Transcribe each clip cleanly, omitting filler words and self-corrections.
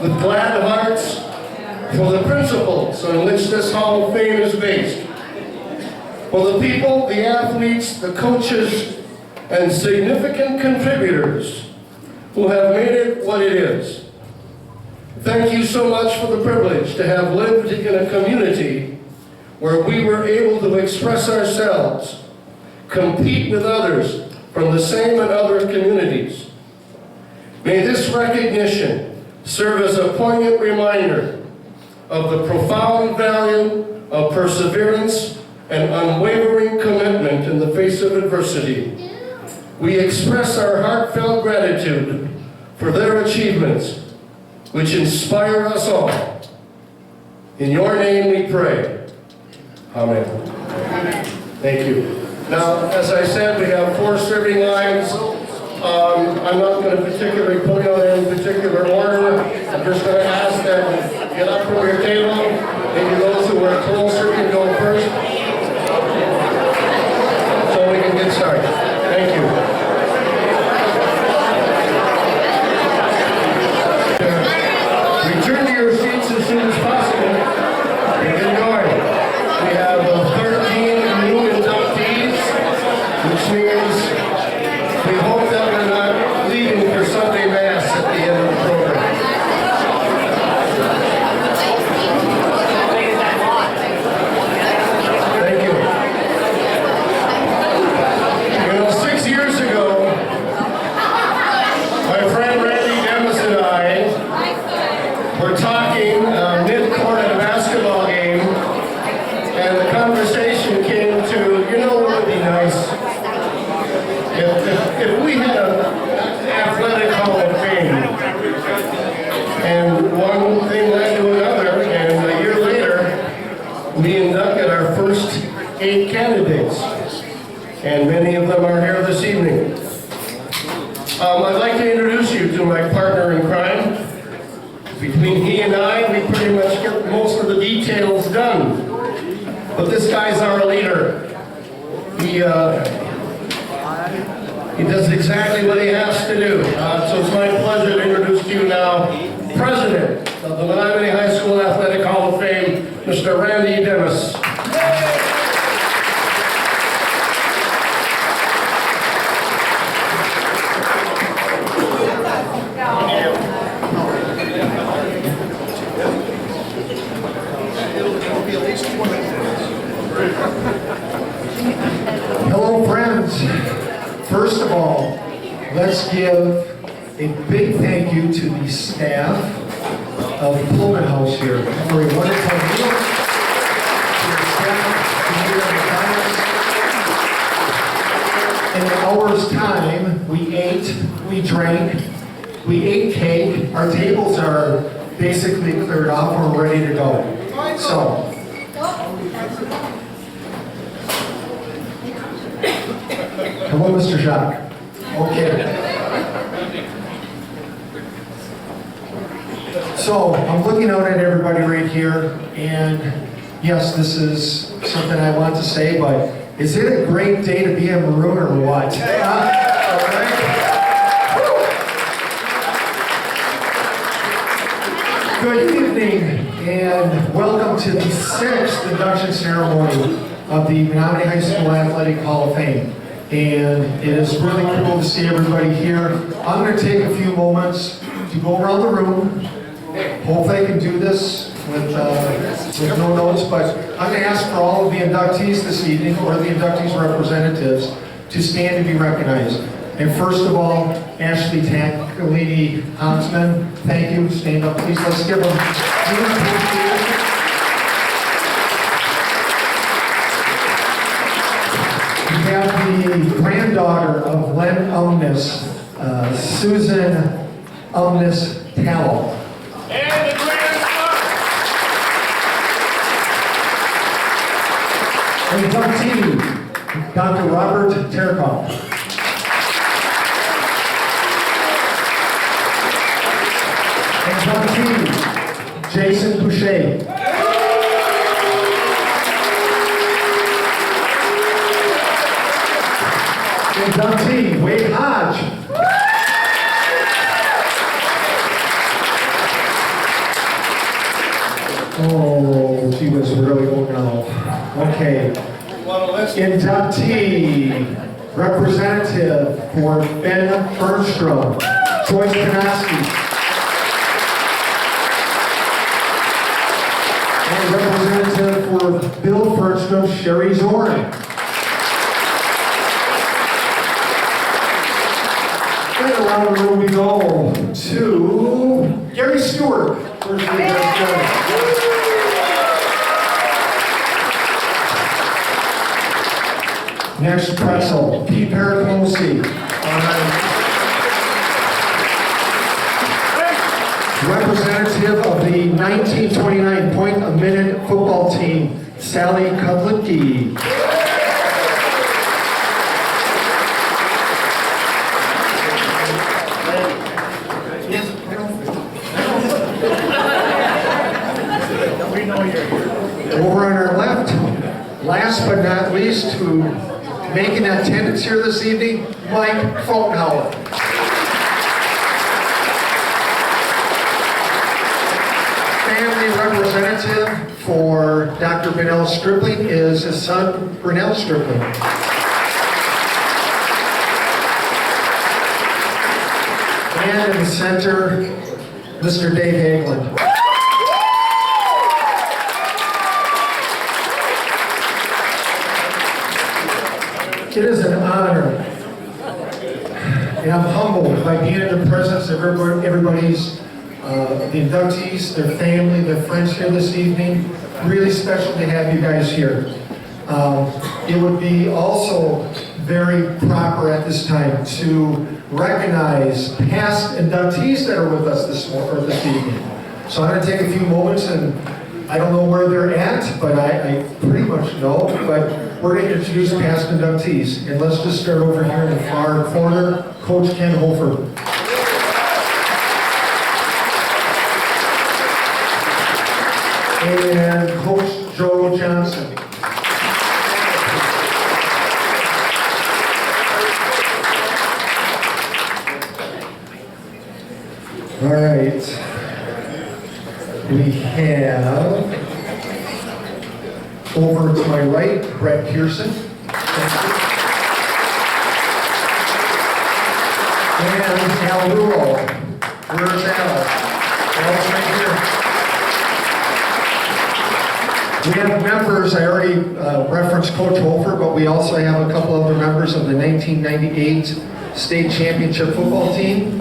with glad hearts for the principles on which this Hall of Fame is based. For the people, the athletes, the coaches, and significant contributors who have made it what it is. Thank you so much for the privilege to have lived in a community where we were able to express ourselves, compete with others from the same and other communities. May this recognition serve as a poignant reminder of the profound value of perseverance and unwavering commitment in the face of adversity. We express our heartfelt gratitude for their achievements, which inspire us all. In your name we pray. Amen. Thank you. Now, as I said, we have 4 serving lines. I'm not going to particularly put it in particular order. I'm just going to ask that you get up from your table. Maybe those who are closer can go first, so we can get started. Thank you. Return to your seats as soon as possible. Get going. We have 13 new inductees, which means we hope that we're not leaving for Sunday Mass at the end of the program. Thank you. You know, 6 years ago, my friend Randy Demis and I were talking mid-court at a basketball game, and the conversation came to, you know what would be nice? If we had an athletic Hall of Fame, and one thing led to another, and a year later, we inducted our first 8 candidates, and many of them are here this evening. I'd like to introduce you to my partner in crime. Between he and I, we pretty much get most of the details done. But this guy's our leader. He does exactly what he has to do. So it's my pleasure to introduce to you now, President of the Menominee High School Athletic Hall of Fame, Mr. Randy Demis. Hello, friends. First of all, let's give a big thank you to the staff of Pullman House here for a wonderful meal. To the staff here in an hour's time, we ate, we drank, we ate cake. Our tables are basically cleared off and we're ready to go. So, hello, Mr. Jacques. Okay. So, I'm looking out at everybody right here, and yes, this is something I want to say, but is it a great day to be in maroon or what? All right. Good evening, and welcome to the 6th induction ceremony of the Menominee High School Athletic Hall of Fame. And it is really cool to see everybody here. I'm going to take a few moments to go around the room. Hopefully I can do this with no notes, but I'm going to ask for all of the inductees this evening, or the inductees representatives, to stand and be recognized. And first of all, Ashley Tancalini Hansman, thank you. Stand up, please. Let's give them. We have the granddaughter of Len Umnus, Susan Umnus Tallow. And the grandson. And inductee, Dr. Robert Terkoff. And inductee, Jason Boucher. Inductee, Wade Hodge. Inductee, representative for Ben Fernstrom, Joyce Panaski. And representative for Bill Fernstrom, Sherry Zorn. And around the room we go to Gary Stewart. Where's the Next pretzel, Pete Pericolosi. Representative of the 1929 point-a-minute football team, Sally Kudlicki. Over on our left, last but not least, who making attendance here this evening, Mike Fotenhauer. Family representative for Dr. Brunell Stripling is his son, Brunell Stripling. And in the center, Mr. Dave Hagelin. It is an honor, and I'm humbled by being in the presence of everybody's, the inductees, their family, their friends here this evening. Really special to have you guys here. It would be also very proper at this time to recognize past inductees that are with us this evening. So I'm going to take a few moments, and I don't know where they're at, but I pretty much know, but we're going to introduce past inductees. And let's just start over here in the far corner, Coach Ken Hofer. And Coach Joe Johnson. All right. We have, over to my right, Brett Pearson. And Al Rulo. Where's Al? Al's right here. We have members, I already referenced Coach Hofer, but we also have a couple other members of the 1998 State Championship football team.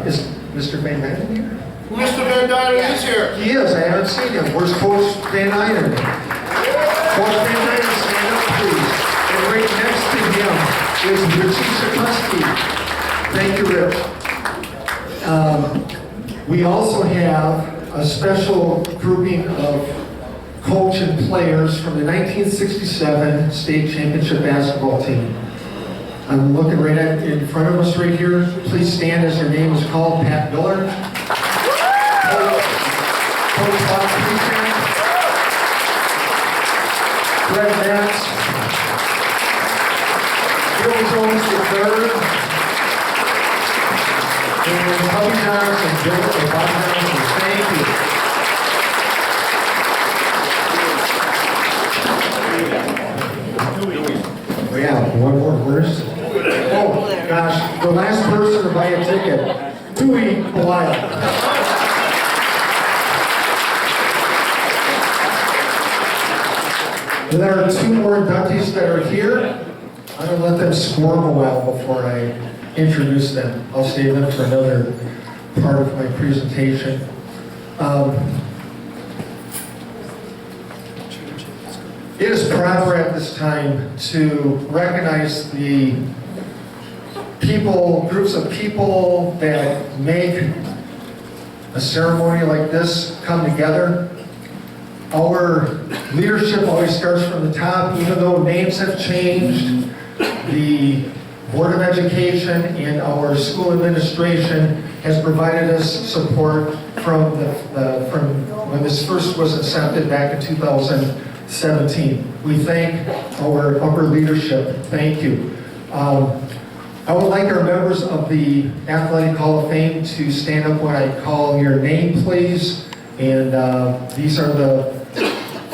Is Mr. Van Dynen here? Mr. Van Dynen is here. He is, I haven't seen him. Where's Coach Van Dynen? Coach Van Dynen, stand up please. And right next to him is Richie Sikorsky. Thank you, Rich. We also have a special grouping of coach and players from the 1967 State Championship basketball team. I'm looking right at in front of us right here. Please stand as your name is called. Pat Miller. Coach Bob Preacher. Greg Matz. Bill Jones III. And Bobby Johnson. Bill and Bob Johnson. Thank you. Yeah, one more verse. Oh, gosh, the last person to buy a ticket, Dewey Belial. There are two more inductees that are here. I'm going to let them squirm a while before I introduce them. I'll save them for another part of my presentation. It is proper at this time to recognize the people, groups of people that make a ceremony like this come together. Our leadership always starts from the top, even though names have changed. The Board of Education and our school administration has provided us support from when this first was accepted back in 2017. We thank our upper leadership. Thank you. I would like our members of the Athletic Hall of Fame to stand up when I call your name, please. And these are the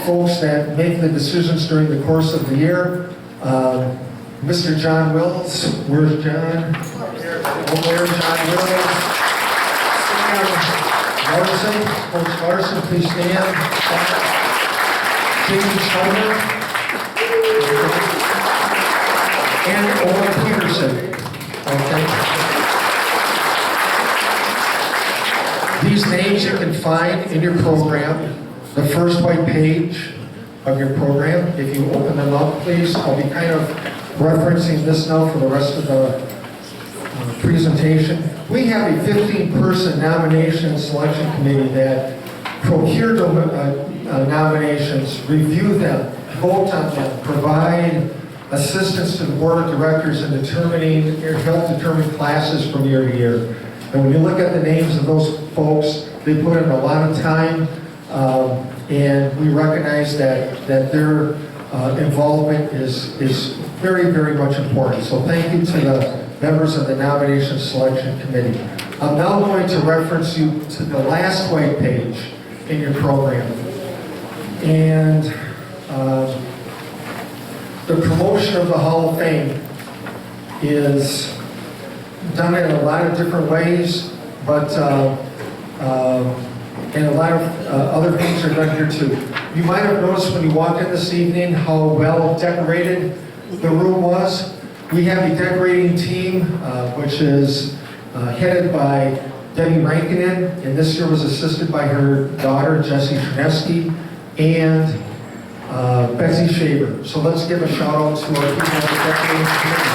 folks that make the decisions during the course of the year. Mr. John Wills, where's John? Over there, John Wills. Sam Larson, Coach Larson, please stand. James Scholler. And Owen Peterson. Okay. These names you can find in your program, the first white page of your program. If you open them up, please. I'll be kind of referencing this now for the rest of the presentation. We have a 15-person nomination and selection committee that procure nominations, review them, vote on them, provide assistance to the board of directors in determining, help determine classes from year to year. And when you look at the names of those folks, they put in a lot of time, and we recognize that their involvement is very, very much important. So thank you to the members of the Nomination Selection Committee. I'm now going to reference you to the last white page in your program. And the promotion of the Hall of Fame is done in a lot of different ways, but and a lot of other things are done here too. You might have noticed when you walked in this evening how well decorated the room was. We have a decorating team, which is headed by Debbie Rankinen, and this year was assisted by her daughter, Jessie Chernesky, and Betsy Shaver. So let's give a shout out to our people on the decorating committee.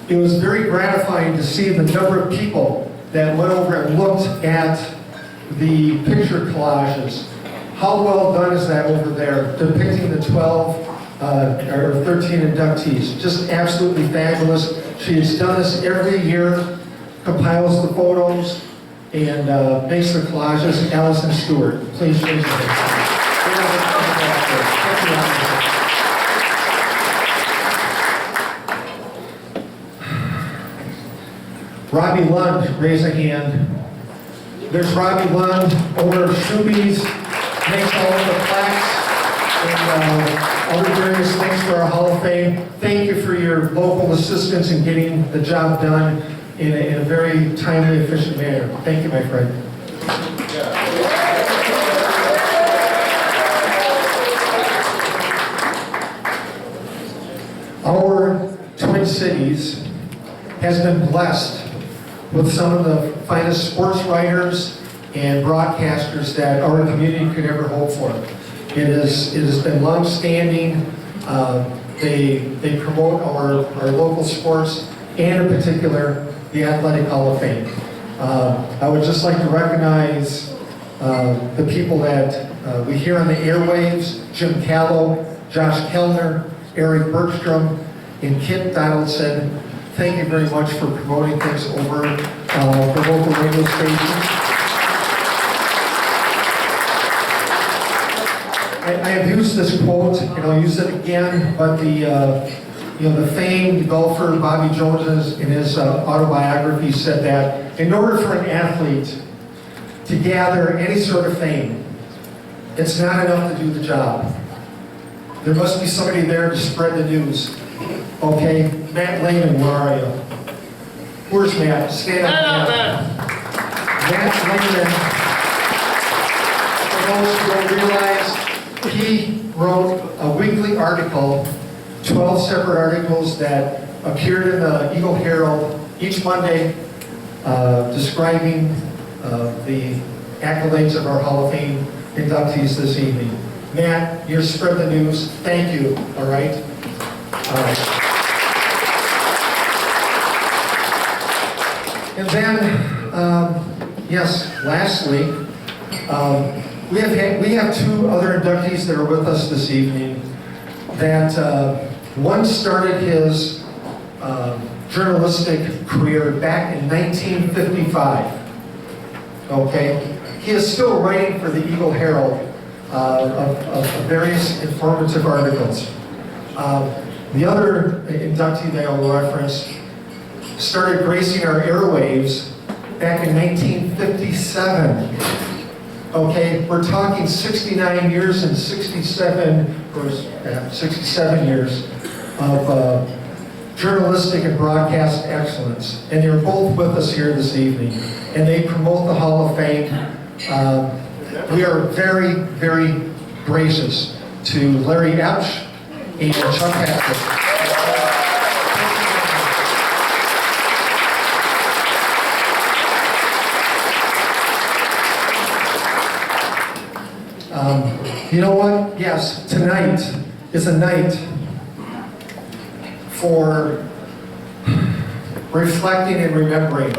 It was very gratifying to see the number of people that went over and looked at the picture collages. How well done is that over there, depicting the 12 or 13 inductees? Just absolutely fabulous. She has done this every year, compiles the photos, and makes the collages. Allison Stewart, please raise your hand. Robbie Lund, raise a hand. There's Robbie Lund, owner of Shuby's, makes all of the plaques and other various things for our Hall of Fame. Thank you for your local assistance in getting the job done in a very timely, efficient manner. Thank you, my friend. Our Twin Cities has been blessed with some of the finest sports writers and broadcasters that our community could ever hope for. It has been long-standing. They promote our local sports, and in particular, the Athletic Hall of Fame. I would just like to recognize the people that we hear on the airwaves: Jim Callow, Josh Kellner, Eric Bergstrom, and Kit Donaldson. Thank you very much for promoting things over the local radio stations. I have used this quote, and I'll use it again, but the famed golfer Bobby Jones in his autobiography said that in order for an athlete to gather any sort of fame, it's not enough to do the job. There must be somebody there to spread the news. Okay, Matt Lehman, where are you? Where's Matt? Stand up, Matt. Matt Lehman, for those who don't realize, he wrote a weekly article, 12 separate articles that appeared in the Eagle Herald each Monday, describing the accolades of our Hall of Fame inductees this evening. Matt, you spread the news. Thank you, all right? All right. And then, yes, lastly, we have two other inductees that are with us this evening. That one started his journalistic career back in 1955. Okay, he is still writing for the Eagle Herald of various informative articles. The other inductee that I'll reference started gracing our airwaves back in 1957. Okay, we're talking 69 years and 67 years of journalistic and broadcast excellence. And they're both with us here this evening. And they promote the Hall of Fame. We are very, very gracious to Larry Epsch and Chuck Patrick. You know what? Yes, tonight is a night for reflecting and remembering,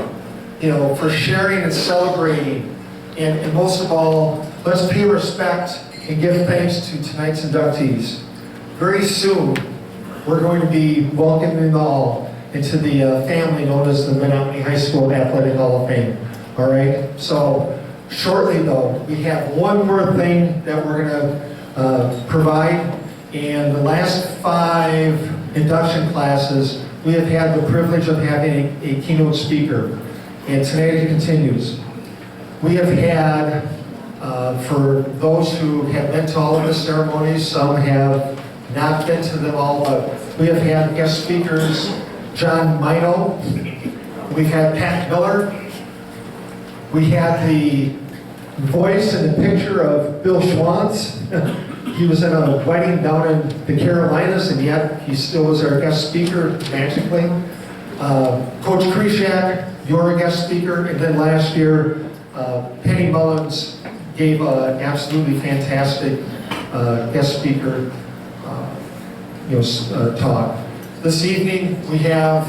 you know, for sharing and celebrating, and most of all, let's pay respect and give thanks to tonight's inductees. Very soon, we're going to be welcoming them all into the family known as the Menominee High School Athletic Hall of Fame. All right? So, shortly though, we have one more thing that we're going to provide. And the last 5 induction classes, we have had the privilege of having a keynote speaker. And tonight it continues. We have had, for those who have been to all of the ceremonies, some have not been to them all, but we have had guest speakers, John Mino, we've had Pat Miller, we had the voice and the picture of Bill Schwantz. He was in a wedding down in the Carolinas, and yet he still was our guest speaker magically. Coach Krishak, you're a guest speaker, and then last year, Penny Mullins gave an absolutely fantastic guest speaker talk. This evening, we have,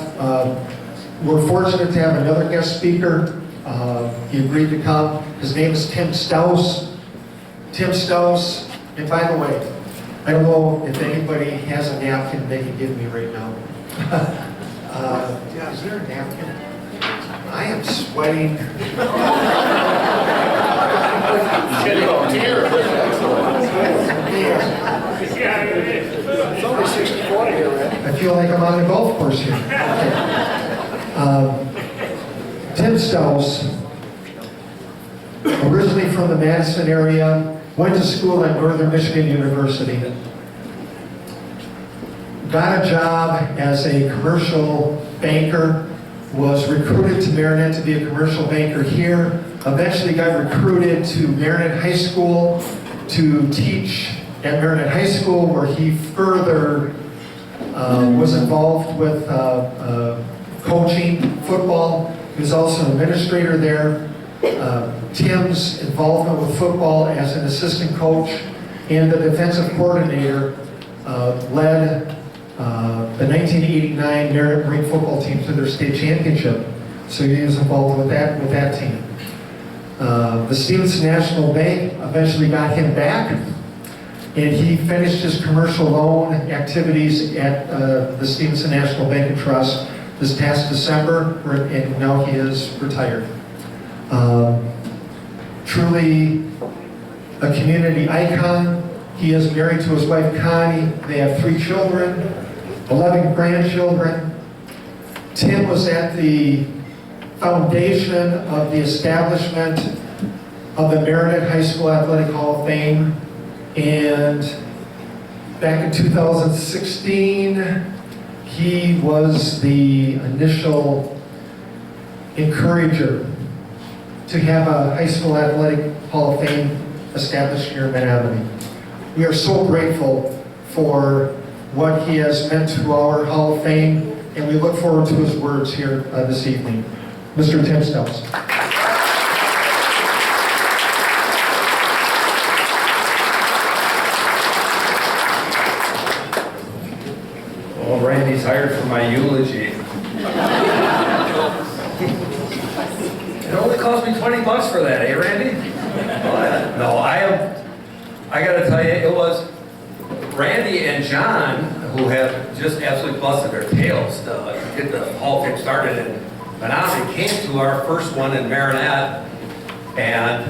we're fortunate to have another guest speaker. He agreed to come. His name is Tim Staus. Tim Staus, and by the way, I don't know if anybody has a napkin they can give me right now. Is there a napkin? I am sweating. It's only 64 here, right? I feel like I'm on a golf course here. Tim Staus, originally from the Madison area, went to school at Northern Michigan University, got a job as a commercial banker, was recruited to Marinette to be a commercial banker here, eventually got recruited to Marinette High School to teach at Marinette High School, where he further was involved with coaching football. He was also an administrator there. Tim's involvement with football as an assistant coach and the defensive coordinator led the 1989 Marinette Marine football team to their state championship. So he was involved with that team. The Stevenson National Bank eventually got him back, and he finished his commercial loan activities at the Stevenson National Bank and Trust this past December, and now he is retired. Truly a community icon. He is married to his wife Connie. They have 3 children, 11 grandchildren. Tim was at the foundation of the establishment of the Marinette High School Athletic Hall of Fame, and back in 2016, he was the initial encourager to have a high school athletic hall of fame established here in Menominee. We are so grateful for what he has meant to our Hall of Fame, and we look forward to his words here this evening. Mr. Tim Staus. Well, Randy's hired for my eulogy. It only cost me $20 for that, eh, Randy? No, I gotta tell you, it was Randy and John who have just absolutely busted their tails to get the Hall of Fame started. And Menominee came to our first one in Marinette, and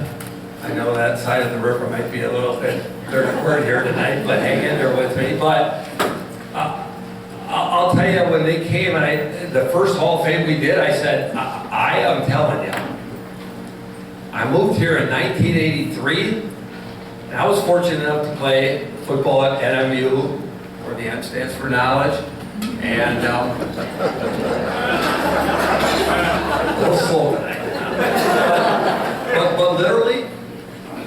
I know that side of the river might be a little bit dirty word here tonight, but hang in there with me. But I'll tell you, when they came and the first Hall of Fame we did, I said, I am telling you, I moved here in 1983, and I was fortunate enough to play football at NMU, where the N stands for knowledge, and a little slow tonight. But literally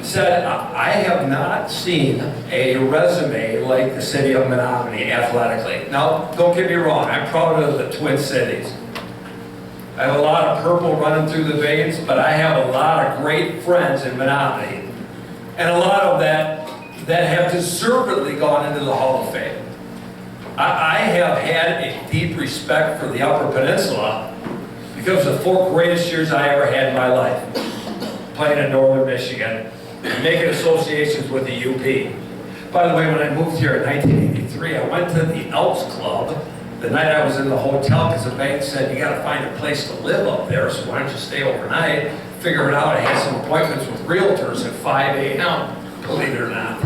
said, I have not seen a resume like the city of Menominee athletically. Now, don't get me wrong, I'm proud of the Twin Cities. I have a lot of purple running through the veins, but I have a lot of great friends in Menominee. And a lot of that have deservedly gone into the Hall of Fame. I have had a deep respect for the Upper Peninsula because of the 4 greatest years I ever had in my life. Playing in Northern Michigan, making associations with the UP. By the way, when I moved here in 1983, I went to the Elks Club the night I was in the hotel because the bank said, you gotta find a place to live up there, so why don't you stay overnight? Figure it out, I had some appointments with realtors at 5 a.m., believe it or not.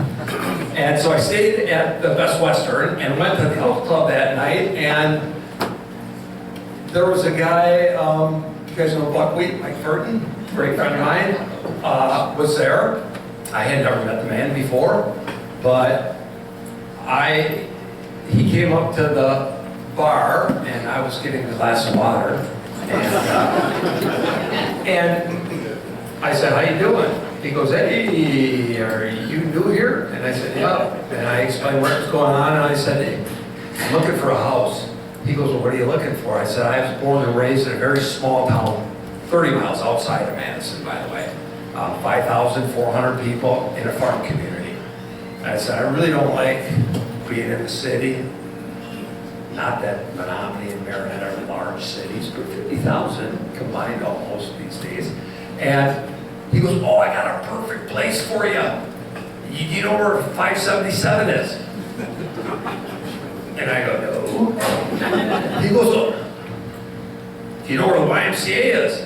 And so I stayed at the Best Western and went to the Elks Club that night, and there was a guy, you guys know Buckwheat, Mike Furton, great friend of mine, was there. I had never met the man before, but he came up to the bar, and I was getting a glass of water, and I said, how you doing? He goes, hey, are you new here? And I said, yeah. And I explained what was going on, and I said, hey, I'm looking for a house. He goes, well, what are you looking for? I said, I was born and raised in a very small town, 30 miles outside of Madison, by the way. 5,400 people in a farm community. And I said, I really don't like being in the city. Not that Menominee and Marinette are large cities, but 50,000 combined almost these days. And he goes, oh, I got a perfect place for you. You know where 577 is? And I go, no. He goes, oh, do you know where the YMCA is?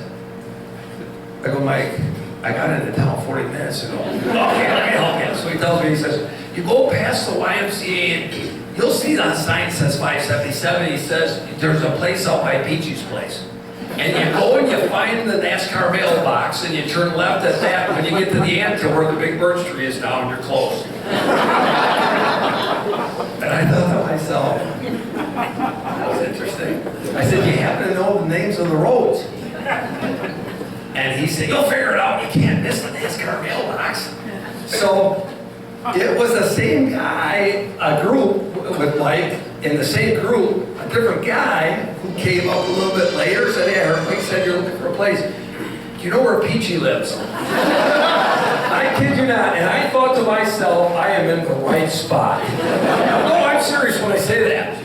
I go, Mike, I got into town 40 minutes ago. Okay, let me help you. So he tells me, he says, you go past the YMCA and you'll see on the sign that says 577. He says, there's a place out by Peachy's place. And you go and you find the NASCAR mailbox and you turn left at that. When you get to the end to where the big birch tree is now, you're close. And I thought to myself, that was interesting. I said, you happen to know the names of the roads? And he said, you'll figure it out. You can't miss the NASCAR mailbox. So it was the same guy, a group with Mike, in the same group, a different guy who came up a little bit later, said, hey, I heard Mike said you're looking for a place. Do you know where Peachy lives? I kid you not. And I thought to myself, I am in the right spot. No, I'm serious when I say that.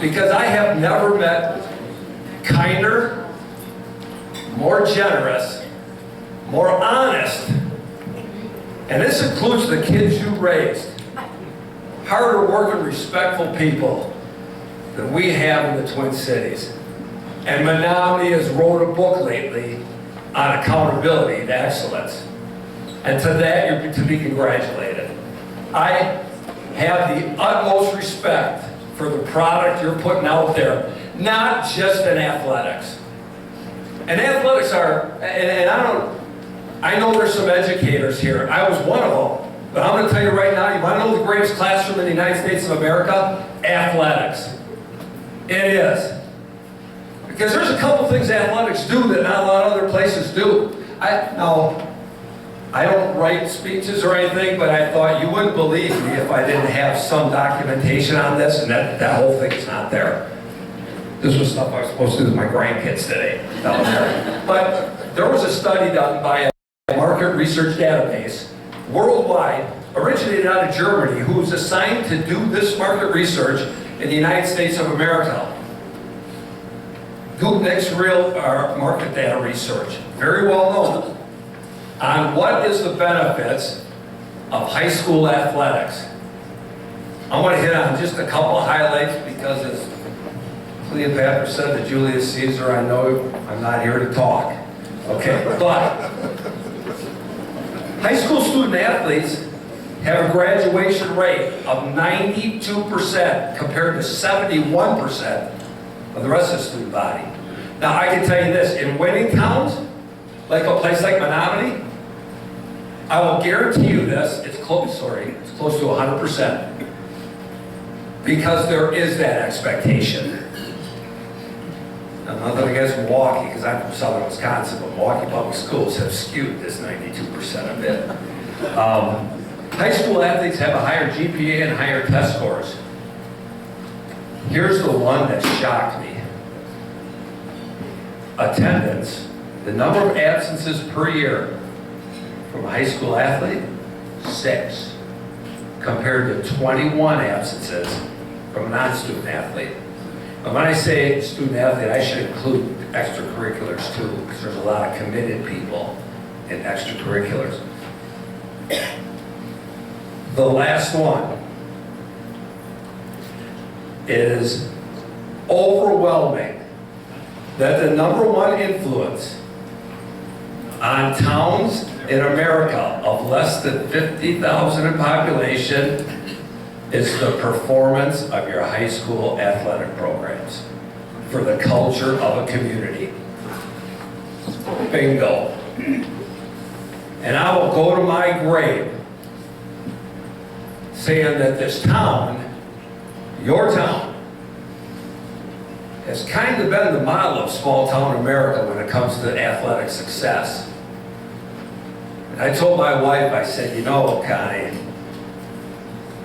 Because I have never met kinder, more generous, more honest, and this includes the kids you raised, harder working, respectful people than we have in the Twin Cities. And Menominee has wrote a book lately on accountability to excellence. And to that, you're to be congratulated. I have the utmost respect for the product you're putting out there, not just in athletics. And athletics are, and I know there's some educators here. I was one of them. But I'm going to tell you right now, you want to know the greatest classroom in the United States of America? Athletics. It is. Because there's a couple things athletics do that not a lot of other places do. I don't write speeches or anything, but I thought you wouldn't believe me if I didn't have some documentation on this, and that whole thing is not there. This was stuff I was supposed to do with my grandkids today. But there was a study done by a market research database worldwide, originated out of Germany, who was assigned to do this market research in the United States of America. Goopnik's real market data research, very well known, on what is the benefits of high school athletics. I want to hit on just a couple of highlights because as Cleopatra said to Julius Caesar, I know I'm not here to talk. Okay, but high school student athletes have a graduation rate of 92% compared to 71% of the rest of the student body. Now I can tell you this, in winning towns, like a place like Menominee, I will guarantee you this, it's close to 100%. Because there is that expectation. Now, nothing against Milwaukee, because I'm from southern Wisconsin, but Milwaukee public schools have skewed this 92% a bit. High school athletes have a higher GPA and higher test scores. Here's the one that shocked me. Attendance, the number of absences per year from a high school athlete, 6, compared to 21 absences from a non-student athlete. And when I say student athlete, I should include extracurriculars too, because there's a lot of committed people in extracurriculars. The last one is overwhelming that the number one influence on towns in America of less than 50,000 in population is the performance of your high school athletic programs for the culture of a community. Bingo. And I will go to my grave saying that this town, your town, has kind of been the model of small town America when it comes to athletic success. And I told my wife, I said, you know, Connie,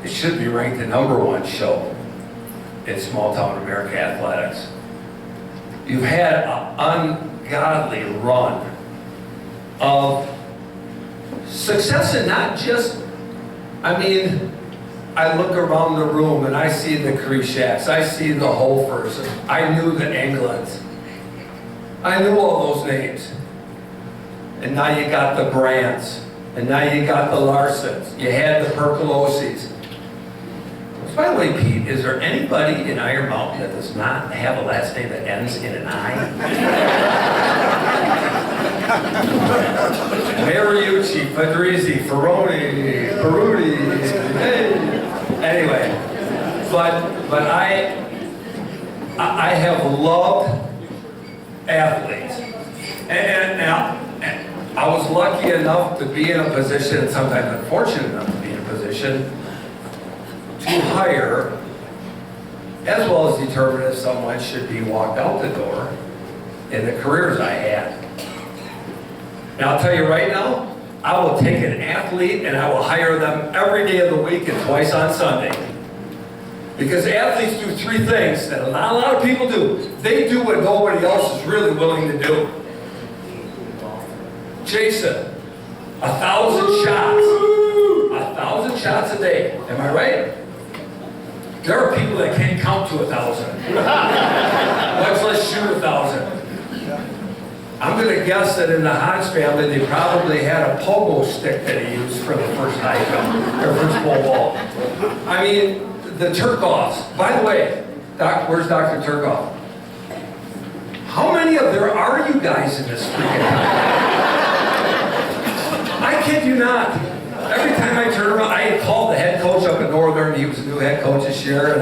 it should be ranked the #1 show in small town America athletics. You've had an ungodly run of success, and not just, I mean, I look around the room and I see the Krishaks, I see the Holfers, I knew the Englands. I knew all those names. And now you got the Brants, and now you got the Larsons, you had the Percolosis. By the way, Pete, is there anybody in Iron Mountain that does not have a last name that ends in an I? Mariucci, Fedrizzi, Ferroni, Peruti, hey. Anyway, but I have loved athletes, and I was lucky enough to be in a position, and sometimes unfortunate enough to be in a position to hire, as well as determine if someone should be walked out the door in the careers I had. Now I'll tell you right now, I will take an athlete and I will hire them every day of the week and twice on Sunday. Because athletes do 3 things that not a lot of people do. They do what nobody else is really willing to do. Jason, 1,000 shots. 1,000 shots a day. Am I right? There are people that can't count to 1,000. Much less shoot 1,000. I'm going to guess that in the Hodge family, they probably had a pogo stick that he used for the first high jump, or first pole vault. I mean, the Turkoffs. By the way, where's Dr. Turkoff? How many of there are you guys in this freaking house? I kid you not. Every time I turn around, I had called the head coach up in Northern. He was the new head coach this year,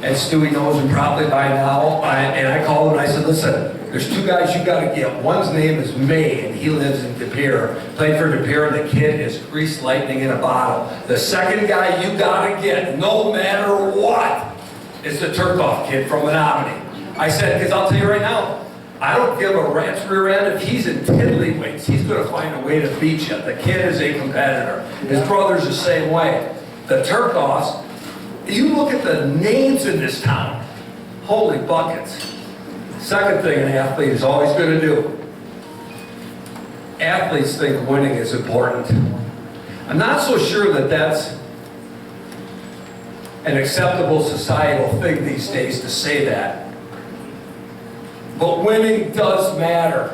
and Stewie knows him probably by now. And I called him and I said, listen, there's 2 guys you got to get. One's name is May, and he lives in De Pere. Played for De Pere, and the kid is greased lightning in a bottle. The second guy you got to get, no matter what, is the Turkoff kid from Menominee. I said, because I'll tell you right now, I don't give a rat's rear end if he's in tiddlywinks. He's going to find a way to beat you. The kid is a competitor. His brother's the same way. The Turkoffs, you look at the names in this town. Holy buckets. Second thing an athlete is always going to do. Athletes think winning is important. I'm not so sure that that's an acceptable societal thing these days to say that. But winning does matter.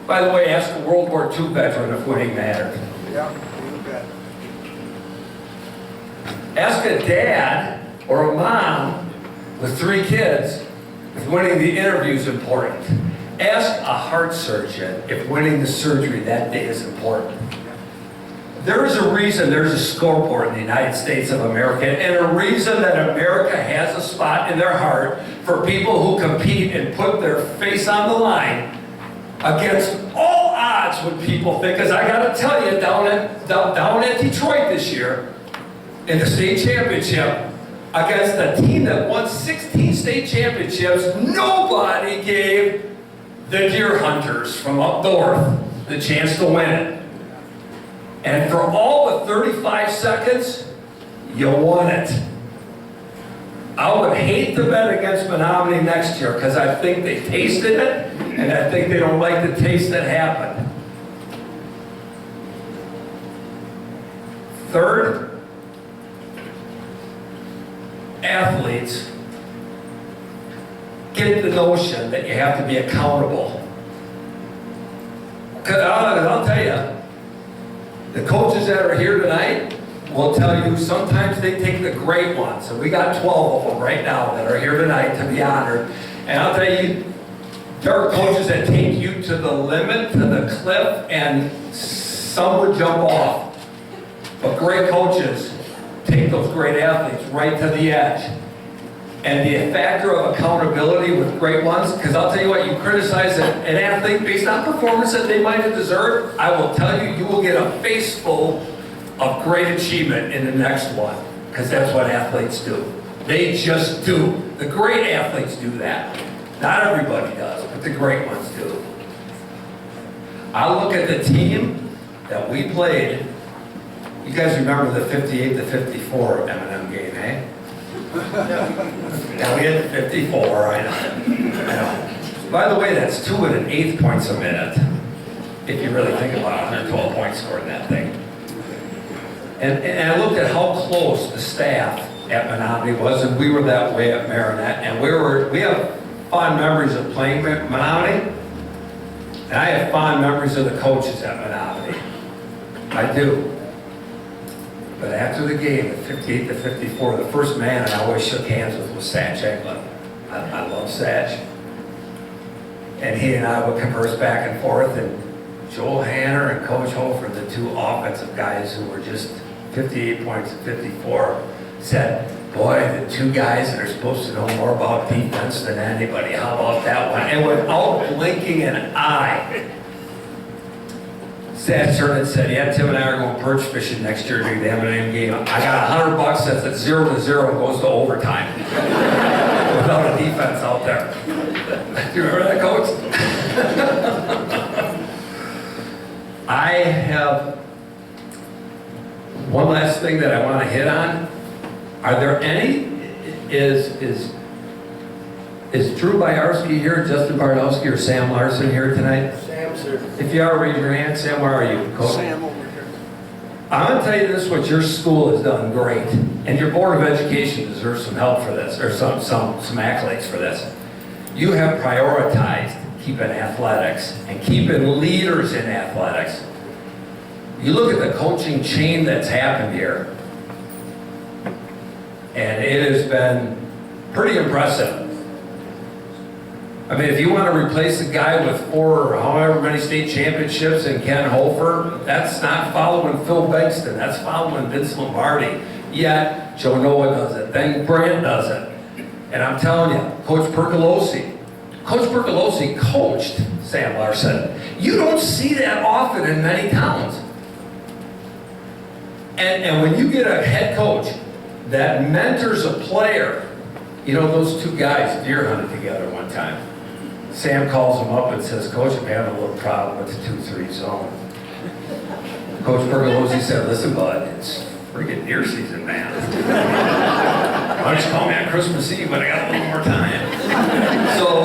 By the way, ask a World War II veteran if winning mattered. Yeah, you bet. Ask a dad or a mom with 3 kids if winning the interview is important. Ask a heart surgeon if winning the surgery that day is important. There is a reason there's a scoreboard in the United States of America, and a reason that America has a spot in their heart for people who compete and put their face on the line against all odds would people think, because I gotta tell you, down at Detroit this year, in the state championship, against a team that won 16 state championships, nobody gave the Deer Hunters from up north the chance to win it. And for all the 35 seconds, you won it. I would hate to bet against Menominee next year because I think they tasted it and I think they don't like the taste that happened. Third, athletes get the notion that you have to be accountable. Because I'll tell you, the coaches that are here tonight will tell you sometimes they take the great ones, and we got 12 of them right now that are here tonight to be honored. And I'll tell you, there are coaches that take you to the limit, to the cliff, and some would jump off. But great coaches take those great athletes right to the edge. And the factor of accountability with great ones, because I'll tell you what, you criticize an athlete based on performance that they might have deserved, I will tell you, you will get a face full of great achievement in the next one, because that's what athletes do. They just do. The great athletes do that. Not everybody does, but the great ones do. I look at the team that we played. You guys remember the 58-54 M&M game, eh? Now we had the 54, I know. By the way, that's 2 1/8 points a minute. If you really think about it, 112 points scored in that thing. And I looked at how close the staff at Menominee was, and we were that way at Marinette. And we have fond memories of playing Menominee, and I have fond memories of the coaches at Menominee. I do. But after the game, at 58-54, the first man I always shook hands with was Satch Eklund. I love Satch. And he and I would converse back and forth, and Joel Hanner and Coach Hofer, the two offensive guys who were just 58 points at 54, said, boy, the two guys that are supposed to know more about defense than anybody, how about that one? And without blinking an eye, Satch turned and said, yeah, Tim and I are going perch fishing next year during the M&M game. I got $100 that's at 0-0 and goes to overtime without a defense out there. Do you remember that, Coach? I have one last thing that I want to hit on. Are there any, is Drew Byarski here, Justin Barnowski, or Sam Larson here tonight? Sam's here. If you are, raise your hand. Sam, where are you, Coach? Sam over here. I'm going to tell you this, what your school has done great, and your Board of Education deserves some help for this, or some accolades for this. You have prioritized keeping athletics and keeping leaders in athletics. You look at the coaching chain that's happened here, and it has been pretty impressive. I mean, if you want to replace a guy with 4 or however many state championships and Ken Hofer, that's not following Phil Bengston, that's following Vince Lombardi. Yet, Joe Noah does it, then Brant does it. And I'm telling you, Coach Percolosi coached Sam Larson. You don't see that often in many towns. And when you get a head coach that mentors a player, you know, those two guys deer hunted together one time. Sam calls him up and says, Coach, I'm having a little problem with the 2-3 zone. Coach Pergolosi said, listen, bud, it's friggin' deer season, man. Why don't you call me on Christmas Eve when I got a little more time? So,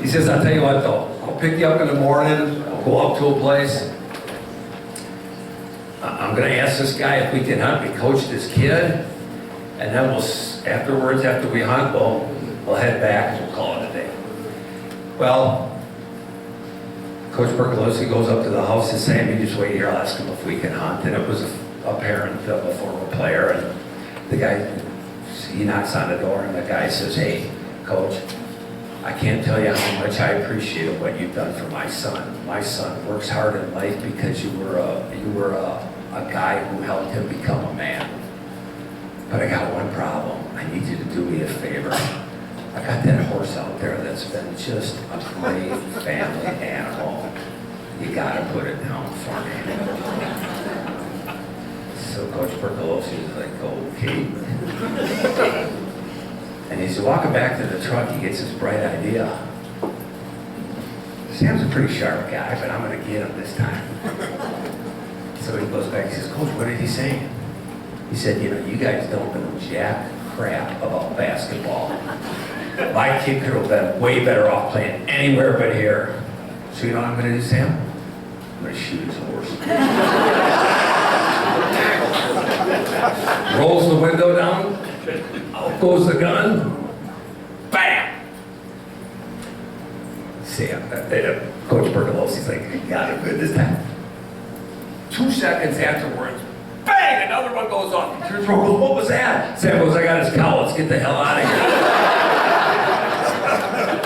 he says, I'll tell you what, though. I'll pick you up in the morning. I'll go up to a place. I'm going to ask this guy if we can hunt. We coach this kid. And then afterwards, after we hunt, we'll head back and we'll call it a day. Well, Coach Percolosi goes up to the house and says, Sam, you just wait here, I'll ask him if we can hunt. And it was a parent of a former player, and the guy, he knocks on the door, and the guy says, hey, Coach, I can't tell you how much I appreciate what you've done for my son. My son works hard in life because you were a guy who helped him become a man. But I got one problem. I need you to do me a favor. I got that horse out there that's been just a great family animal. You gotta put it down for me. So Coach Bertolossi was like, okay. And he's walking back to the truck, he gets this bright idea. Sam's a pretty sharp guy, but I'm gonna get him this time. So he goes back, he says, Coach, what did he say? He said, you know, you guys don't know jack crap about basketball. My kid could have been way better off playing anywhere but here. So you know what I'm gonna do, Sam? I'm gonna shoot his horse. Rolls the window down, out goes the gun, bam! Sam, Coach Bertolosi's like, you got it good this time. 2 seconds afterwards, bang, another one goes off. He turns around, what was that? Sam goes, I got his cow, let's get the hell out of here.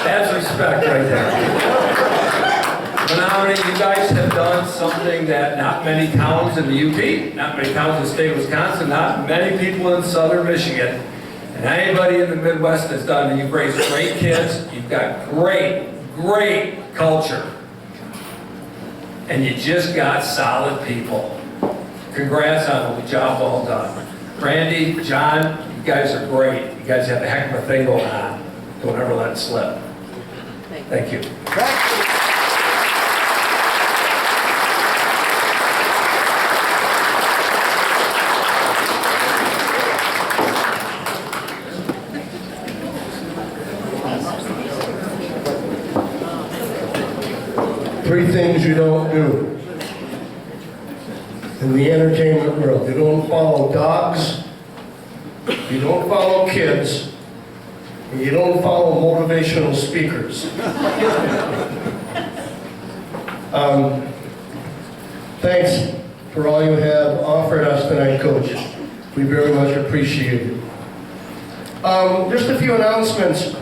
That's respect right there. Menominee, you guys have done something that not many towns in the UP, not many towns in the state of Wisconsin, not many people in southern Michigan, and anybody in the Midwest has done. You've raised great kids, you've got great culture, and you just got solid people. Congrats on the job well done. Randy, John, you guys are great. You guys have a heck of a thing going on. Don't ever let it slip. Thank you. Three things you don't do in the entertainment world. You don't follow dogs, you don't follow kids, and you don't follow motivational speakers. Thanks for all you have offered us tonight, Coach. We very much appreciate it. Just a few announcements.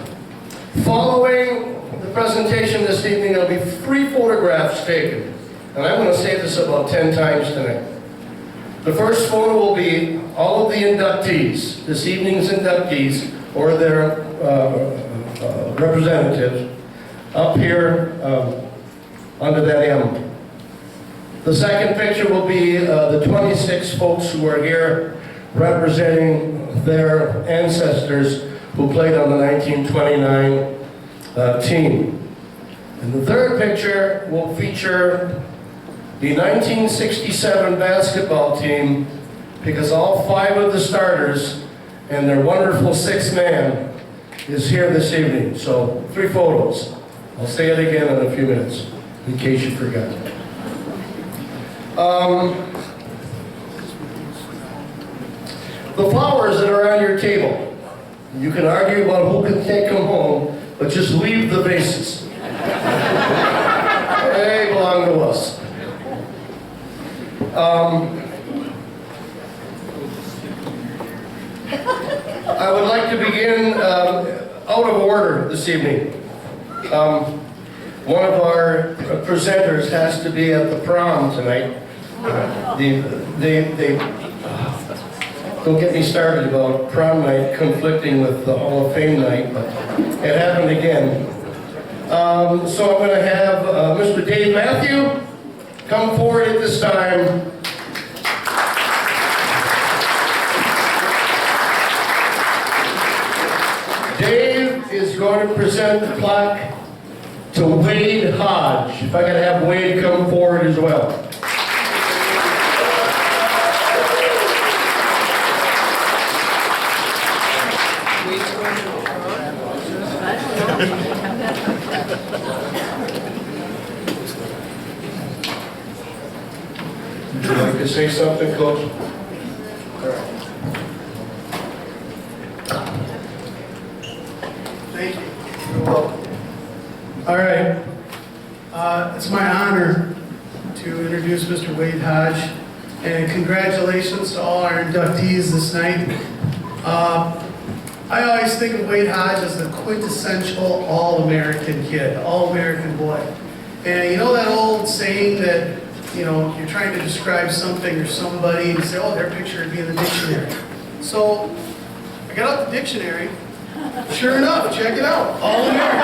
Following the presentation this evening, there'll be 3 photographs taken. And I'm going to say this about 10 times tonight. The first photo will be all of the inductees, this evening's inductees, or their representatives, up here under that M. The second picture will be the 26 folks who are here representing their ancestors who played on the 1929 team. And the third picture will feature the 1967 basketball team, because all 5 of the starters and their wonderful 6th man is here this evening. So 3 photos. I'll say it again in a few minutes, in case you forgot. The flowers that are on your table, you can argue about who can take them home, but just leave the vases. They belong to us. I would like to begin out of order this evening. One of our presenters has to be at the prom tonight. Don't get me started about prom night conflicting with the Hall of Fame night, but it happened again. So I'm going to have Mr. Dave Matthew come forward at this time. Dave is going to present the plaque to Wade Hodge. If I could have Wade come forward as well. Would you like to say something, Coach? Thank you. You're welcome. All right. It's my honor to introduce Mr. Wade Hodge, and congratulations to all our inductees this night. I always think of Wade Hodge as the quintessential all-American kid, all-American boy. And you know that old saying that, you know, you're trying to describe something or somebody and you say, oh, their picture would be in the dictionary. So I got out the dictionary Sure enough, check it out. All American.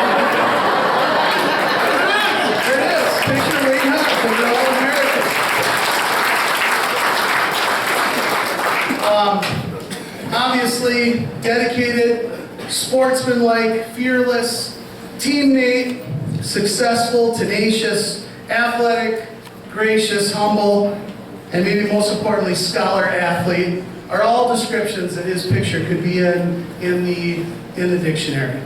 There it is. Picture of Wade Hodge of the All American. Obviously, dedicated, sportsmanlike, fearless, teammate, successful, tenacious, athletic, gracious, humble, and maybe most importantly, scholar athlete are all descriptions that his picture could be in the dictionary.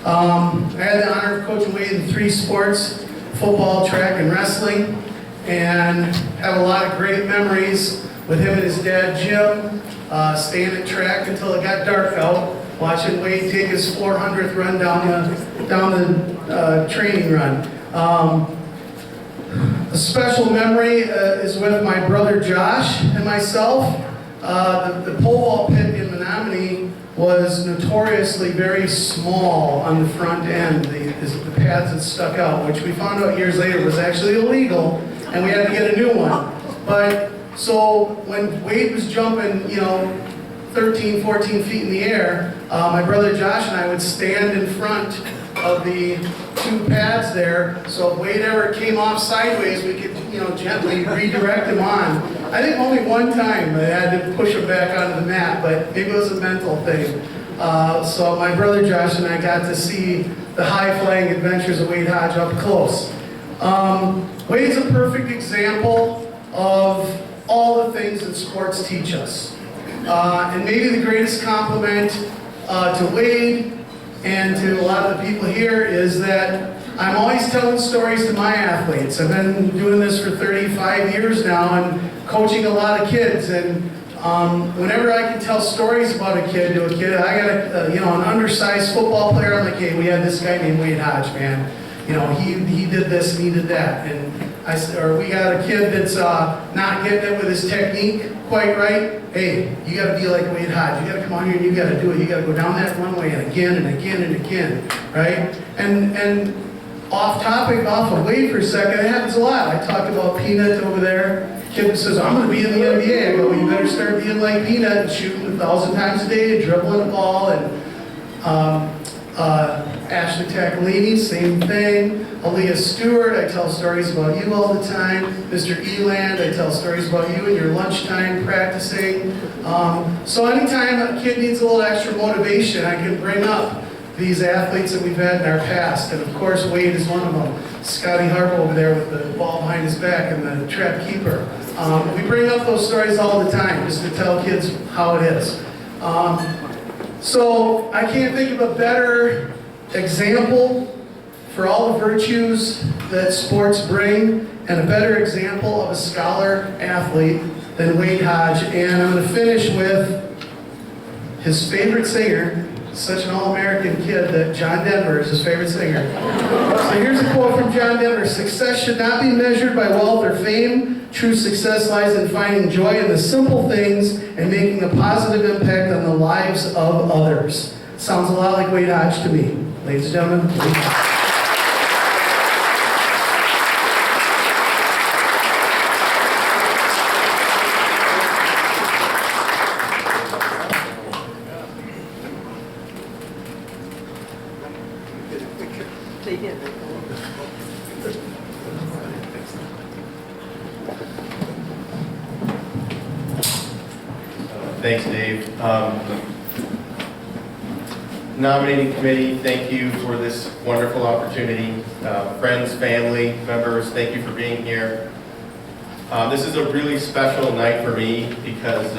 I had the honor of coaching Wade in 3 sports, football, track, and wrestling, and have a lot of great memories with him and his dad, Jim, staying at track until it got dark out, watching Wade take his 400th run down the training run. A special memory is with my brother Josh and myself. The pole vault pit in Menominee was notoriously very small on the front end. The pads that stuck out, which we found out years later was actually illegal, and we had to get a new one. But so when Wade was jumping, 13, 14 feet in the air, my brother Josh and I would stand in front of the 2 pads there, so if Wade ever came off sideways, we could, gently redirect him on. I think only one time I had to push him back onto the mat, but maybe it was a mental thing. So my brother Josh and I got to see the high-flying adventures of Wade Hodge up close. Wade's a perfect example of all the things that sports teach us. And maybe the greatest compliment to Wade and to a lot of the people here is that I'm always telling stories to my athletes. I've been doing this for 35 years now and coaching a lot of kids. And whenever I can tell stories about a kid to a kid, I got an undersized football player. I'm like, hey, we had this guy named Wade Hodge, man. He did this and he did that. And or we got a kid that's not getting it with his technique quite right. Hey, you got to be like Wade Hodge. You got to come on here and you got to do it. You got to go down that runway and again and again and again, right? And off topic, off of Wade for a second, it happens a lot. I talked about Peanut over there. Kid says, I'm going to be in the NBA. I go, well, you better start being like Peanut and shooting 1,000 times a day and dribbling the ball. And Ashley Taccolini, same thing. Aaliyah Stewart, I tell stories about you all the time. Mr. Eland, I tell stories about you in your lunchtime practicing. So anytime a kid needs a little extra motivation, I can bring up these athletes that we've had in our past. And of course, Wade is one of them. Scotty Harper over there with the ball behind his back and the trap keeper. We bring up those stories all the time just to tell kids how it is. So I can't think of a better example for all the virtues that sports bring and a better example of a scholar athlete than Wade Hodge. And I'm going to finish with his favorite singer, such an all-American kid that John Denver is his favorite singer. So here's a quote from John Denver: "Success should not be measured by wealth or fame. True success lies in finding joy in the simple things and making a positive impact on the lives of others." Sounds a lot like Wade Hodge to me. Ladies and gentlemen, Wade Hodge. Thanks, Dave. Nominating committee, thank you for this wonderful opportunity. Friends, family members, thank you for being here. This is a really special night for me because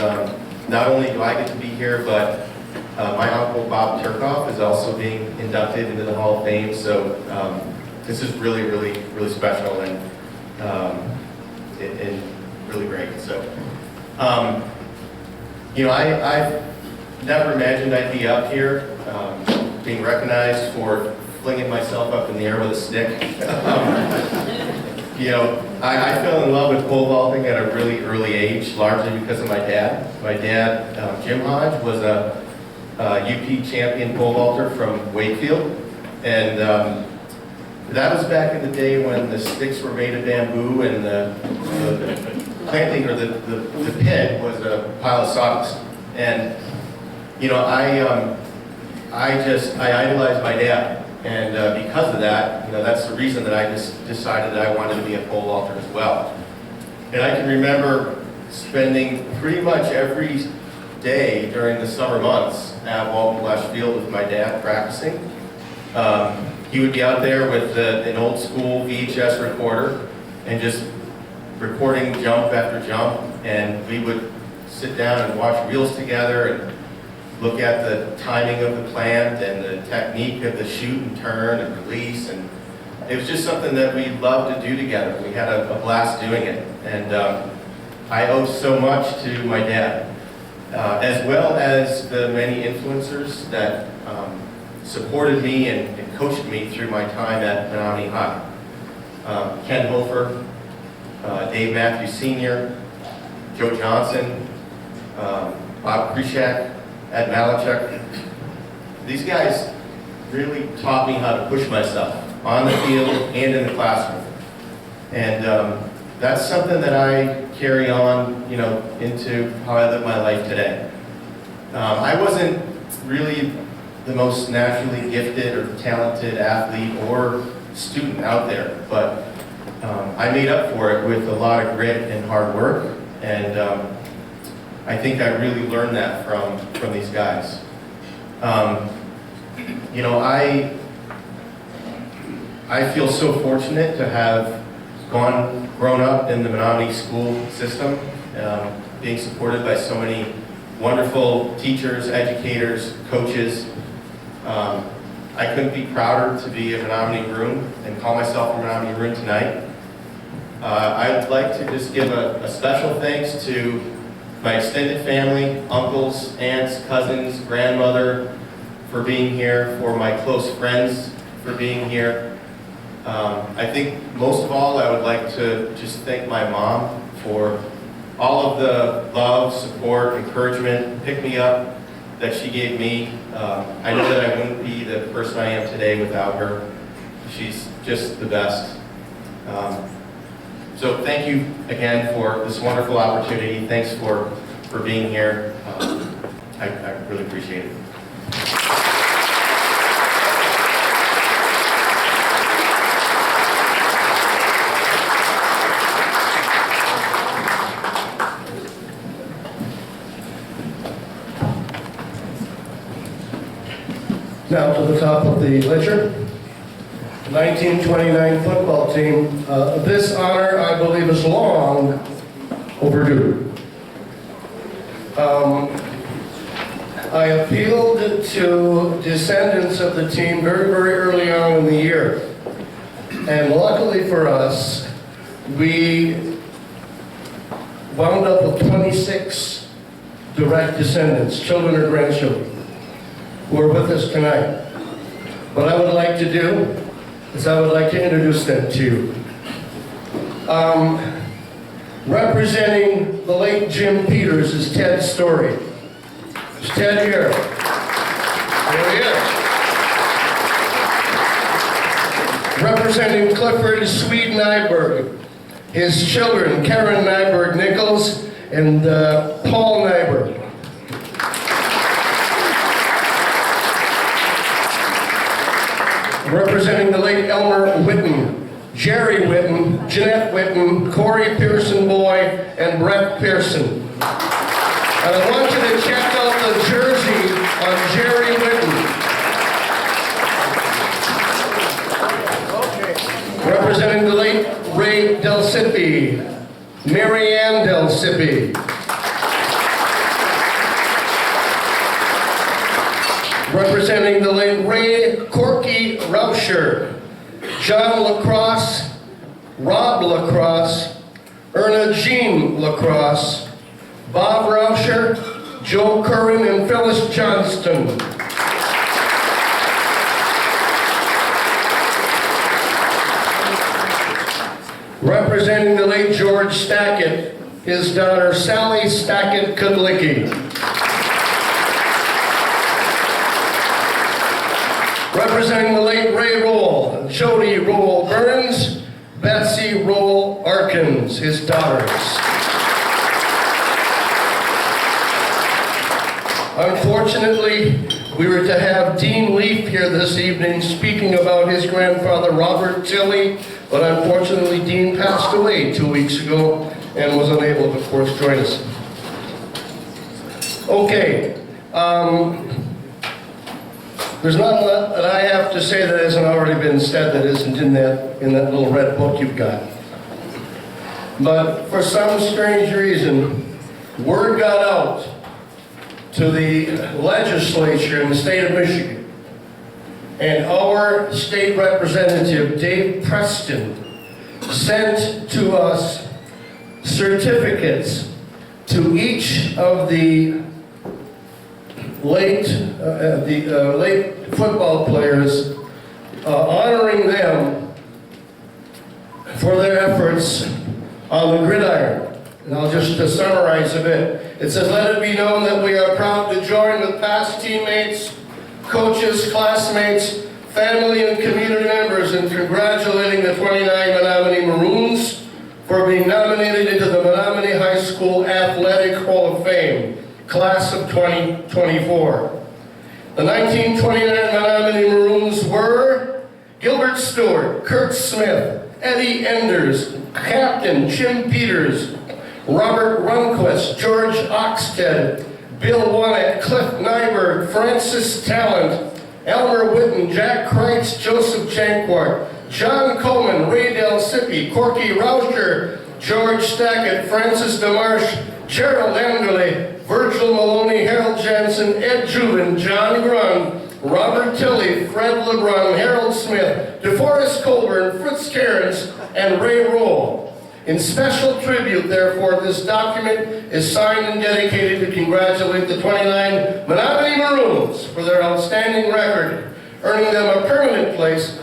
not only do I get to be here, but my uncle Bob Turkoff is also being inducted into the Hall of Fame. So this is really, really, really special and really great. So. I've never imagined I'd be up here, being recognized for flinging myself up in the air with a stick. I fell in love with pole vaulting at a really early age, largely because of my dad. My dad, Jim Hodge, was a UP champion pole vaulter from Wakefield, and that was back in the day when the sticks were made of bamboo and the planting, or the pit was a pile of sawdust. And I idolized my dad. And because of that, you know, that's the reason that I just decided that I wanted to be a pole vaulter as well. And I can remember spending pretty much every day during the summer months at Walton Flash Field with my dad practicing. He would be out there with an old school VHS recorder and just recording jump after jump, and we would sit down and watch reels together and look at the timing of the plant and the technique of the shoot and turn and release, and it was just something that we loved to do together. We had a blast doing it, and I owe so much to my dad, as well as the many influencers that supported me and coached me through my time at Menominee High. Ken Hofer, Dave Matthews Sr., Joe Johnson, Bob Krishak, Ed Malachuk. These guys really taught me how to push myself on the field and in the classroom. And that's something that I carry on, you know, into how I live my life today. I wasn't really the most naturally gifted or talented athlete or student out there, but I made up for it with a lot of grit and hard work, and I think I really learned that from these guys. You know, I feel so fortunate to have grown up in the Menominee school system, being supported by so many wonderful teachers, educators, coaches. I couldn't be prouder to be a Menominee Maroon and call myself a Menominee Maroon tonight. I'd like to just give a special thanks to my extended family, uncles, aunts, cousins, grandmother for being here, for my close friends for being here. I think most of all, I would like to just thank my mom for all of the love, support, encouragement, pick me up that she gave me. I know that I wouldn't be the person I am today without her. She's just the best. So thank you again for this wonderful opportunity. Thanks for being here. I really appreciate it. Now to the top of the ledger. 1929 football team. This honor, I believe, is long overdue. I appealed to descendants of the team very, very early on in the year. And luckily for us, we wound up with 26 direct descendants, children or grandchildren, who are with us tonight. What I would like to do is I would like to introduce them to you. Representing the late Jim Peters is Ted Story. Is Ted here? There he is. Representing Clifford Swede Nyberg, his children Karen Nyberg Nichols and Paul Nyberg. Representing the late Elmer Whitten, Jerry Whitten, Jeanette Whitten, Corey Pearson Boy, and Brett Pearson. And I want you to check out the jersey on Jerry Whitten. Okay. Representing the late Ray Del Cipi, Mary Ann Del Cipi. Representing the late Ray Corky Rauscher, John Lacrosse, Rob Lacrosse, Erna Jean Lacrosse, Bob Rauscher, Joe Curran, and Phyllis Johnston. Representing the late George Stackett, his daughter Sally Stackett Kudlicki. Representing the late Ray Roll, Jody Roll Burns, Betsy Roll Arkins, his daughters. Unfortunately, We were to have Dean Leaf here this evening speaking about his grandfather, Robert Tilley, but unfortunately Dean passed away 2 weeks ago and was unable to, of course, join us. Okay. There's not a lot that I have to say that hasn't already been said that isn't in that little red book you've got. But for some strange reason, word got out to the legislature in the state of Michigan, and our state representative, Dave Preston, sent to us certificates to each of the late football players, honoring them for their efforts on the gridiron. And I'll just summarize a bit. It says, "Let it be known that we are proud to join with past teammates, coaches, classmates, family, and community members in congratulating the 29 Menominee Maroons for being nominated into the Menominee High School Athletic Hall of Fame, class of 2024. The 1929 Menominee Maroons were Gilbert Stewart, Kurt Smith, Eddie Enders, Captain Jim Peters, Robert Runquist, George Oxted, Bill Wannett, Cliff Nyberg, Francis Talent, Elmer Witten, Jack Kreitz, Joseph Jankwart, John Coleman, Ray Del Sippy, Corky Rauscher, George Stackett, Francis DeMarsh, Gerald Enderley, Virgil Maloney, Harold Jansen, Ed Jubin, John Grun, Robert Tilley, Fred LeBrun, Harold Smith, DeForest Colburn, Fritz Cairns, and Ray Roll. In special tribute, therefore, this document is signed and dedicated to congratulate the 29 Menominee Maroons for their outstanding record, earning them a permanent place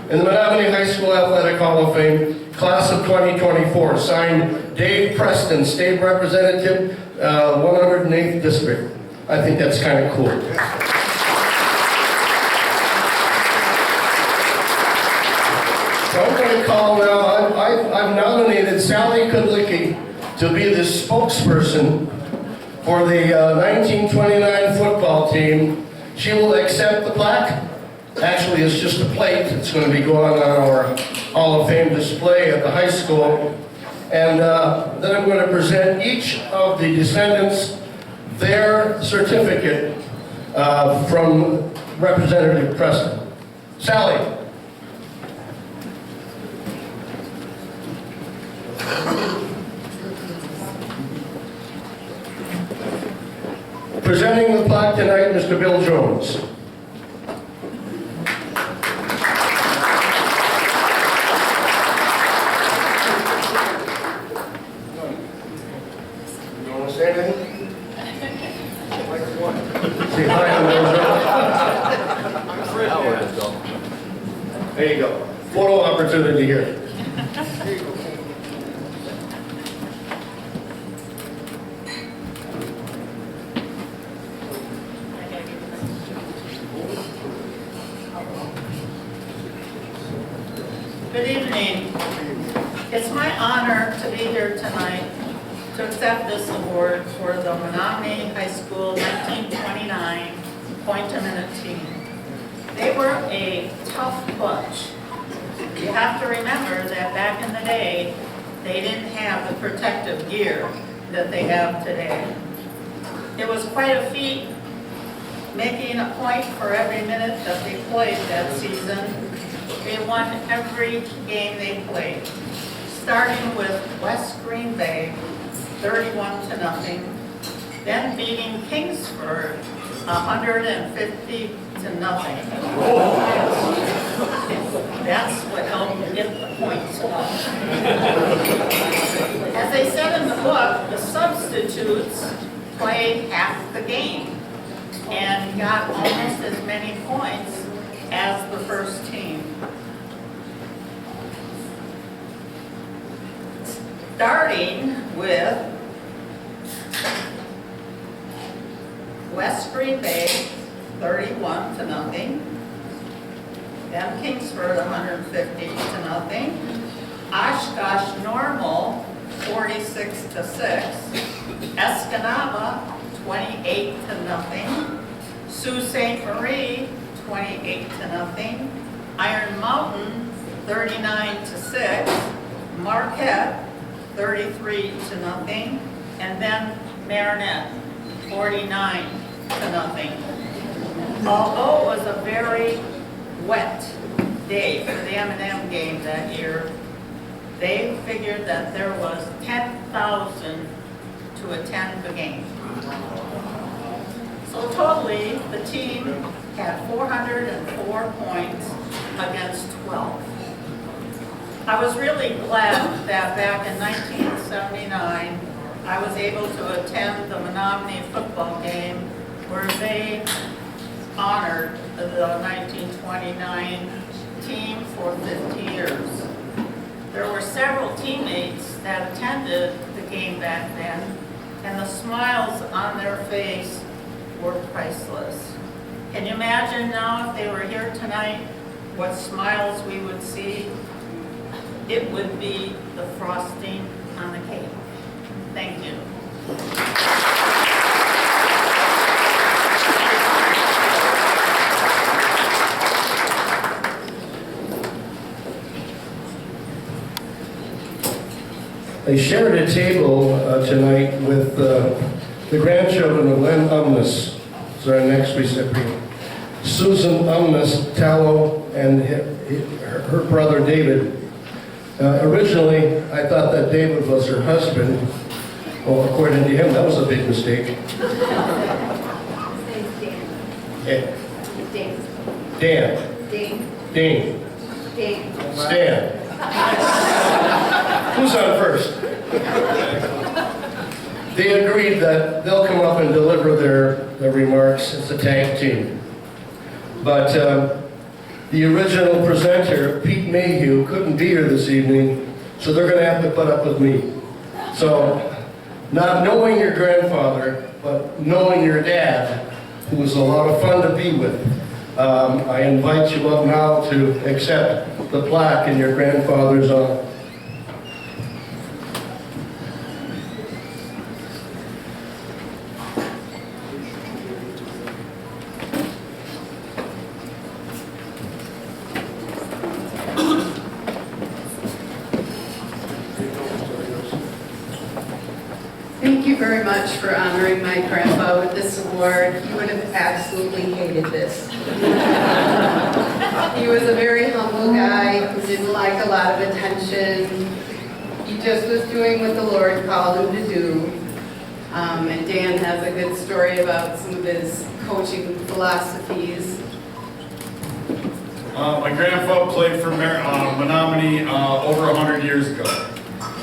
in the Menominee High School Athletic Hall of Fame, class of 2024. Signed, Dave Preston, State Representative, 108th District. I think that's kind of cool. So I'm going to call now, I've nominated Sally Kudlicki to be the spokesperson for the 1929 football team. She will accept the plaque. Actually, it's just a plate. It's going to be going on our Hall of Fame display at the high school. And then I'm going to present each of the descendants their certificate from Representative Preston. Sally. Presenting the plaque tonight, Mr. Bill Jones. You want to say anything? Say hi, Bill Jones. There you go. Photo opportunity here. Good evening. It's my honor to be here tonight to accept this award for the Menominee High School 1929 point-a-minute team. They were a tough bunch. You have to remember that back in the day, they didn't have the protective gear that they have today. It was quite a feat making a point for every minute that they played that season. They won every game they played, starting with West Green Bay, 31-0, then beating Kingsford, 150-0. That's what helped get the points up. As they said in the book, the substitutes played half the game and got almost as many points as the first team. Starting with West Green Bay, 31-0. Then Kingsford, 150-0. Oshkosh Normal, 46-6. Escanaba, 28-0. Sault Ste. Marie, 28-0. Iron Mountain, 39-6. Marquette, 33-0. And then Marinette, 49-0. Although it was a very wet day for the M&M game that year, they figured that there was 10,000 to attend the game. So totally, the team had 404 points against 12. I was really glad that back in 1979, I was able to attend the Menominee football game where they honored the 1929 team for 50 years. There were several teammates that attended the game back then, and the smiles on their face were priceless. Can you imagine now if they were here tonight, what smiles we would see? It would be the frosting on the cake. Thank you. I shared a table tonight with the grandchildren of Len Umness, so our next recipient. Susan Umness Tallow and her brother David. Originally, I thought that David was her husband. Well, according to him, that was a big mistake. Dan. Stan. Who's on first? They agreed that they'll come up and deliver their remarks as a tag team. But the original presenter, Pete Mayhew, couldn't be here this evening, so they're going to have to put up with me. So, not knowing your grandfather, but knowing your dad, who was a lot of fun to be with, I invite you up now to accept the plaque in your grandfather's honor. Thank you very much for honoring my grandpa with this award. He would have absolutely hated this. He was a very humble guy who didn't like a lot of attention. He just was doing what the Lord called him to do. And Dan has a good story about some of his coaching philosophies. My grandfather played for Menominee over 100 years ago.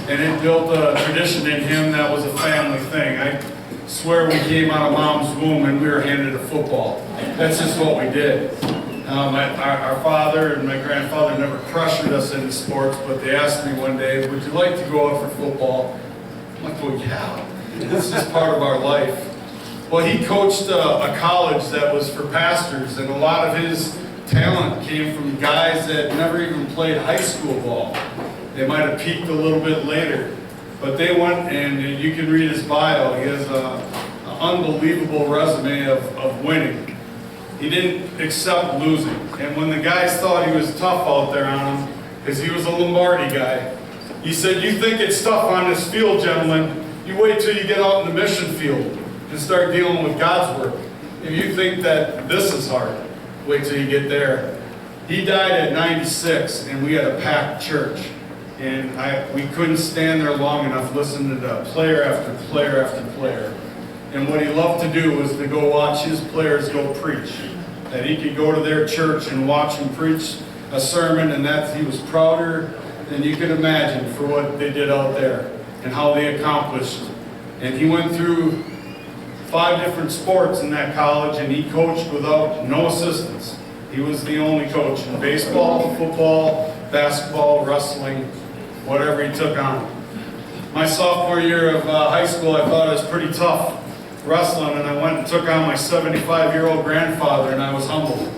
And it built a tradition in him that was a family thing. I swear we came out of mom's womb and we were handed a football. That's just what we did. Our father and my grandfather never pressured us into sports, but they asked me one day, would you like to go out for football? I'm like, well, yeah, this is part of our life. Well, he coached a college that was for pastors, and a lot of his talent came from guys that never even played high school ball. They might have peaked a little bit later, but they went, and you can read his bio. He has an unbelievable resume of winning. He didn't accept losing, and when the guys thought he was tough out there on him, because he was a Lombardi guy, he said, you think it's tough on this field, gentlemen, you wait till you get out in the mission field and start dealing with God's work. If you think that this is hard, wait till you get there. He died at 96, and we had a packed church. And we couldn't stand there long enough listening to player after player after player. And what he loved to do was to go watch his players go preach. That he could go to their church and watch them preach a sermon, and that he was prouder than you could imagine for what they did out there and how they accomplished. And he went through 5 different sports in that college, and he coached without no assistance. He was the only coach in baseball, football, basketball, wrestling, whatever he took on. My sophomore year of high school, I thought it was pretty tough wrestling, and I went and took on my 75-year-old grandfather, and I was humbled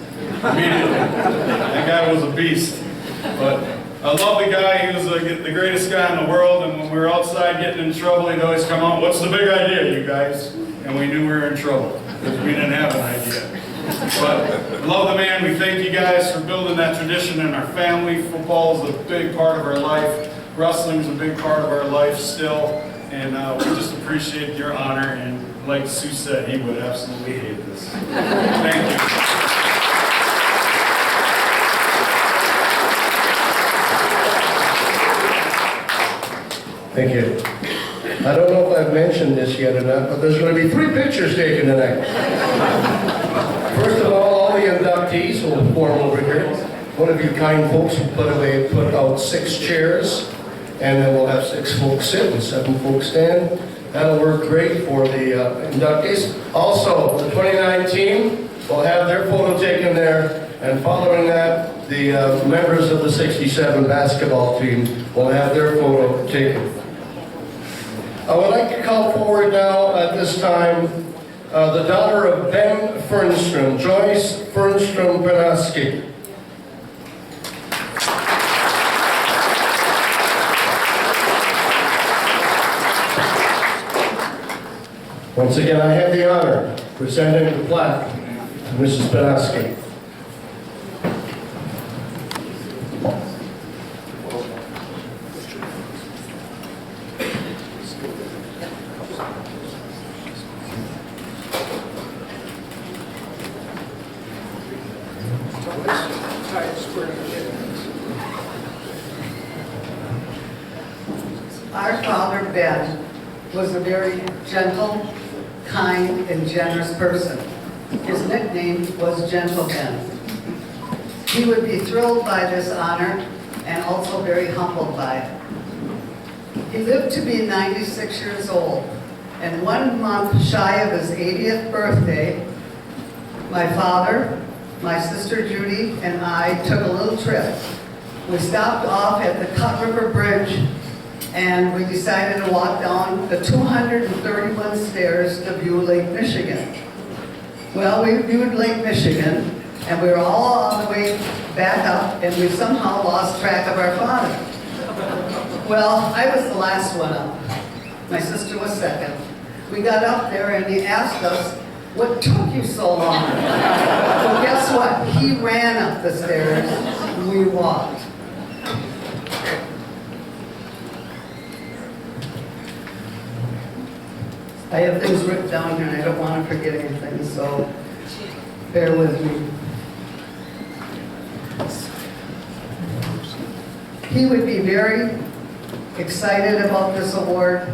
immediately. That guy was a beast. But I love the guy. He was the greatest guy in the world, and when we were outside getting in trouble, he'd always come out, what's the big idea, you guys? and we knew we were in trouble because we didn't have an idea. But love the man. We thank you guys for building that tradition in our family. Football is a big part of our life. Wrestling is a big part of our life still. And we just appreciate your honor. And like Sue said, he would absolutely hate this. Thank you. Thank you. I don't know if I've mentioned this yet or not, but there's going to be 3 pictures taken tonight. First of all the inductees will form over here. One of you kind folks will put out 6 chairs, and then we'll have 6 folks sit and 7 folks stand. That'll work great for the inductees. Also, the 29 team will have their photo taken there, and following that, the members of the 67 basketball team will have their photo taken. I would like to call forward now at this time the daughter of Ben Fernstrom, Joyce Fernstrom Banaski. Once again, I have the honor of presenting the plaque to Mrs. Banaski. Our father, Ben, was a very gentle, kind, and generous person. His nickname was Gentle Ben. He would be thrilled by this honor and also very humbled by it. He lived to be 96 years old, and 1 month shy of his 80th birthday, my father, my sister Judy, and I took a little trip. We stopped off at the Cut River Bridge, and we decided to walk down the 231 stairs to view Lake Michigan. Well, we viewed Lake Michigan, and we were all on the way back up, and we somehow lost track of our father. Well, I was the last one up. My sister was second. We got up there, and he asked us, "What took you so long?" Well, guess what? He ran up the stairs, and we walked. I have things written down here, and I don't want to forget anything, so bear with me. He would be very excited about this award,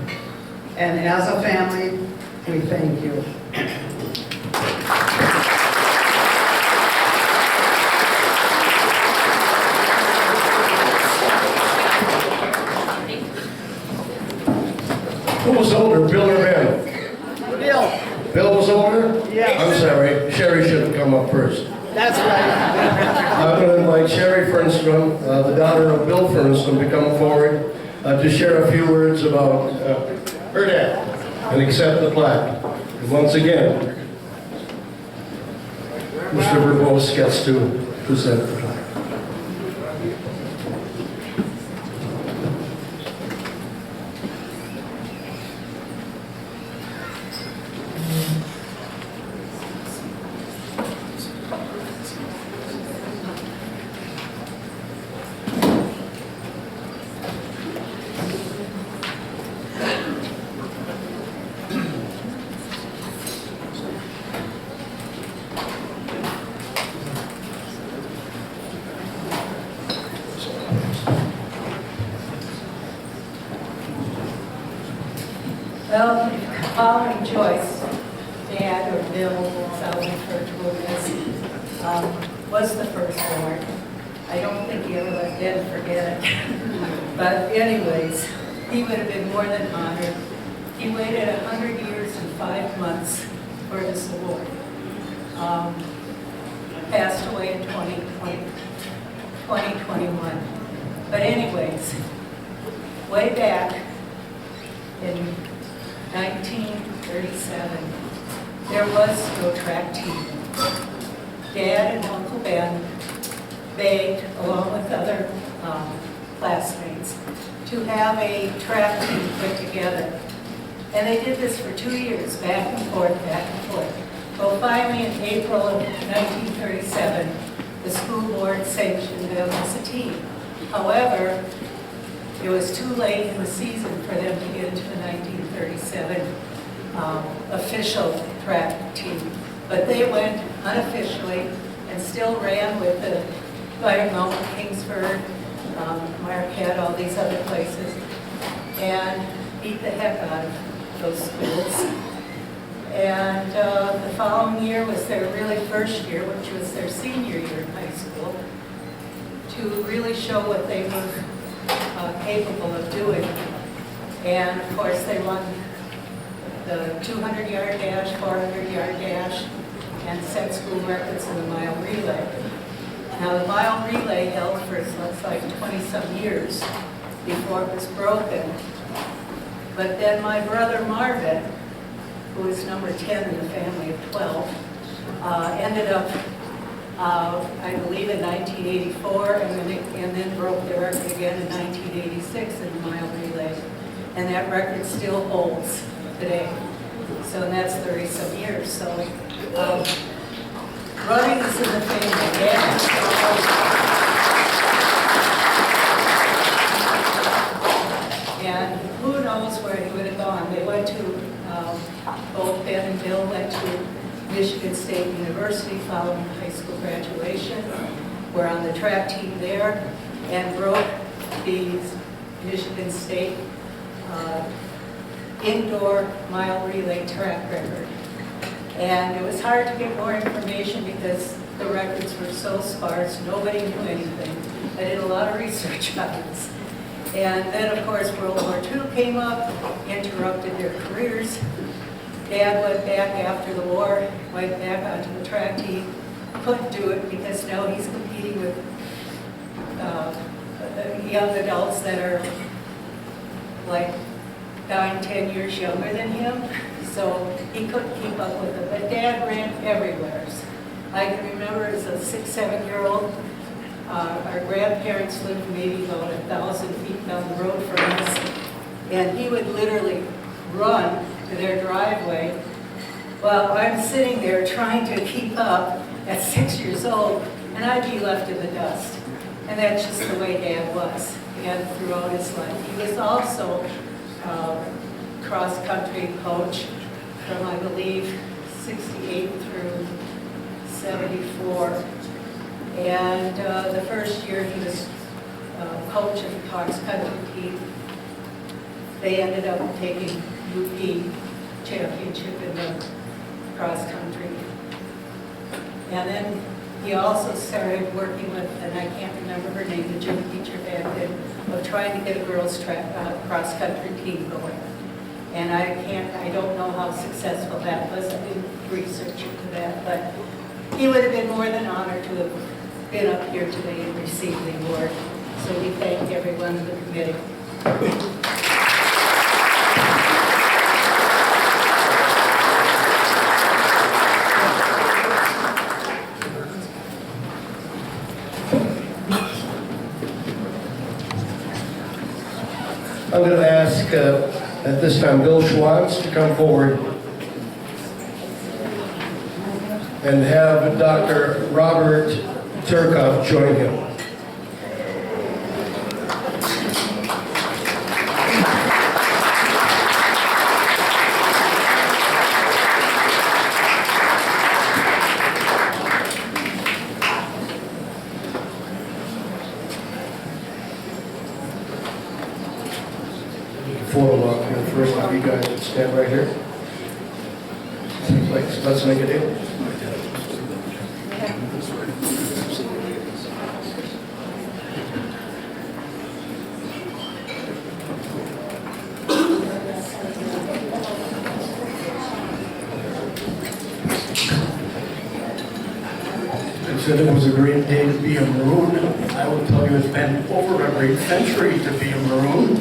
and as a family, we thank you. Who was older, Bill or Ben? Bill. Bill was older? Yes. I'm sorry, Sherry should have come up first. That's right. I'm going to invite Sherry Fernstrom, the daughter of Bill Fernstrom, to come forward to share a few words about her dad and accept the plaque. And once again, Mr. Verbose gets to present the plaque. Well, call me Joyce, Dad or Bill, as I refer to him as, was the firstborn. I don't think he ever let Dad forget it. But anyways, he would have been more than honored. He waited 100 years and 5 months for this award. Passed away in 2021. But anyways, way back in 1937, there was no track team. Dad and Uncle Ben begged, along with other classmates, to have a track team put together. And they did this for 2 years, back and forth, back and forth. Well, finally, in April of 1937, the school board sanctioned them as a team. However, it was too late in the season for them to get into the 1937 official track team. But they went unofficially and still ran with the Fire Mountain, Kingsford, Marquette, all these other places, and beat the heck out of those schools. And the following year was their really first year, which was their senior year in high school, to really show what they were capable of doing. And of course, they won the 200-yard dash, 400-yard dash, and set school records in the mile relay. Now, the mile relay held for looks like 20-some years before it was broken. But then my brother Marvin, who is number 10 in the family of 12, ended up, I believe, in 1984, and then broke the record again in 1986 in the mile relay. And that record still holds today. So that's 30-some years. So running is in the family again. And who knows where he would have gone. They went to, both Ben and Bill went to Michigan State University following high school graduation. Were on the track team there and broke the Michigan State indoor mile relay track record. And it was hard to get more information because the records were so sparse, nobody knew anything. I did a lot of research on this. And then, of course, World War II came up, interrupted their careers. Dad went back after the war, went back onto the track team, couldn't do it because now he's competing with young adults that are like 9, 10 years younger than him. So he couldn't keep up with it. But Dad ran everywhere. I can remember as a 6, 7-year-old, our grandparents lived maybe about 1,000 feet down the road from us, and he would literally run to their driveway while I'm sitting there trying to keep up at 6 years old, and I'd be left in the dust. And that's just the way Dad was, and throughout his life. He was also cross-country coach from, I believe, 68 through 74. And the first year he was coach of the cross-country team, they ended up taking UP championship in the cross-country. And then he also started working with, and I can't remember her name, the gym teacher back then, of trying to get a girls' cross-country team going. And I don't know how successful that was. I didn't research into that, but he would have been more than honored to have been up here today and received the award. So we thank everyone in the committee. I'm going to ask at this time Bill Schwantz to come forward and have Dr. Robert Turkoff join him. Photo up here first, if you guys would stand right here. Let's make a deal. I said it was a great day to be a Maroon. I will tell you it's been over a great century to be a Maroon.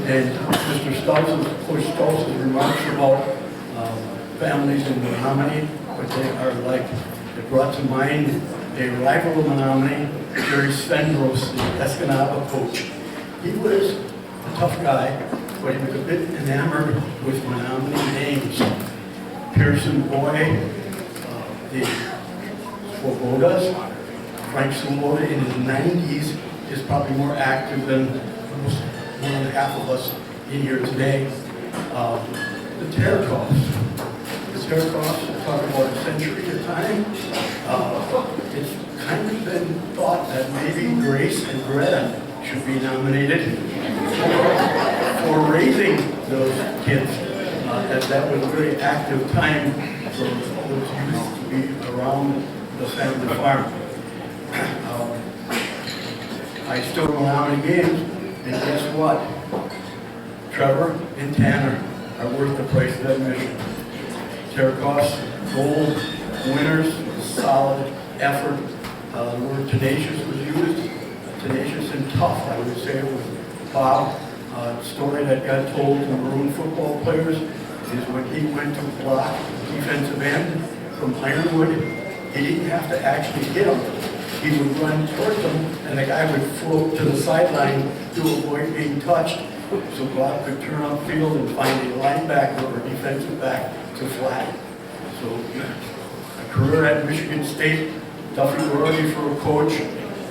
And Mr. Stolz's remarks about families in Menominee, but they are like, it brought to mind a rival of Menominee, Jerry Svendros, the Escanaba coach. He was a tough guy, but he was a bit enamored with Menominee names. Pearson Boy, the Swobodas, Frank Swoboda in his 90s is probably more active than almost more than half of us in here today. The Terracoffs. The Terracoffs, talk about a century of time. It's kind of been thought that maybe Grace and Greta should be nominated for raising those kids, as that was a very active time for those youth to be around the family farm. I still go out in games, and guess what? Trevor and Tanner are worth the price of admission. Terracoffs, gold winners, solid effort. The word tenacious was used. Tenacious and tough, I would say, with Bob. Story that got told to Maroon football players is when he went to block defensive end from Ironwood, he didn't have to actually hit him. He would run towards him, and the guy would float to the sideline to avoid being touched, so Bob could turn upfield and find a linebacker or defensive back to flag. So a career at Michigan State, Duffy Gordy for a coach.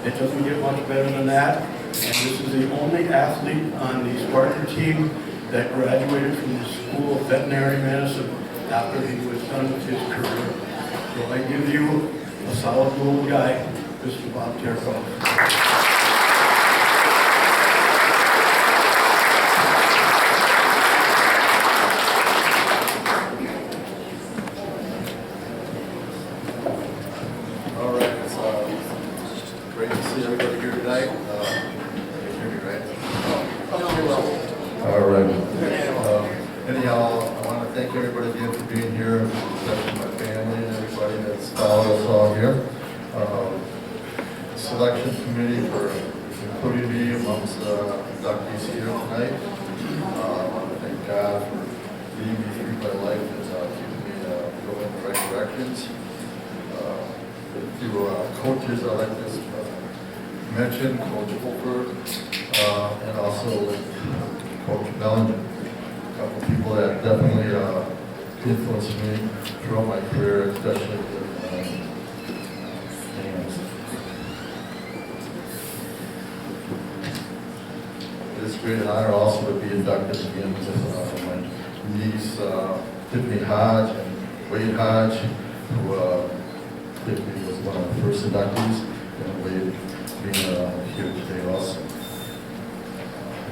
It doesn't get much better than that. And this is the only athlete on the Spartan team that graduated from the School of Veterinary Medicine after he was done with his career. So I give you a solid gold guy, Mr. Bob Terkoff. All right, it's great to see everybody here tonight. You can hear me, right? All right. Anyhow, I want to thank everybody again for being here, especially my family and everybody that's followed us all here. Selection committee for including me amongst inductees here tonight. I want to thank God for leading me through my life and keeping me going in the right directions. A few coaches I like to mention, Coach Holford, and also Coach Bellinger. A couple of people that definitely influenced me throughout my career, especially with games. It is a great honor also to be inducted again with my niece, Tiffany Hodge and Wade Hodge, who Tiffany was one of the first inductees, and Wade being here today also.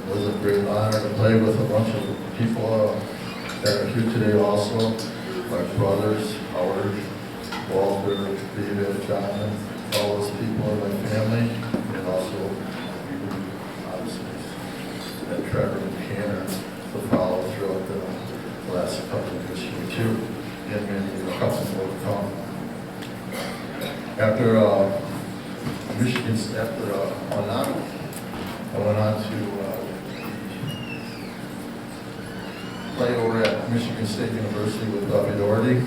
It was a great honor to play with a bunch of people that are here today also. My brothers, Howard, Walter, David, John, all those people in my family, and also, obviously, that Trevor and Tanner to follow throughout the last couple of years here too, and maybe a couple more to come. After Michigan, after Menominee, I went on to play over at Michigan State University with Duffy Doherty.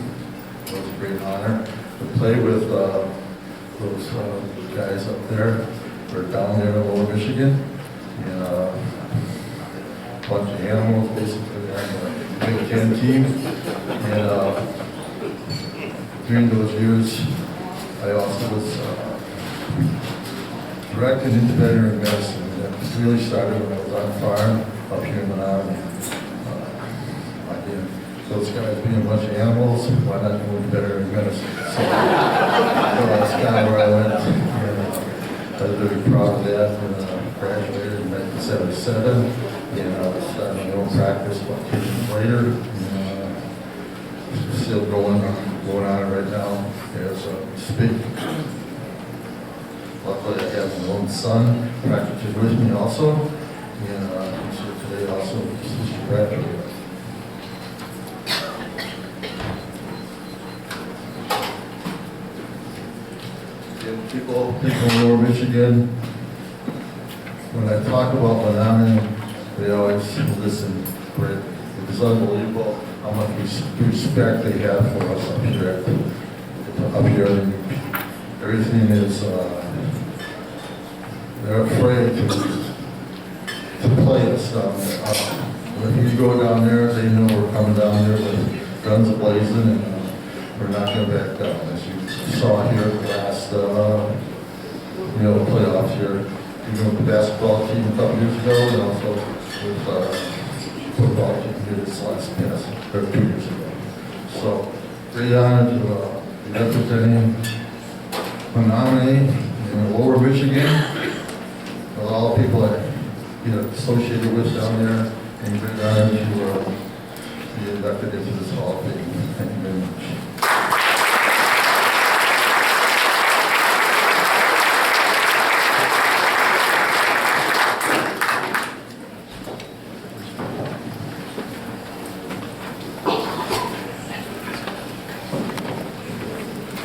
It was a great honor to play with those guys up there. We're down there in Lower Michigan, and a bunch of animals basically on the Big Ten team. And during those years, I also was directed into veterinary medicine. And that really started when I was on farm up here in Menominee. Those guys being a bunch of animals, why not go into veterinary medicine? So that's kind of where I went. And, I was very proud of that and graduated in 1977. And I was starting my own practice about 10 years later. And, still going on right now as we speak. Luckily, I have my own son practicing with me also. And he's here today also. He's graduated. People in Lower Michigan, when I talk about Menominee, they always listen for it. It's unbelievable how much respect they have for us up here. Everything is, they're afraid to play us. if you go down there, they know we're coming down there with guns blazing, and we're not going to back down. As you saw here at the last, playoffs here, even with the basketball team a couple years ago, and also with football team here this last past, or 2 years ago. So, great honor to be representing Menominee in Lower Michigan, with all the people that associated with down there, and great honor to be inducted into this Hall of Fame. Thank you very much.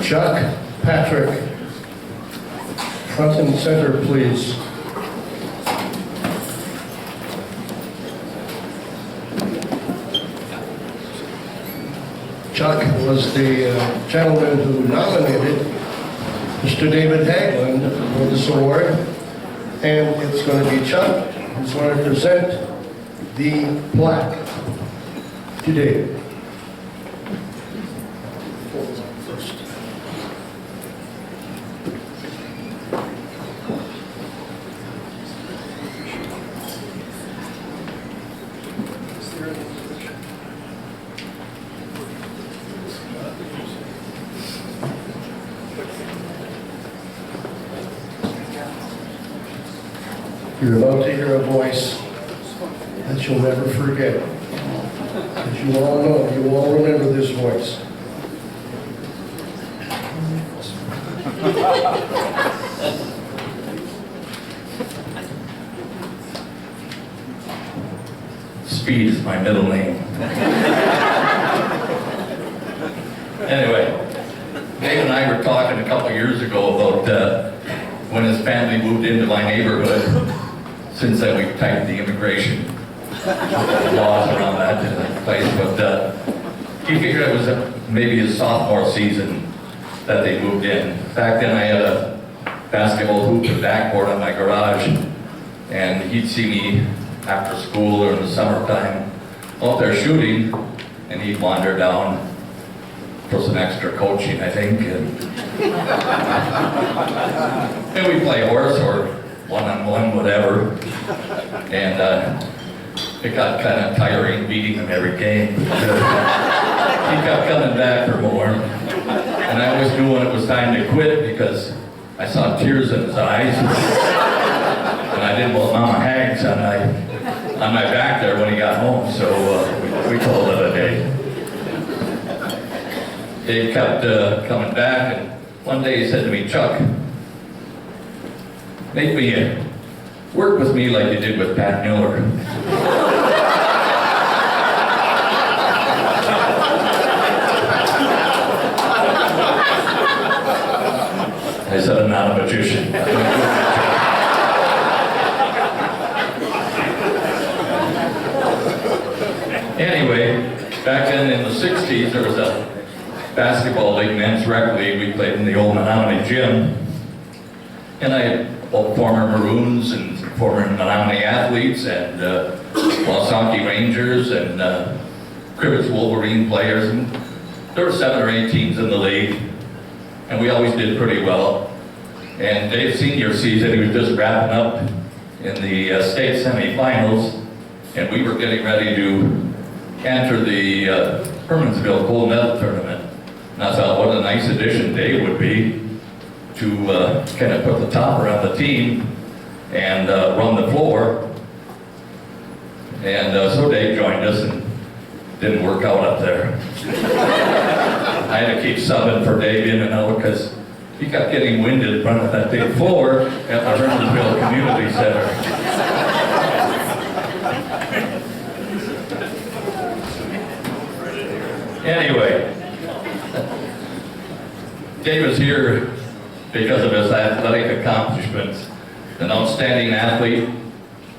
Chuck Patrick, front and center, please. Chuck was the gentleman who nominated Mr. David Haglund for this award, and it's going to be Chuck who's going to present the plaque to David. You're about to hear a voice that you'll never forget. As you all know, you all remember this voice. Speed is my middle name. Anyway, Dave and I were talking a couple years ago about when his family moved into my neighborhood. Since then, we've tightened the immigration laws around that place, but he figured it was maybe his sophomore season that they moved in. Back then, I had a basketball hoop and backboard on my garage, and he'd see me after school or in the summertime out there shooting, and he'd wander down for some extra coaching, I think. And we'd play horse or one-on-one, whatever. And it got kind of tiring beating him every game. He kept coming back for more. And I always knew when it was time to quit because I saw tears in his eyes. And I didn't want Mama Hags on my back there when he got home, so we called it a day. Dave kept coming back, and one day he said to me, "Chuck, make me work with me like you did with Pat Miller." I said, "I'm not a magician." Anyway, back then in the 60s, there was a basketball league, men's rec league. We played in the old Menominee gym. And I had former Maroons and former Menominee athletes and Wasaki Rangers and Cribbets Wolverine players. And there were 7 or 8 teams in the league. And we always did pretty well. And Dave's senior season, he was just wrapping up in the state semifinals. And we were getting ready to enter the Hermansville Gold Medal Tournament. And I thought what a nice addition Dave would be to kind of put the topper on the team and run the floor. And so Dave joined us and didn't work out up there. I had to keep subbing for Dave in and out because he kept getting winded in front of that big floor at the Hermansville Community Center. Anyway, Dave is here because of his athletic accomplishments. An outstanding athlete,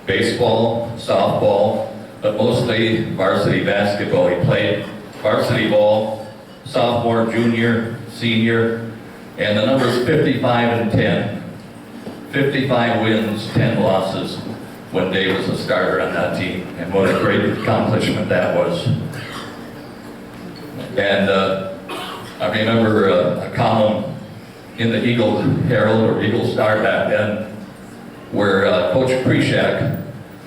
baseball, softball, but mostly varsity basketball. He played varsity ball, sophomore, junior, senior, and the number is 55 and 10. 55 wins, 10 losses. when Dave was a starter on that team, and what a great accomplishment that was. And I remember a column in the Eagle Herald or Eagle Star back then, where Coach Preshak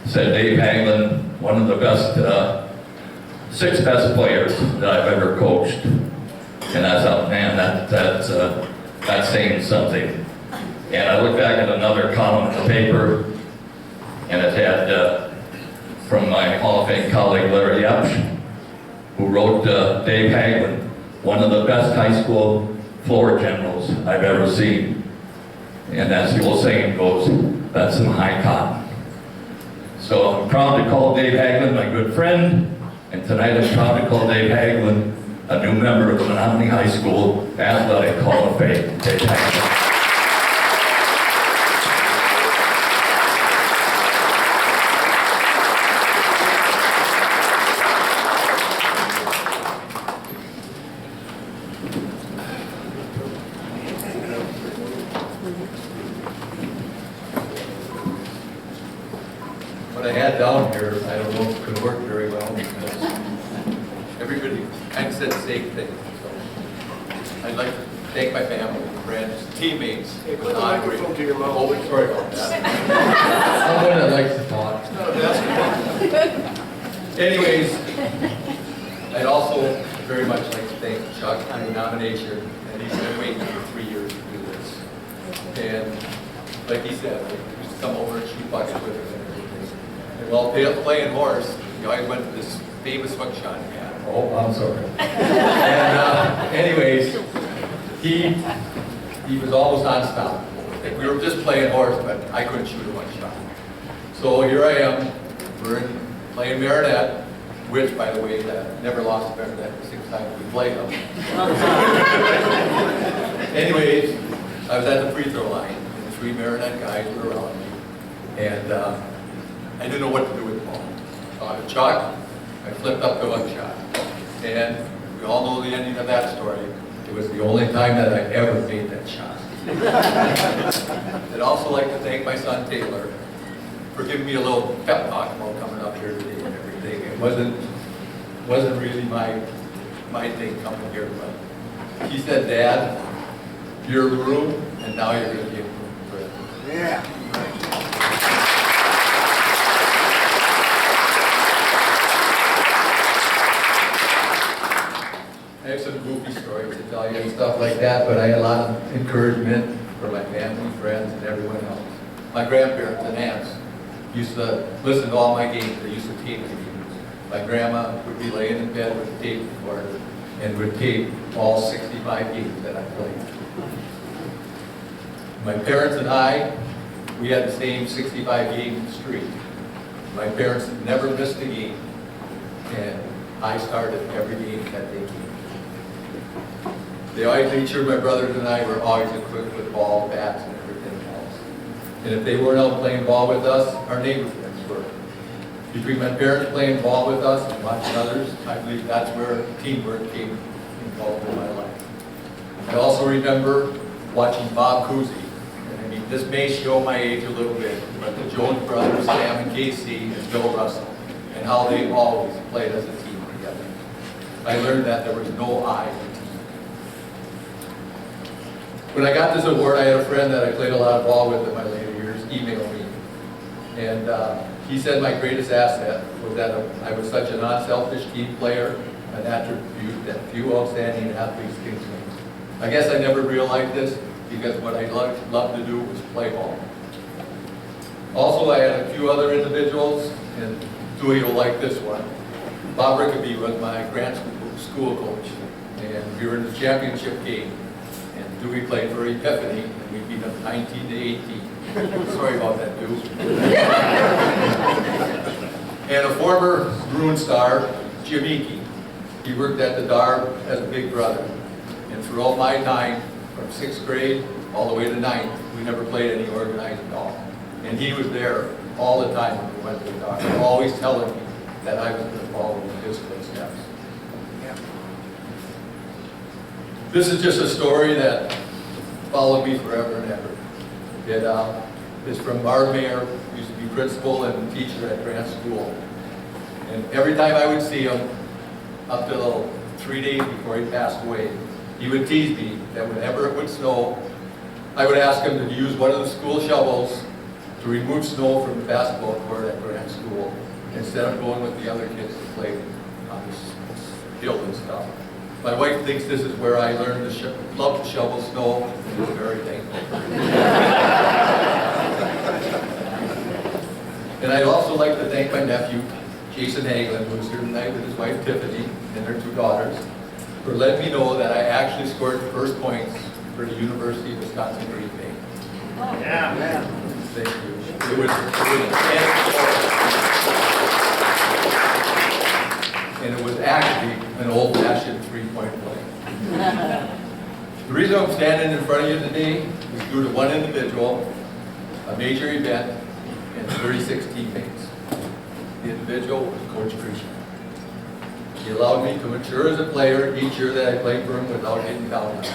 said Dave Hagelin, one of the best, 6 best players that I've ever coached. And I thought, man, that's saying something. And I looked back at another column in the paper, and it had from my Hall of Fame colleague Larry Epsch, who wrote Dave Hagelin, one of the best high school floor generals I've ever seen. And as the old saying goes, that's some high cotton. So I'm proud to call Dave Hagelin my good friend, and tonight I'm proud to call Dave Hagelin a new member of the Menominee High School Athletic Hall of Fame. Dave Hagelin. What I had down here, I don't know if it could work very well because everybody kind of said the same thing. So I'd like to thank my family, friends, teammates. Hey, put the microphone to your mouth. Oh, sorry about that. Someone that likes to talk. It's not a basketball. Anyways, I'd also very much like to thank Chuck on the nomination, and he's been waiting for 3 years to do this. And like he said, I used to come over and shoot buckets with him and everything. And while playing horse, you know, I went to this famous hook shot he had. Oh, I'm sorry. And anyways, he was almost unstoppable. Like, we were just playing horse, but I couldn't shoot a one shot. So here I am, playing Marinette, which, by the way, never lost to Marinette the 6 times we played them. Anyways, I was at the free throw line, and 3 Marinette guys were around me, and I didn't know what to do with the ball. So on a chalk, I flipped up the one shot. And we all know the ending of that story. It was the only time that I ever made that shot. I'd also like to thank my son Taylor for giving me a little pep talk about coming up here today and everything. It wasn't really my thing coming here, but he said, Dad, you're a room, and now you're going to be a room forever. Yeah. I have some goofy stories to tell you and stuff like that, but I had a lot of encouragement for my family, friends, and everyone else. My grandparents and aunts used to listen to all my games. They used to tape the games. My grandma would be laying in bed with a tape recorder and would tape all 65 games that I played. My parents and I, we had the same 65-game streak. My parents never missed a game, and I started every game that they came. They always made sure my brothers and I were always equipped with ball, bats, and everything else. And if they weren't out playing ball with us, our neighbor friends were. Between my parents playing ball with us and watching others, I believe that's where teamwork came involved in my life. I also remember watching Bob Cousy. And I mean, this may show my age a little bit, but the Jones brothers, Sam and Casey, and Bill Russell, and how they always played as a team together. I learned that there was no I in team. When I got this award, I had a friend that I played a lot of ball with in my later years email me. And he said my greatest asset was that I was such an unselfish team player, an attribute that few outstanding athletes can claim. I guess I never realized this because what I loved to do was play ball. Also, I had a few other individuals, and Dewey will like this one. Bob Rickaby was my grant school coach, and we were in the championship game. And Dewey played for Epiphany, and we beat them 19-18. Sorry about that, Dew. And a former Bruin star, Jim Eakey. He worked at the Darb as a big brother. And throughout my time, from 6th grade all the way to 9th, we never played any organized ball. And he was there all the time when we went to the Darb, always telling me that I was going to follow in his footsteps. This is just a story that followed me forever and ever. It is from our mayor, used to be principal and teacher at Grant School. And every time I would see him, up till 3 days before he passed away, he would tease me that whenever it would snow, I would ask him to use one of the school shovels to remove snow from the basketball court at Grant School instead of going with the other kids to play on this hill and stuff. My wife thinks this is where I learned to love to shovel snow, and I'm very thankful for it. And I'd also like to thank my nephew, Jason Hagelin, who was here tonight with his wife Tiffany and their 2 daughters, for letting me know that I actually scored the first points for the University of Wisconsin Green Bay. Yeah, man. Thank you. It was and it was actually an old-fashioned 3-point play. The reason I'm standing in front of you today is due to one individual, a major event, and 36 teammates. The individual was Coach Creasy. He allowed me to mature as a player each year that I played for him without getting down on him.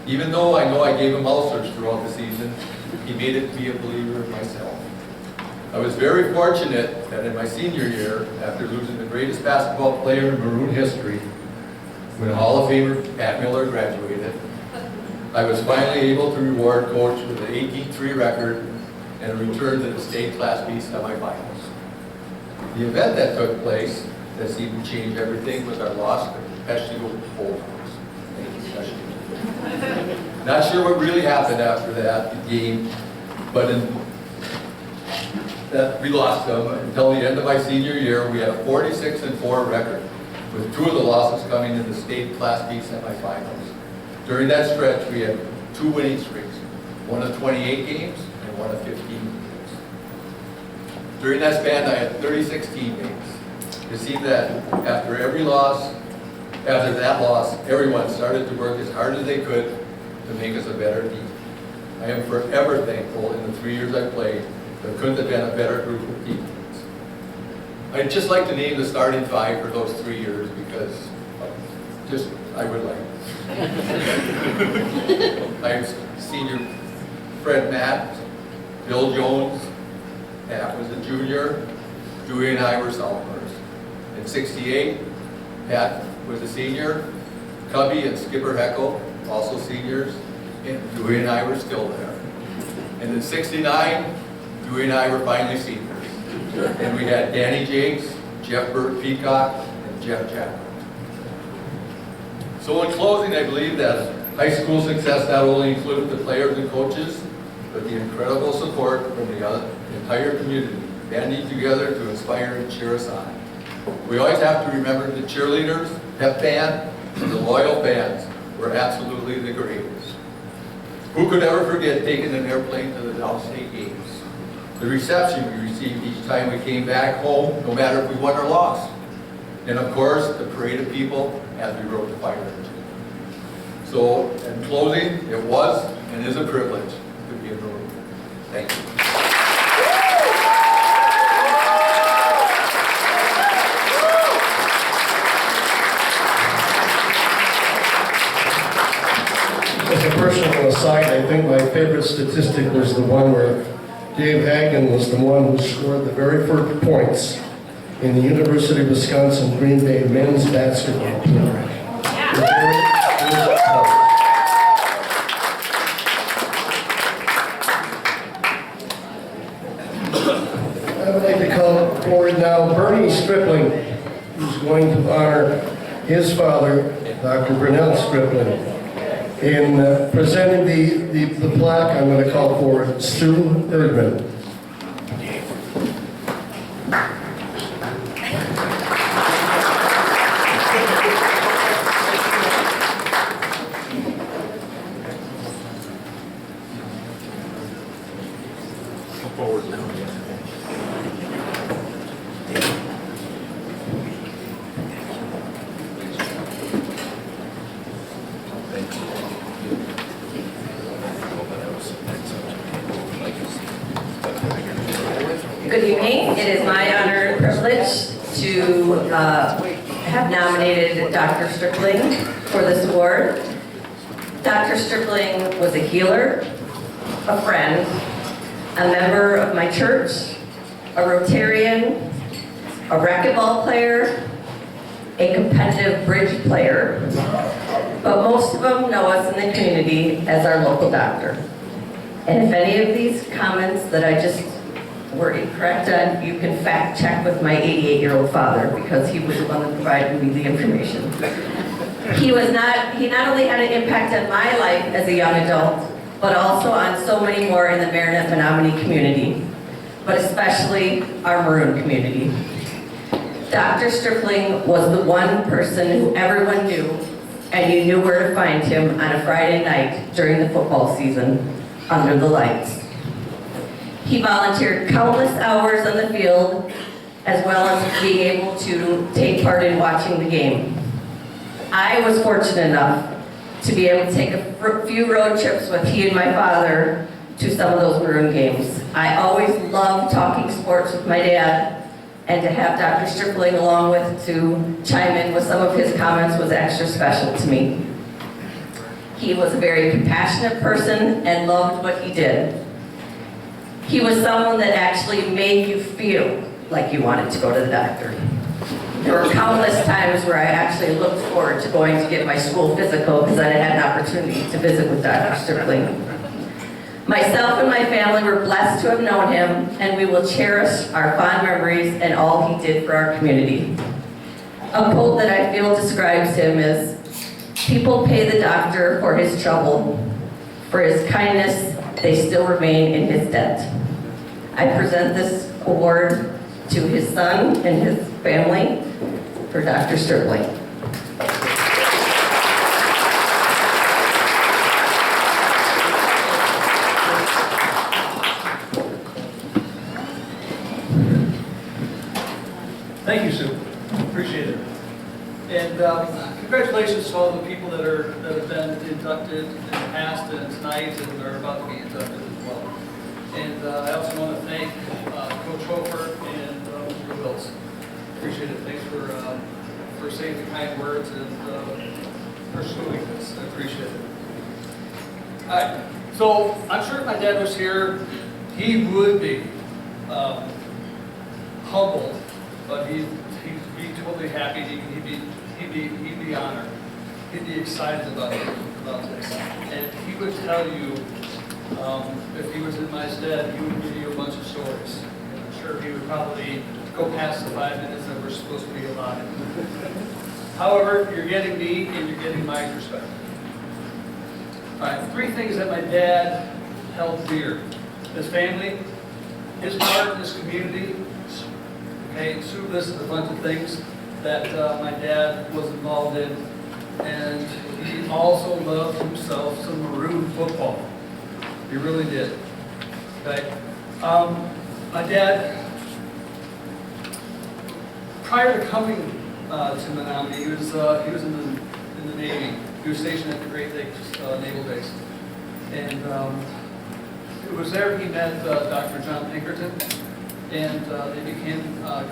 Even though I know I gave him ulcers throughout the season, he made it me a believer in myself. I was very fortunate that in my senior year, after losing the greatest basketball player in Maroon history, when Hall of Famer Pat Miller graduated, I was finally able to reward Coach with an 18-3 record and a return to the state Class B semifinals. The event that took place that seemed to change everything was our loss to Peshtigo Pullman House. Not sure what really happened after that game, but that we lost them until the end of my senior year. We had a 46-4 record, with 2 of the losses coming in the state Class B semifinals. During that stretch, we had 2 winning streaks, one of 28 games and one of 15 games. During that span, I had 36 teammates. It seemed that after that loss, everyone started to work as hard as they could to make us a better team. I am forever thankful in the 3 years I played. There couldn't have been a better group of teammates. I'd just like to name the starting 5 for those 3 years because I would like. I'm senior Fred Matt, Bill Jones, Pat was a junior, Dewey and I were sophomores. In '68, Pat was a senior, Cubby and Skipper Heckel, also seniors, and Dewey and I were still there. And in '69, Dewey and I were finally seniors. And we had Danny Jakes, Jeff Burt Peacock, and Jeff Chapman. So in closing, I believe that high school success not only included the players and coaches, but the incredible support from the entire community banding together to inspire and cheer us on. We always have to remember the cheerleaders, pep band, and the loyal fans were absolutely the greatest. Who could ever forget taking an airplane to the downstate games? The reception we received each time we came back home, no matter if we won or lost. And of course, the parade of people as we rode the fire engine. So, in closing, it was and is a privilege to be in the room. Thank you. As a personal aside, I think my favorite statistic was the one where Dave Hagen was the one who scored the very first points in the University of Wisconsin Green Bay men's basketball team. I would like to call forward now Bernie Stripling, who's going to honor his father, Dr. Brunel Stripling. In presenting the plaque, I'm going to call forward Stu Erdman. Good evening. It is my honor and privilege to have nominated Dr. Stripling for this award. Dr. Stripling was a healer, a friend, a member of my church, a Rotarian, a racquetball player, a competitive bridge player, but most of them know us in the community as our local doctor. And if any of these comments that I just were incorrect on, you can fact check with my 88-year-old father, because he was the one that provided me the information. He not only had an impact on my life as a young adult, but also on so many more in the Marinette Menominee community, but especially our Maroon community. Dr. Stripling was the one person who everyone knew, and you knew where to find him on a Friday night during the football season under the lights. He volunteered countless hours on the field, as well as being able to take part in watching the game. I was fortunate enough to be able to take a few road trips with he and my father to some of those Maroon games. I always loved talking sports with my dad, and to have Dr. Stripling along with to chime in with some of his comments was extra special to me. He was a very compassionate person and loved what he did. He was someone that actually made you feel like you wanted to go to the doctor. There were countless times where I actually looked forward to going to get my school physical because I had an opportunity to visit with Dr. Stripling. Myself and my family were blessed to have known him, and we will cherish our fond memories and all he did for our community. A quote that I feel describes him is, "People pay the doctor for his trouble. For his kindness, they still remain in his debt." I present this award to his son and his family for Dr. Stripling. Thank you, Sue. Appreciate it. And congratulations to all the people that have been inducted in the past and tonight and are about to be inducted as well. And I also want to thank Coach Hofer and Mr. Wills. Appreciate it. Thanks for saying the kind words and pursuing this. I appreciate it. All right. So I'm sure if my dad was here, he would be humbled, but he'd be totally happy. He'd be honored. He'd be excited about this, and he would tell you, if he was in my stead, he would give you a bunch of stories. And I'm sure he would probably go past the 5 minutes that we're supposed to be allotted. However, you're getting me and you're getting my perspective. All right, 3 things that my dad held dear: his family, his part in this community. Okay, Sue listed a bunch of things that my dad was involved in, and he also loved himself some Maroon football. He really did. Okay, my dad, prior to coming to Menominee, he was in the Navy. He was stationed at the Great Lakes Naval Base, and it was there he met Dr. John Pinkerton, and they became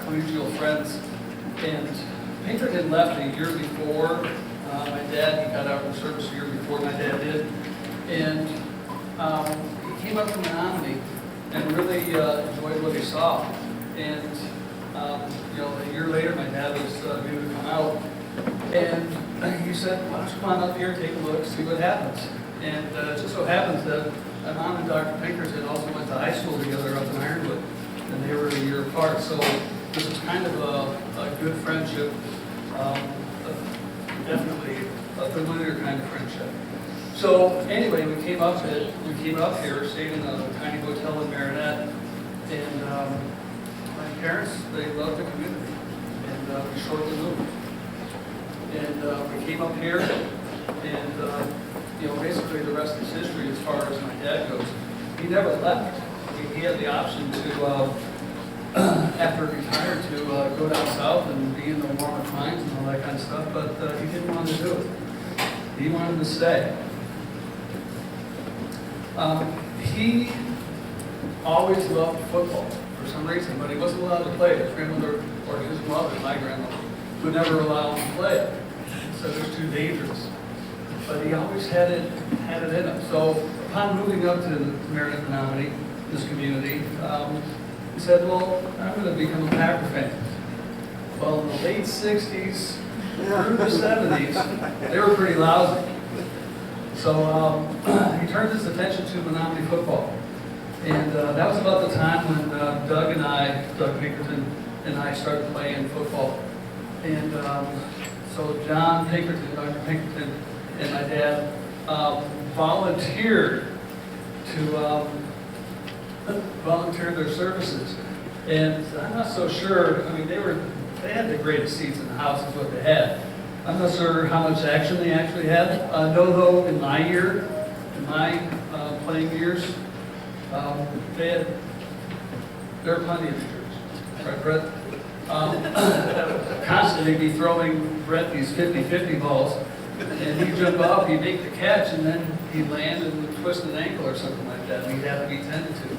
collegial friends. And Pinkerton left a year before my dad. He got out of the service a year before my dad did, and he came up to Menominee and really enjoyed what he saw. And a year later, my dad was due to come out, and he said, "Why don't you come on up here, take a look, see what happens?" And it just so happens that my mom and Dr. Pinkerton also went to high school together up in Ironwood, and they were a year apart. So this was kind of a good friendship, definitely a familiar kind of friendship. So anyway, we came up here, stayed in a tiny hotel in Marinette, and my parents, they loved the community, and we shortly moved. And we came up here, and basically the rest is history as far as my dad goes. He never left. He had the option to, after he retired, to go down south and be in the warmer climes and all that kind of stuff, but he didn't want to do it. He wanted to stay. He always loved football for some reason, but he wasn't allowed to play. His grandmother, or his mother, my grandmother, would never allow him to play it. So it was too dangerous. But he always had it in him. So upon moving up to Marinette Menominee, this community, he said, well, I'm going to become a Packer fan. Well, in the late 60s through the 70s, they were pretty lousy. So he turned his attention to Menominee football. And that was about the time when Doug Pinkerton and I started playing football. And so John Pinkerton, Dr. Pinkerton, and my dad volunteered their services. And I'm not so sure, I mean, they had the greatest seats in the house is what they had. I'm not sure how much action they actually had. No, though, in my playing years, there were plenty of injuries. Right, Brett? Constantly be throwing Brett these 50-50 balls, and he'd jump up, he'd make the catch, and then he'd land and would twist an ankle or something like that, and he'd have to be tended to.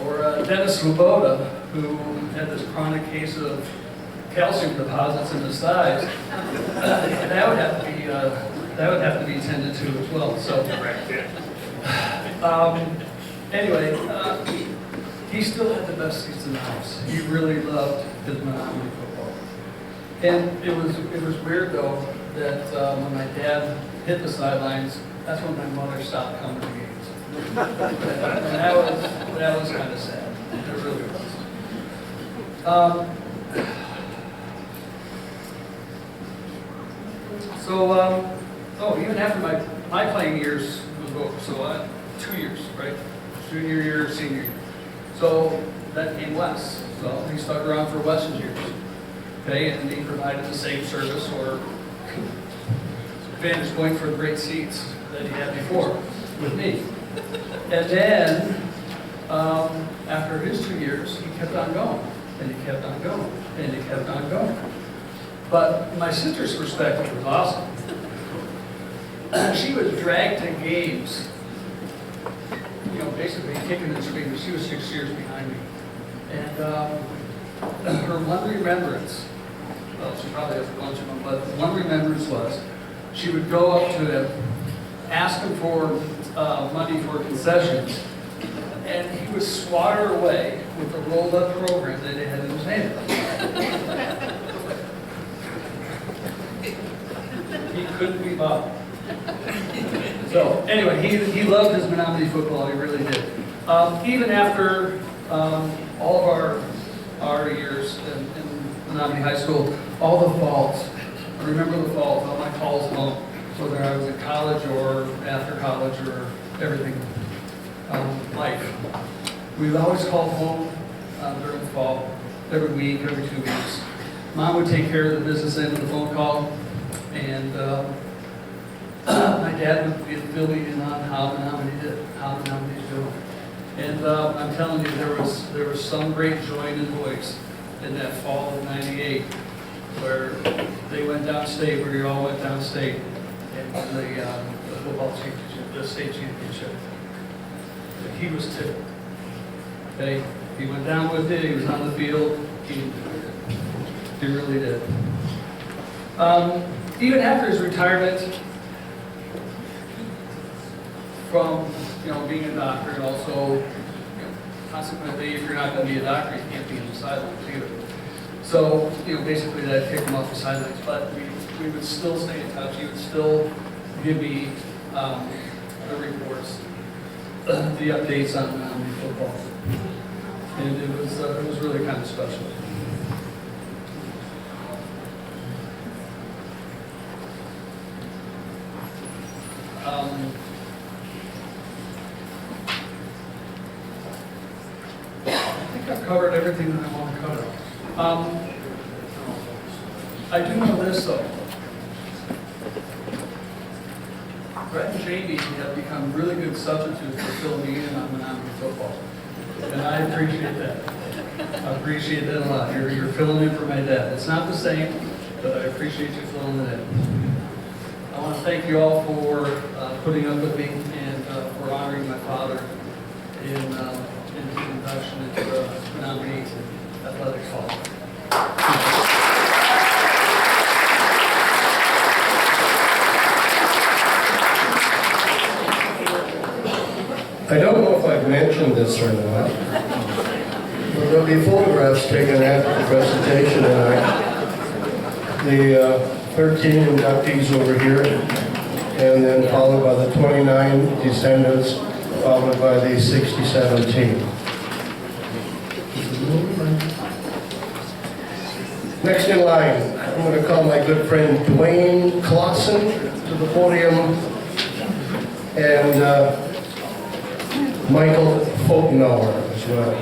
Or Dennis Swoboda, who had this chronic case of calcium deposits in his thighs, that would have to be tended to as well. So, anyway, he still had the best seats in the house. He really loved his Menominee football. And it was weird though that when my dad hit the sidelines, that's when my mother stopped coming to games. And that was kind of sad. It really was. Even after my playing years was over, so 2 years, right? Junior year, senior year. So then came Wes. So he stuck around for Wes's years. Okay, and he provided the same service or vantage point for great seats that he had before with me. And then, after his 2 years, he kept on going, and he kept on going, and he kept on going. But my sister's perspective was awesome. She was dragged to games, basically kicking and screaming. She was 6 years behind me. And her one remembrance, well, she probably has a bunch of them, but one remembrance was she would go up to him, ask him for money for concessions, and he would swat her away with a rolled up program that he had in his hand. He couldn't be bothered. So anyway, he loved his Menominee football, he really did. Even after all of our years in Menominee High School, all the falls, I remember the falls, all my calls home, whether I was in college or after college or everything, life. We would always call home during the fall, every week, every 2 weeks. Mom would take care of the business end of the phone call, and my dad would fill me in on how Menominee did, how Menominee's doing. And I'm telling you, there was some great joy in his voice in that fall of '98, where they went downstate, where you all went downstate, and the football championship, the state championship. He was tickled. Okay, he went down with it. He was on the field. He really did. Even after his retirement from being a doctor, and also consequently, if you're not going to be a doctor, you can't be in the sidelines either. So basically that kicked him off the sidelines. But we would still stay in touch. He would still give me the reports, the updates on Menominee football, and it was really kind of special. I think I've covered everything that I want to cover. I do know this though. Brett and Jamie have become really good substitutes for filling me in on Menominee football. And I appreciate that. I appreciate that a lot. You're filling in for my dad. It's not the same, but I appreciate you filling it in. I want to thank you all for putting up with me and for honoring my father in his induction into the Menominee Athletics Hall. I don't know if I've mentioned this or not, but there'll be photographs taken after the presentation tonight. The 13 inductees over here, and then followed by the 29 descendants, followed by the 67 team. Next in line, I'm going to call my good friend Dwayne Clausen to the podium, and Michael Fotenauer as well.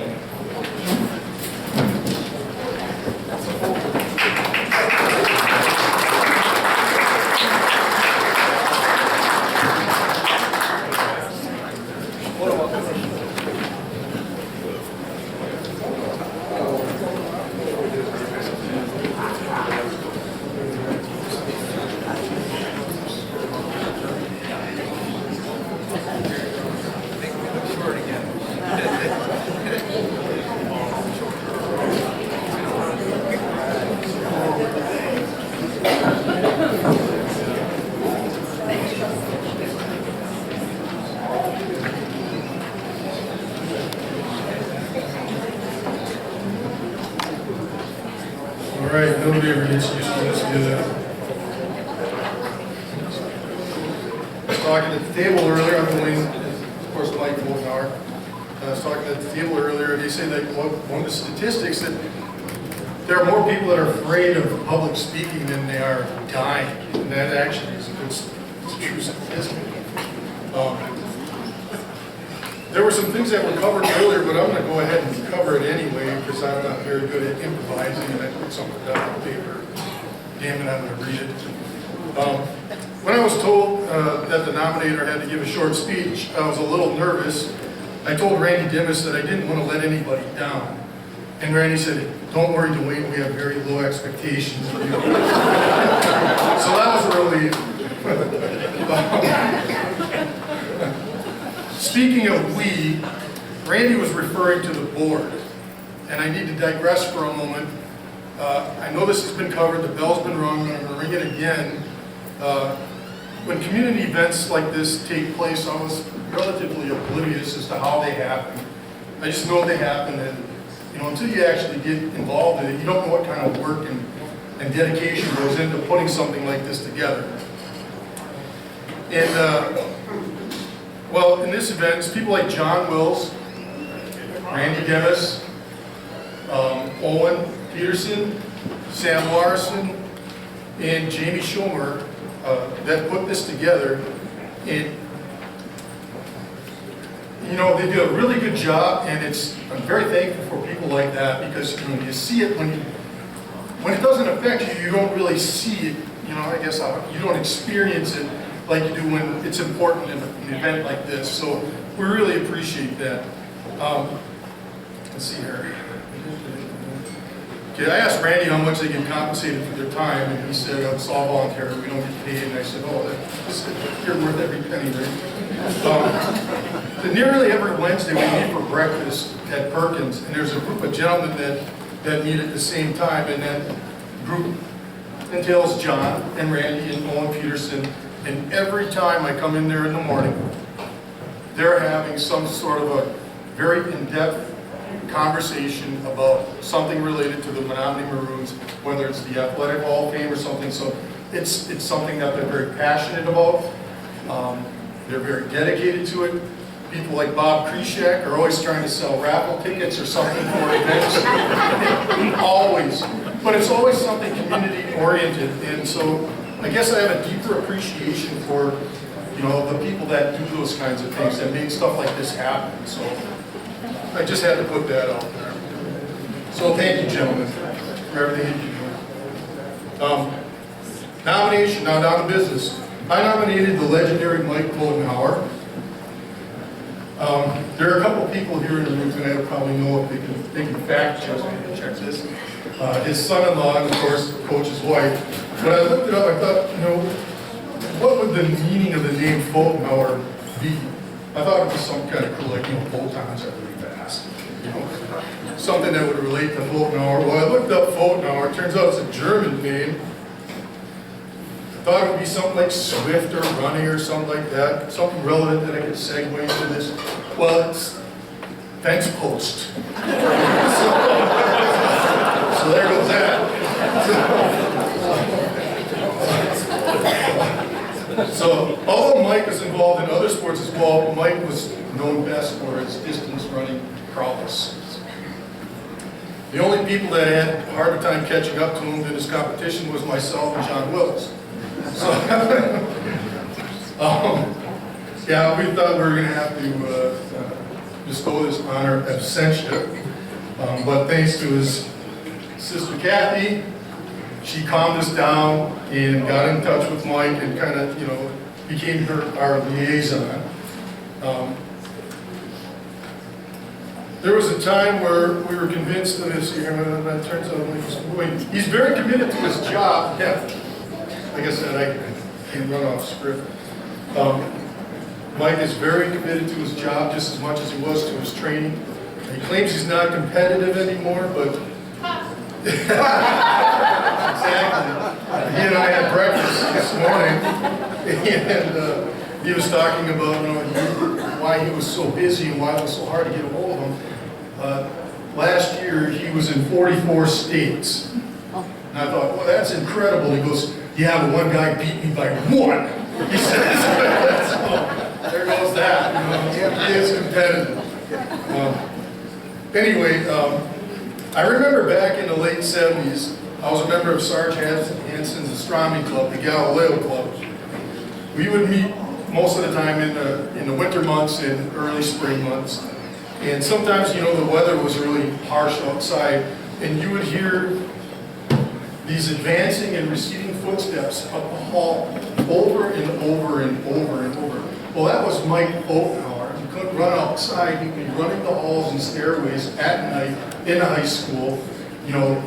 All right, nobody ever gets used to this, do they? I was talking at the table earlier, I'm Dwayne, of course, Mike Volknauer. I was talking at the table earlier, and they say that one of the statistics that there are more people that are afraid of public speaking than they are dying, and that actually is a good, it's a true statistic. There were some things that were covered earlier, but I'm going to go ahead and cover it anyway because I'm not very good at improvising, and I put something down on paper. Damn it, I'm going to read it. When I was told that the nominator had to give a short speech, I was a little nervous. I told Randy Dimas that I didn't want to let anybody down. And Randy said, "Don't worry, Dwayne, we have very low expectations for you." So that was a relief. Speaking of we, Randy was referring to the board, and I need to digress for a moment. I know this has been covered, the bell's been rung, I'm going to ring it again. When community events like this take place, I was relatively oblivious as to how they happen. I just know they happen, and until you actually get involved in it, you don't know what kind of work and dedication goes into putting something like this together. And well, in this event, it's people like John Wills, Randy Dimas, Owen Peterson, Sam Larson, and Jamie Schomer that put this together. And they did a really good job, and I'm very thankful for people like that because you see it when it doesn't affect you, you don't really see it. I guess you don't experience it like you do when it's important in an event like this. So we really appreciate that. Let's see here. Okay, I asked Randy how much they get compensated for their time, and he said, "It's all voluntary, we don't get paid." And I said, "Oh, you're worth every penny, right?" Nearly every Wednesday we meet for breakfast at Perkins, and there's a group of gentlemen that meet at the same time, and that group entails John and Randy and Owen Peterson. And every time I come in there in the morning, they're having some sort of a very in-depth conversation about something related to the Menominee Maroons, whether it's the Athletic Hall of Fame or something. So it's something that they're very passionate about. They're very dedicated to it. People like Bob Krishak are always trying to sell raffle tickets or something for events. Always. But it's always something community-oriented. And so I guess I have a deeper appreciation for, the people that do those kinds of things, that make stuff like this happen. So I just had to put that out there. So thank you, gentlemen, for everything you do. Nomination, now down to business. I nominated the legendary Mike Fotenauer. There are a couple people here in the room tonight who probably know if they can fact check this. His son-in-law, and of course, the coach's wife. When I looked it up, I thought, what would the meaning of the name Fotenauer be? I thought it was some kind of cool, like, photons are really fast. Something that would relate to Fotenauer. Well, I looked up Fotenauer. It turns out it's a German name. thought it would be something like Swift or running or something like that, something relevant that I could segue into this. Well, it's fence post. So there goes that. So although Mike was involved in other sports as well, Mike was known best for his distance running prowess. The only people that had a harder time catching up to him than his competition was myself and John Willis. So, yeah, we thought we were going to have to bestow this honor of absentia, but thanks to his sister Kathy, she calmed us down and got in touch with Mike and kind of, became our liaison. There was a time where we were convinced of this, and it turns out he's very committed to his job. Yeah, like I said, I can run off script. Mike is very committed to his job just as much as he was to his training. He claims he's not competitive anymore, but exactly. He and I had breakfast this morning, and he was talking about why he was so busy and why it was so hard to get a hold of him. Last year he was in 44 states, and I thought, well, that's incredible. He goes, yeah, but one guy beat me by one. He says, so there goes that. He is competitive. Anyway. I remember back in the late 70s, I was a member of Sarge Hanson's astronomy club, the Galileo Club. We would meet most of the time in the winter months and early spring months. And sometimes, the weather was really harsh outside, and you would hear these advancing and receding footsteps up the hall over and over and over and over. Well, that was Mike Openauer. He couldn't run outside. He'd be running the halls and stairways at night in high school,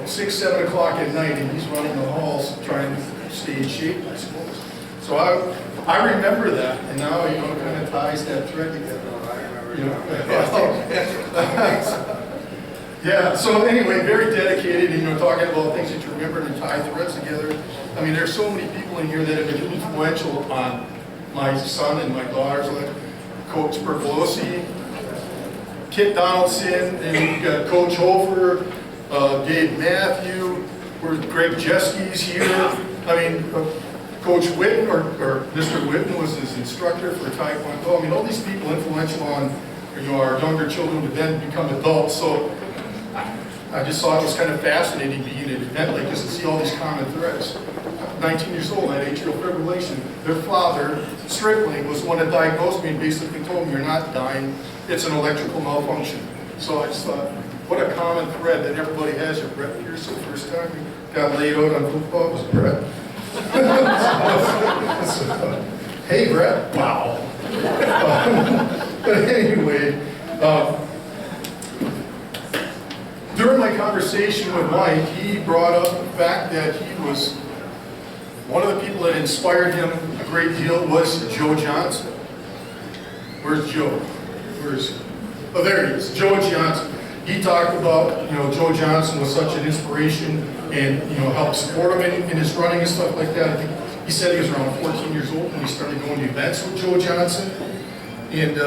6, 7 o'clock at night, and he's running the halls trying to stay in shape, I suppose. So I remember that, and now, it kind of ties that thread together. Yeah, so anyway, very dedicated, talking about things that you remember and tie threads together. I mean, there's so many people in here that have been influential on my son and my daughters, like Coach Berglosi, Kit Donaldson, and you've got Coach Hofer, Dave Matthew, Greg Jeski's here. I mean, Coach Witten, or Mr. Witten was his instructor for Taekwondo. I mean, all these people influential on our younger children to then become adults. So I just thought it was kind of fascinating being at an event like this to see all these common threads. 19 years old, I had atrial fibrillation. Their father, Stripling, was the one that diagnosed me and basically told me, you're not dying, it's an electrical malfunction. So I just thought, what a common thread that everybody has. Your Brett Pearson, the first time he got laid out on football was Brett. Hey, Brett. Wow. But anyway, during my conversation with Mike, he brought up the fact that he was, one of the people that inspired him a great deal was Joe Johnson. Where's Joe? Where is he? Oh, there he is, Joe Johnson. He talked about, Joe Johnson was such an inspiration and, helped support him in his running and stuff like that. I think he said he was around 14 years old when he started going to events with Joe Johnson. And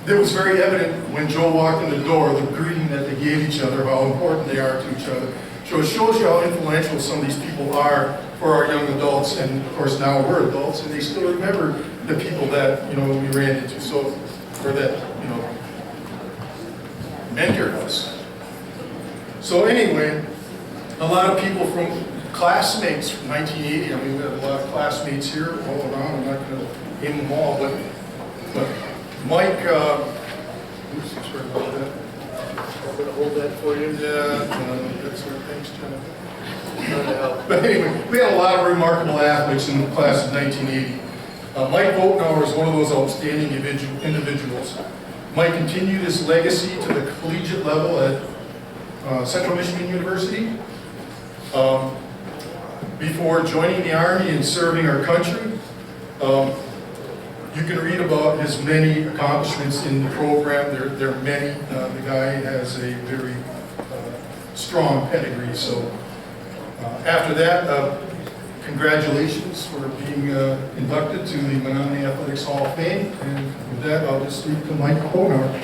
it was very evident when Joe walked in the door, the greeting that they gave each other, how important they are to each other. So it shows you how influential some of these people are for our young adults, and of course now we're adults, and they still remember the people that, we ran into, or that, mentored us. So anyway, a lot of people from classmates from 1980, I mean, we have a lot of classmates here all around, I'm not going to name them all, but Mike, oops, sorry about that. I'm going to hold that for you. Yeah, that sort of thing's trying to help. But anyway, we had a lot of remarkable athletes in the class of 1980. Mike Openauer is one of those outstanding individuals. Mike continued his legacy to the collegiate level at Central Michigan University before joining the Army and serving our country. You can read about his many accomplishments in the program. There are many. The guy has a very strong pedigree. So after that, congratulations for being inducted to the Menominee Athletics Hall of Fame. And with that, I'll just leave the microphone out.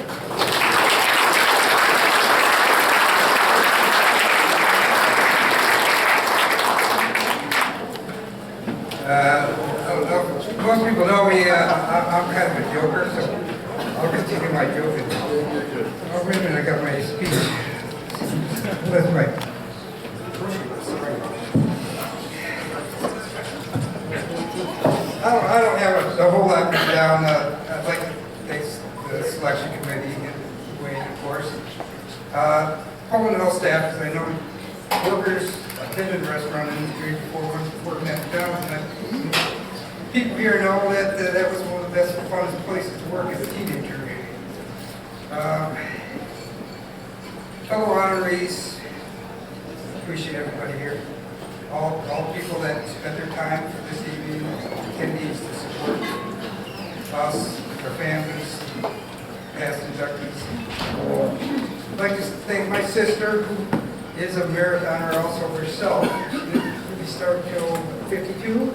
Most people know me, I'm kind of a joker, so I'll continue my joking. Oh, wait a minute, I got my speech. That's right. I don't have a whole lot written down. I'd like to thank the selection committee and Wayne, of course. Pullman House staff, because I know workers, I've been in the restaurant industry before, working at McDonald's. People here know that that was one of the best, funnest places to work as a teenager. Fellow honorees, appreciate everybody here. All people that spent their time for this evening, attendees to support us, our families, past inductees. I'd like to thank my sister, who is a marathoner also herself. She didn't really start till 52.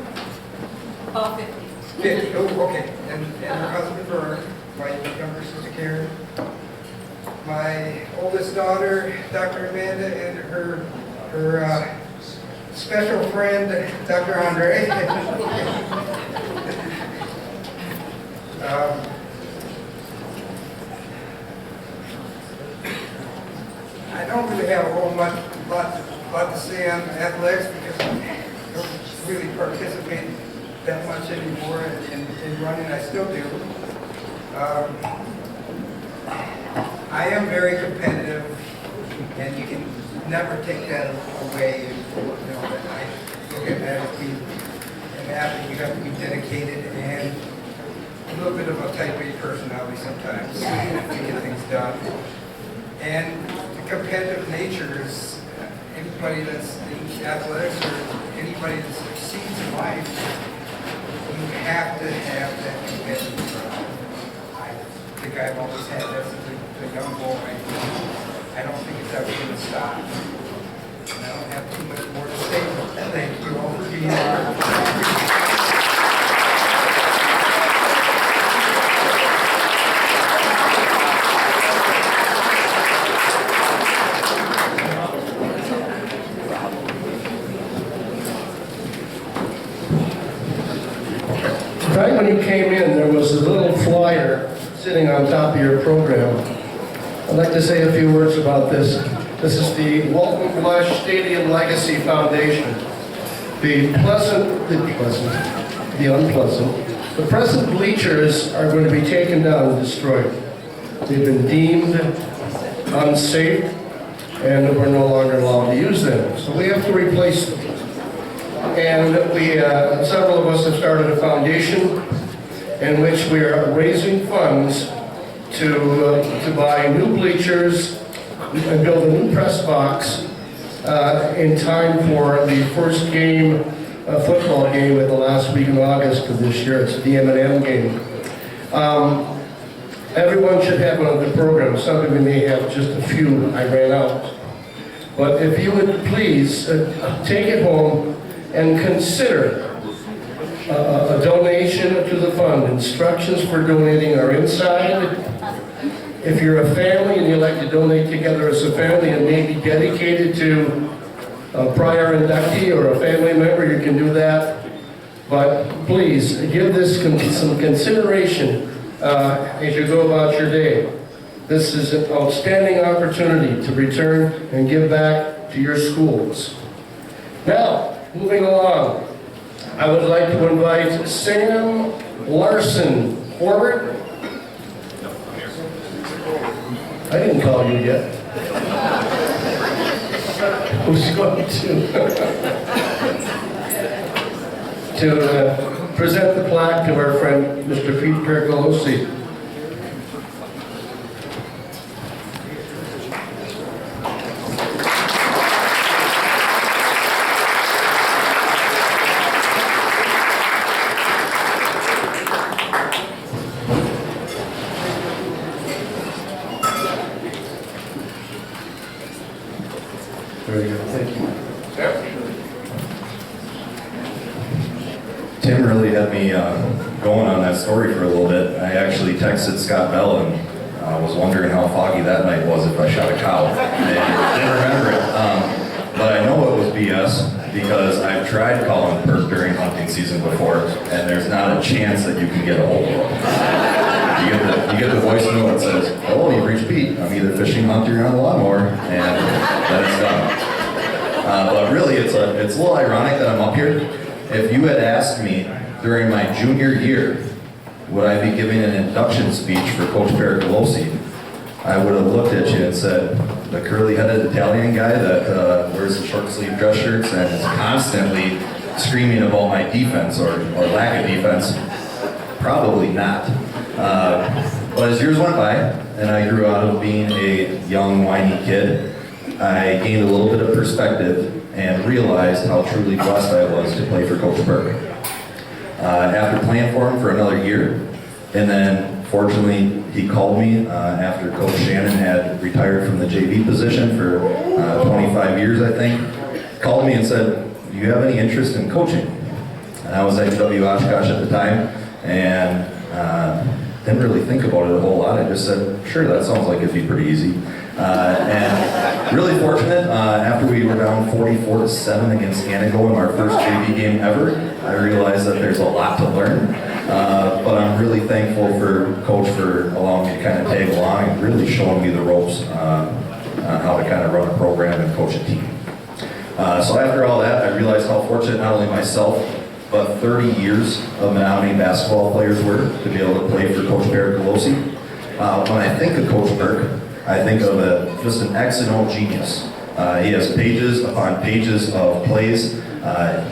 50, oh, okay. And her husband, Vern, my younger sister, Karen. My oldest daughter, Dr. Amanda, and her special friend, Dr. Andre. I don't really have a whole lot to say on athletics because I don't really participate that much anymore in running. I still do. I am very competitive, and you can never take that away. You know, I look at that as being an athlete. You have to be dedicated and a little bit of a type A personality sometimes to get things done. And the competitive nature is anybody that's in athletics or anybody that succeeds in life. You have to have that competitive drive. I think I've always had that since a young boy. I don't think it's ever going to stop. And I don't have too much more to say, but thank you all for being here. Right when you came in, there was a little flyer sitting on top of your program. I'd like to say a few words about this. This is the Walton Blush Stadium Legacy Foundation. The unpleasant, the present bleachers are going to be taken down and destroyed. They've been deemed unsafe, and we're no longer allowed to use them. So we have to replace them. And several of us have started a foundation in which we are raising funds to buy new bleachers and build a new press box in time for the first game, football game at the last week in August of this year. It's the M&M game. Everyone should have one of the programs. Some of you may have just a few. I ran out. But if you would please take it home and consider a donation to the fund. Instructions for donating are inside. If you're a family and you'd like to donate together as a family and maybe dedicated to a prior inductee or a family member, you can do that. But please, give this some consideration as you go about your day. This is an outstanding opportunity to return and give back to your schools. Now, moving along, I would like to invite Sam Larson forward. I didn't call you yet. Who's going to present the plaque to our friend, Mr. Pete Percolosi. Very good, thank you. Tim really had me going on that story for a little bit. I actually texted Scott Bell and was wondering how foggy that night was if I shot a cow. And didn't remember it. But I know it was BS because I've tried calling Perk during hunting season before, and there's not a chance that you can get a hold of him. You get the voice note that says, "Hello, you've reached Pete. I'm either fishing, hunting, or on the lawnmower," and then it's done. But really, it's a little ironic that I'm up here. If you had asked me during my junior year, would I be giving an induction speech for Coach Pericolosi, I would have looked at you and said, the curly-headed Italian guy that wears the short-sleeve dress shirts and is constantly screaming about my defense or lack of defense, probably not. But as years went by, and I grew out of being a young, whiny kid, I gained a little bit of perspective and realized how truly blessed I was to play for Coach Burke. After playing for him for another year, and then fortunately he called me after Coach Shannon had retired from the JV position for 25 years, I think, called me and said, "Do you have any interest in coaching?" And I was at W. Oshkosh at the time, and didn't really think about it a whole lot. I just said, sure, that sounds like it'd be pretty easy. And really fortunate, after we were down 44-7 against Antigo in our first JV game ever, I realized that there's a lot to learn. But I'm really thankful for Coach for allowing me to kind of tag along and really showing me the ropes on how to kind of run a program and coach a team. So after all that, I realized how fortunate not only myself, but 30 years of Menominee basketball players were to be able to play for Coach Pericolosi. When I think of Coach Burke, I think of just an X and O genius. He has pages upon pages of plays.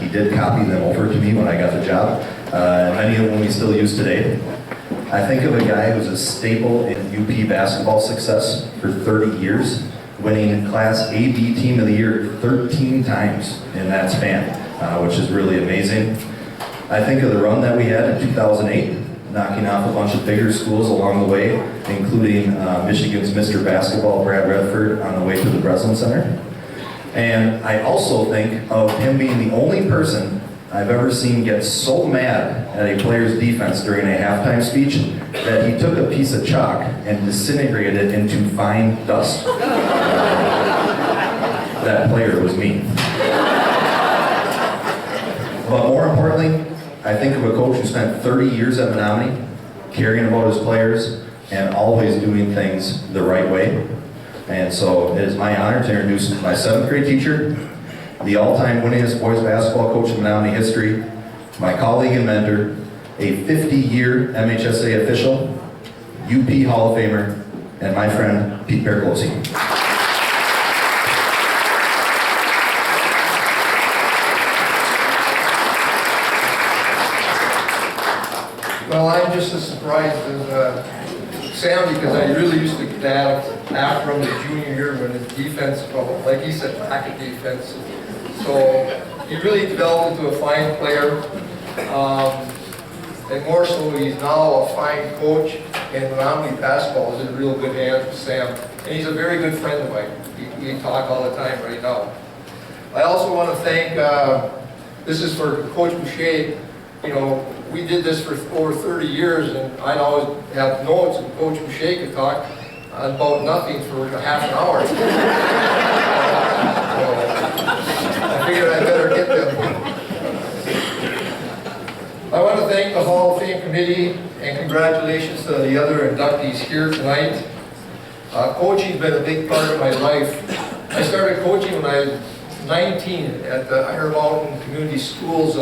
He did copy them over to me when I got the job. Many of them we still use today. I think of a guy who's a staple in UP basketball success for 30 years, winning Class A-B Team of the Year 13 times in that span, which is really amazing. I think of the run that we had in 2008, knocking off a bunch of bigger schools along the way, including Michigan's Mr. Basketball, Brad Redford, on the way to the Breslin Center. And I also think of him being the only person I've ever seen get so mad at a player's defense during a halftime speech that he took a piece of chalk and disintegrated it into fine dust. That player was me. But more importantly, I think of a coach who spent 30 years at Menominee, caring about his players, and always doing things the right way. And so it is my honor to introduce my 7th grade teacher, the all-time winningest boys basketball coach in Menominee history, my colleague and mentor, a 50-year MHSA official, UP Hall of Famer, and my friend, Pete Pericolosi. Well, I'm just as surprised as Sam, because I really used to get that after him the junior year when his defense, well, like he said, lack of defense. So he really developed into a fine player. And more so, he's now a fine coach, and Menominee basketball is in real good hands with Sam. And he's a very good friend of mine. We talk all the time right now. I also want to thank, this is for Coach Boucher. You know, we did this for over 30 years, and I'd always have notes, and Coach Boucher could talk about nothing for half an hour. So I figured I'd better get them. I want to thank the Hall of Fame committee, and congratulations to the other inductees here tonight. Coaching's been a big part of my life. I started coaching when I was 19 at the Iron Mountain Community Schools.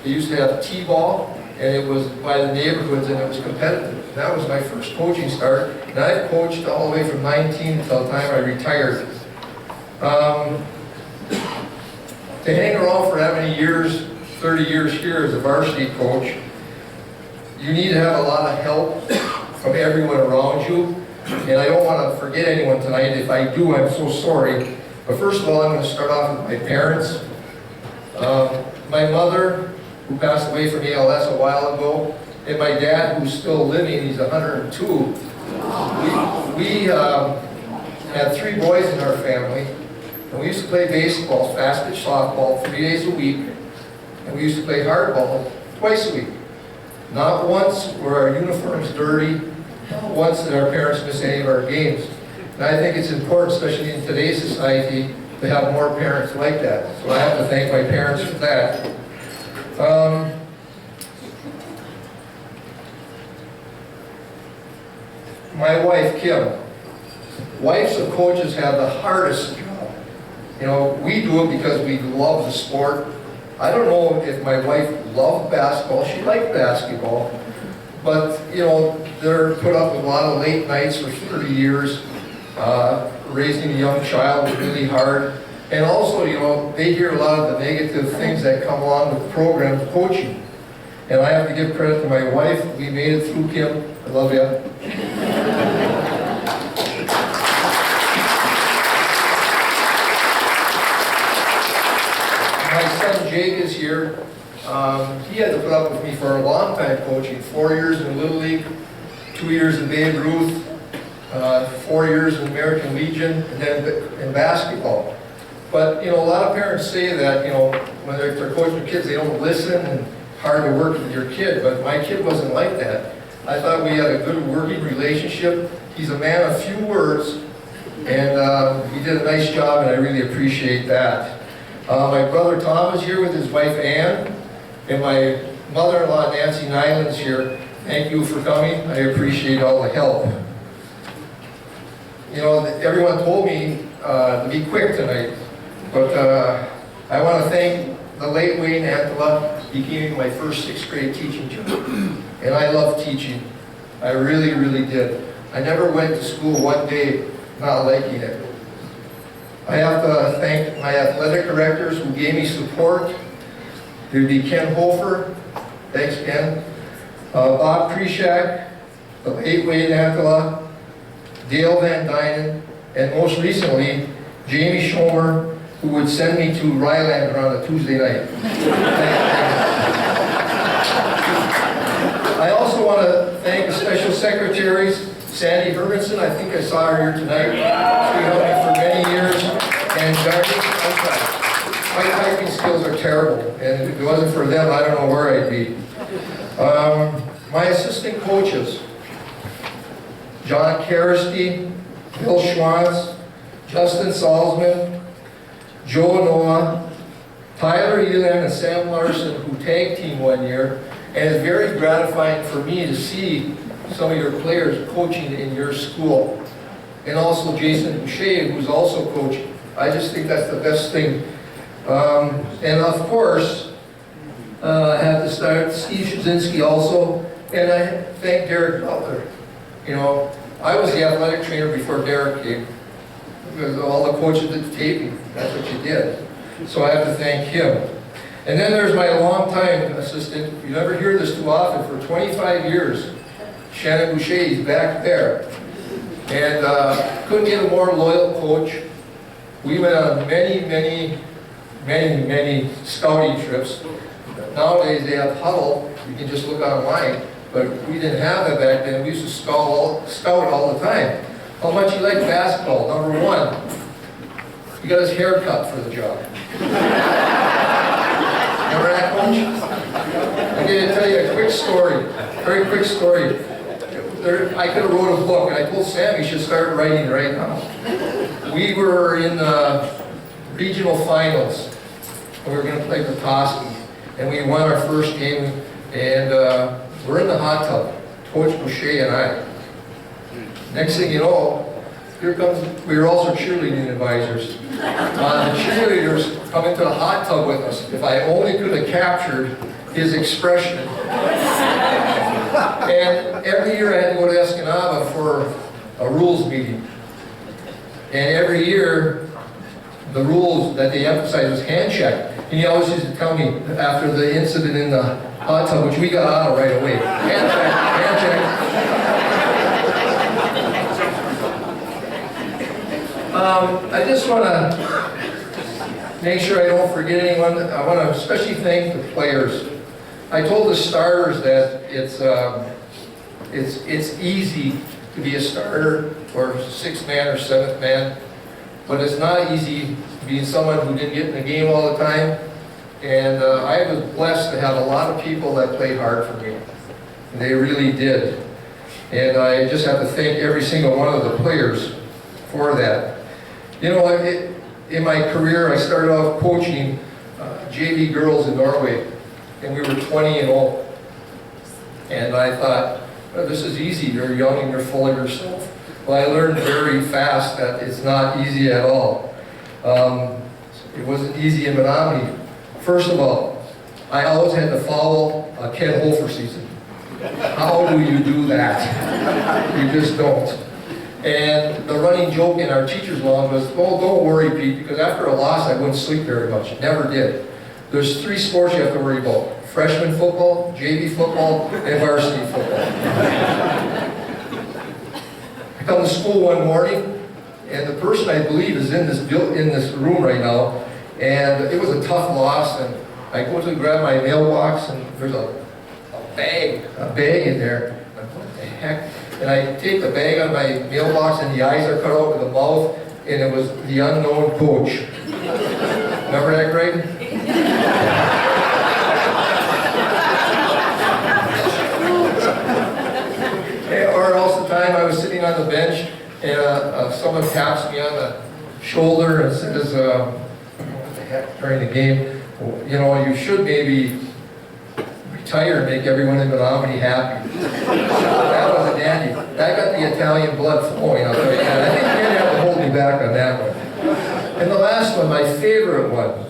They used to have T-ball, and it was by the neighborhoods, and it was competitive. And that was my first coaching start, and I've coached all the way from 19 until the time I retired. To hang around for that many years, 30 years here as a varsity coach, you need to have a lot of help from everyone around you. And I don't want to forget anyone tonight. If I do, I'm so sorry. But first of all, I'm going to start off with my parents. My mother, who passed away from ALS a while ago, and my dad, who's still living, he's 102. We had 3 boys in our family, and we used to play baseball, fast pitch softball 3 days a week, and we used to play hardball twice a week. Not once were our uniforms dirty, not once did our parents miss any of our games. And I think it's important, especially in today's society, to have more parents like that. So I have to thank my parents for that. My wife, Kim. Wives of coaches have the hardest job. You know, we do it because we love the sport. I don't know if my wife loved basketball. She liked basketball. But, you know, they're put up with a lot of late nights for 30 years. Raising a young child was really hard. And also, you know, they hear a lot of the negative things that come along with the program of coaching. And I have to give credit to my wife. We made it through, Kim. I love you. My son Jake is here. He had to put up with me for a long time coaching. 4 years in Little League, 2 years in Babe Ruth, 4 years in American Legion, and then in basketball. But, you know, a lot of parents say that, you know, when they're coaching their kids, they don't listen and hard to work with your kid. But my kid wasn't like that. I thought we had a good working relationship. He's a man of few words, and he did a nice job, and I really appreciate that. My brother Tom is here with his wife Ann, and my mother-in-law Nancy Nyland is here. Thank you for coming. I appreciate all the help. You know, everyone told me to be quick tonight, but I want to thank the late Wayne Antela. He gave me my first 6th grade teaching job, and I love teaching. I really, really did. I never went to school one day not liking it. I have to thank my athletic directors who gave me support. There'd be Ken Hofer, thanks Ken, Bob Krishak, the late Wayne Antela, Dale Van Dynen, and most recently, Jamie Schomer, who would send me to Rylander on a Tuesday night. I also want to thank the special secretaries, Sandy Hermanson, I think I saw her here tonight. She helped me for many years. And Darby, my typing skills are terrible, and if it wasn't for them, I don't know where I'd be. My assistant coaches, John Karasty, Bill Schwantz, Justin Salzman, Joe Noah, Tyler Elan, and Sam Larson, who tag team one year, and it's very gratifying for me to see some of your players coaching in your school. And also Jason Boucher, who's also coaching. I just think that's the best thing. And of course, I have to start Steve Shazinski also, and I thank Derek Butler. You know, I was the athletic trainer before Derek came, because all the coaches did the taping. That's what you did. So I have to thank him. And then there's my longtime assistant. You never hear this too often. For 25 years, Shannon Boucher, he's back there. And couldn't get a more loyal coach. We went on many scouting trips. Nowadays they have Huddle. You can just look online. But we didn't have that back then. We used to scout all the time. How much you like basketball? Number one, he got his hair cut for the job. Remember that, Coach? I'm going to tell you a quick story, very quick story. I could have wrote a book, and I told Sam he should start writing right now. We were in the regional finals, and we were going to play Petoskey, and we won our first game, and we're in the hot tub, Coach Boucher and I. Next thing you know, here comes, we were also cheerleading advisors. The cheerleaders come into the hot tub with us. If I only could have captured his expression. And every year I had to go to Escanaba for a rules meeting. And every year, the rules that they emphasize was hand check. And he always used to tell me after the incident in the hot tub, which we got out of right away, hand check, hand check. I just want to make sure I don't forget anyone. I want to especially thank the players. I told the starters that it's easy to be a starter or 6th man or 7th man, but it's not easy being someone who didn't get in the game all the time. And I was blessed to have a lot of people that played hard for me. They really did. And I just have to thank every single one of the players for that. You know, in my career, I started off coaching JV girls in Norway, and we were 20 and old. And I thought, well, this is easy, you're young and you're full of yourself. Well, I learned very fast that it's not easy at all. It wasn't easy in Menominee. First of all, I always had to follow a Ken Hofer season. How do you do that? You just don't. And the running joke in our teacher's lounge was, oh, don't worry, Pete, because after a loss, I wouldn't sleep very much. Never did. There's 3 sports you have to worry about. Freshman football, JV football, and varsity football. I come to school one morning, and the person I believe is in this room right now, and it was a tough loss, and I go to grab my mailbox, and there's a bag in there. I'm like, what the heck? And I take the bag out of my mailbox, and the eyes are cut out with the mouth, and it was the unknown coach. Remember that, Greg? Or else the time I was sitting on the bench, and someone taps me on the shoulder and says, what the heck, during the game, you know, you should maybe retire and make everyone in Menominee happy. That was a dandy. That got the Italian blood flowing. I'll tell you that. I think you didn't have to hold me back on that one. And the last one, my favorite one.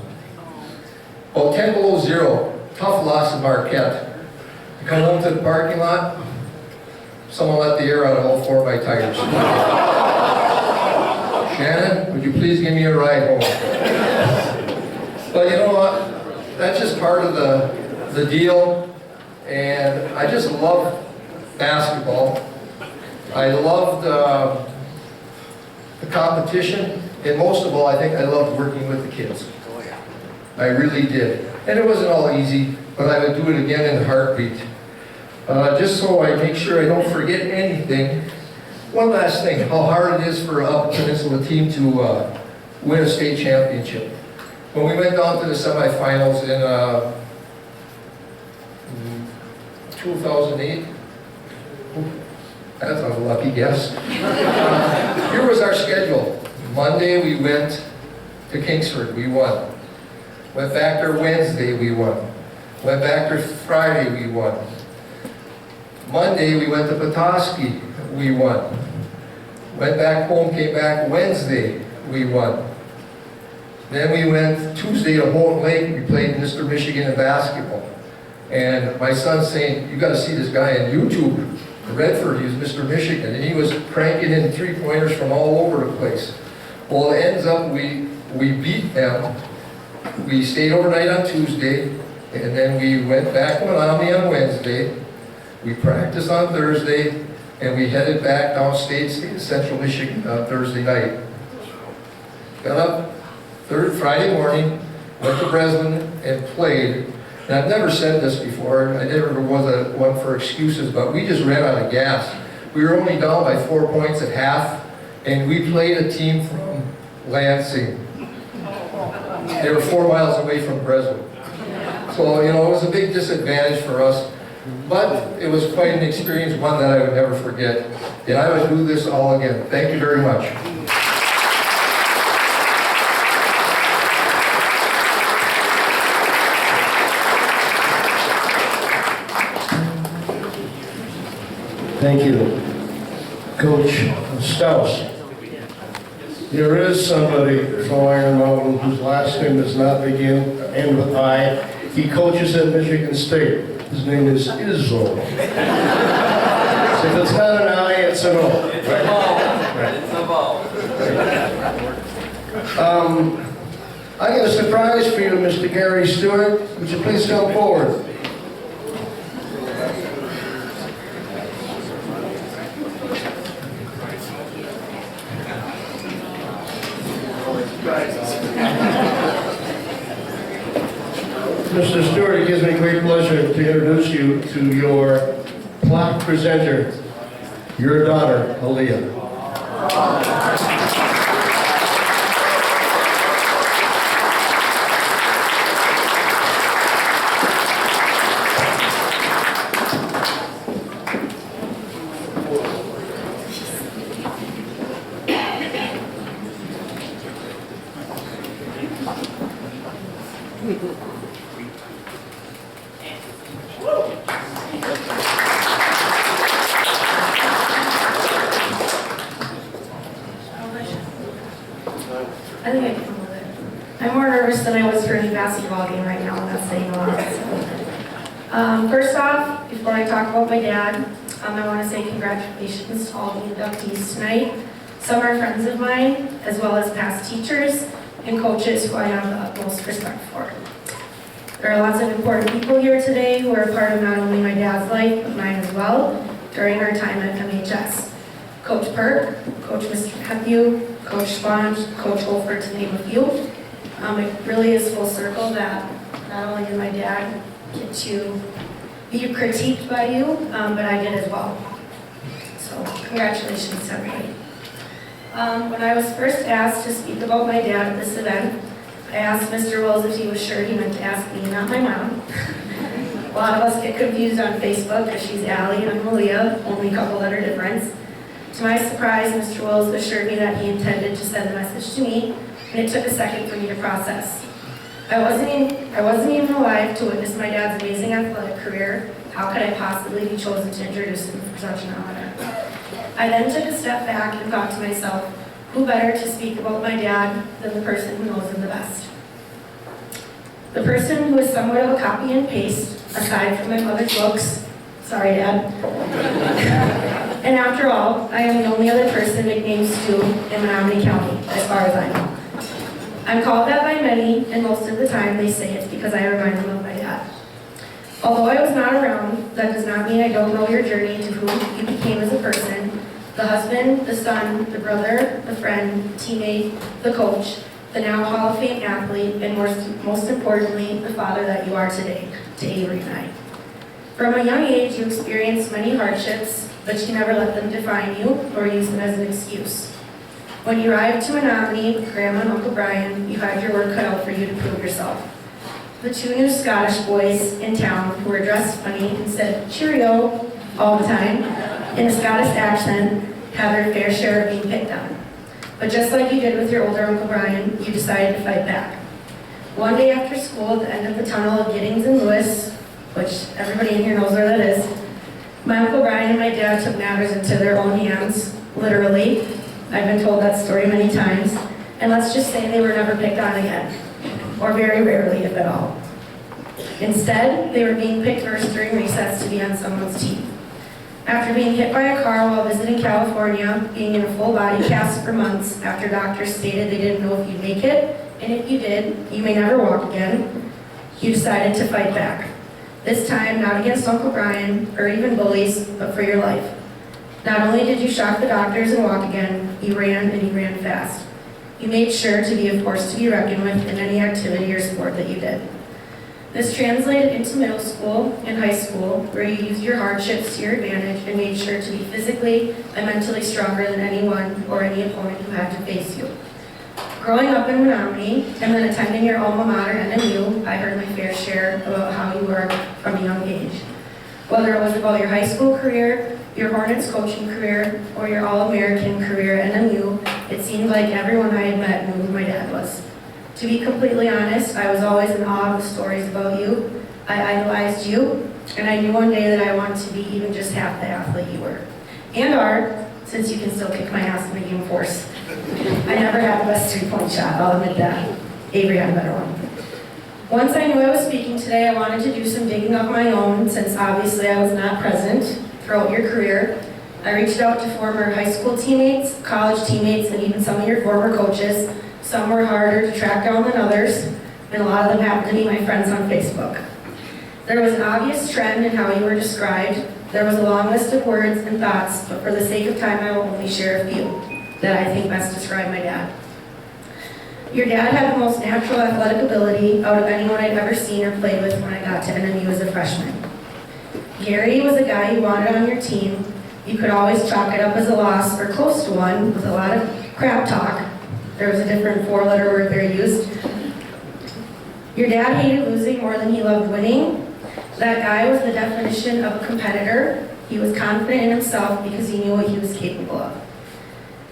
Well, 10 below 0, tough loss in Marquette. I come home to the parking lot, someone let the air out of all 4 of my tires. Shannon, would you please give me a ride home? But you know what? That's just part of the deal. And I just love basketball. I loved the competition. And most of all, I think I loved working with the kids. I really did. And it wasn't all easy, but I would do it again in a heartbeat. Just so I make sure I don't forget anything. One last thing, how hard it is for a Upper Peninsula team to win a state championship. When we went down to the semifinals in 2008, that's a lucky guess. Here was our schedule. Monday we went to Kingsford, we won. Went back there Wednesday, we won. Went back there Friday, we won. Monday we went to Petoskey, we won. Went back home, came back Wednesday, we won. Then we went Tuesday to Holton Lake, we played Mr. Michigan in basketball. And my son's saying, you gotta see this guy on YouTube, Redford, he's Mr. Michigan, and he was cranking in 3-pointers from all over the place. Well, it ends up we beat them. We stayed overnight on Tuesday, and then we went back to Menominee on Wednesday. We practiced on Thursday, and we headed back downstate, state of Central Michigan on Thursday night. Got up Friday morning, went to Breslin and played. And I've never said this before, I never was one for excuses, but we just ran out of gas. We were only down by 4 points at half, and we played a team from Lansing. They were 4 miles away from Breslin. So, you know, it was a big disadvantage for us. But it was quite an experience, one that I would never forget. And I would do this all again. Thank you very much. Thank you. Coach Strauss. There is somebody from Iron Mountain whose last name does not end with I. He coaches at Michigan State. His name is Izzo. So if it's not an I, it's an O. It's a ball. It's a ball. I got a surprise for you, Mr. Gary Stewart. Would you please come forward? Mr. Stewart, it gives me great pleasure to introduce you to your plaque presenter, your daughter, Aaliyah. I think I can hold it. I'm more nervous than I was for any basketball game right now, and that's saying a lot. So. First off, before I talk about my dad, I want to say congratulations to all the inductees tonight. Some are friends of mine, as well as past teachers and coaches who I have the utmost respect for. There are lots of important people here today who are a part of not only my dad's life, but mine as well, during our time at MHS. Coach Perk, Coach Mr. Matthew, Coach Sponge, Coach Holford, to name a few. It really is full circle that not only did my dad get to be critiqued by you, but I did as well. So congratulations to everybody. When I was first asked to speak about my dad at this event, I asked Mr. Wills if he was sure he meant to ask me, not my mom. A lot of us get confused on Facebook because she's Allie and I'm Malia, only a couple letter difference. To my surprise, Mr. Wills assured me that he intended to send a message to me, and it took a second for me to process. I wasn't even alive to witness my dad's amazing athletic career. How could I possibly be chosen to introduce him for such an honor? I then took a step back and thought to myself, who better to speak about my dad than the person who knows him the best? The person who is somewhat of a copy and paste, aside from my mother's looks. Sorry, Dad. And after all, I am the only other person nicknamed Stu in Menominee County, as far as I know. I'm called that by many, and most of the time they say it's because I remind them of my dad. Although I was not around, that does not mean I don't know your journey to who you became as a person, the husband, the son, the brother, the friend, teammate, the coach, the now Hall of Fame athlete, and most importantly, the father that you are today, to Avery and I. From a young age, you experienced many hardships, but you never let them define you or use them as an excuse. When you arrived to Menominee with Grandma and Uncle Brian, you had your work cut out for you to prove yourself. The two new Scottish boys in town who were dressed funny and said cheerio all the time in a Scottish accent had their fair share of being picked on. But just like you did with your older Uncle Brian, you decided to fight back. One day after school, at the end of the tunnel of Giddings and Lewis, which everybody in here knows where that is, my Uncle Brian and my dad took matters into their own hands, literally. I've been told that story many times, and let's just say they were never picked on again, or very rarely, if at all. Instead, they were being picked first during recess to be on someone's team. After being hit by a car while visiting California, being in a full body cast for months after doctors stated they didn't know if you'd make it, and if you did, you may never walk again, you decided to fight back. This time, not against Uncle Brian, or even bullies, but for your life. Not only did you shock the doctors and walk again, you ran and you ran fast. You made sure to be a force to be reckoned with in any activity or sport that you did. This translated into middle school and high school, where you used your hardships to your advantage and made sure to be physically and mentally stronger than anyone or any opponent who had to face you. Growing up in Menominee and then attending your alma mater, NMU, I heard my fair share about how you were from a young age. Whether it was about your high school career, your Hornets coaching career, or your All-American career at NMU, it seemed like everyone I had met knew who my dad was. To be completely honest, I was always in awe of the stories about you. I idolized you, and I knew one day that I wanted to be even just half the athlete you were. And are, since you can still kick my ass in the game force. I never had the best three-point shot, I'll admit that. Avery had a better one. Once I knew I was speaking today, I wanted to do some digging of my own, since obviously I was not present throughout your career. I reached out to former high school teammates, college teammates, and even some of your former coaches. Some were harder to track down than others, and a lot of them happened to be my friends on Facebook. There was an obvious trend in how you were described. There was a long list of words and thoughts, but for the sake of time, I will only share a few that I think best describe my dad. Your dad had the most natural athletic ability out of anyone I'd ever seen or played with when I got to NMU as a freshman. Gary was a guy you wanted on your team. You could always chalk it up as a loss or close to one with a lot of crap talk. There was a different four-letter word there used. Your dad hated losing more than he loved winning. That guy was the definition of a competitor. He was confident in himself because he knew what he was capable of.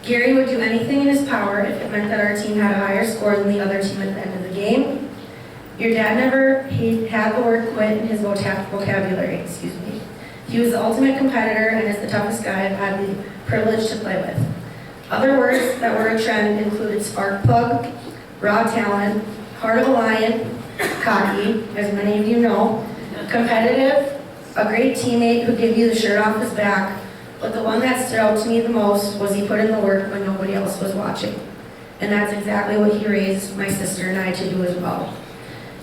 Gary would do anything in his power if it meant that our team had a higher score than the other team at the end of the game. Your dad never had the word quit in his vocabulary, He was the ultimate competitor and is the toughest guy I've had the privilege to play with. Other words that were a trend included spark plug, raw talent, heart of a lion, cocky, as many of you know, competitive, a great teammate who gave you the shirt off his back, but the one that stood out to me the most was he put in the work when nobody else was watching. And that's exactly what he raised my sister and I to do as well.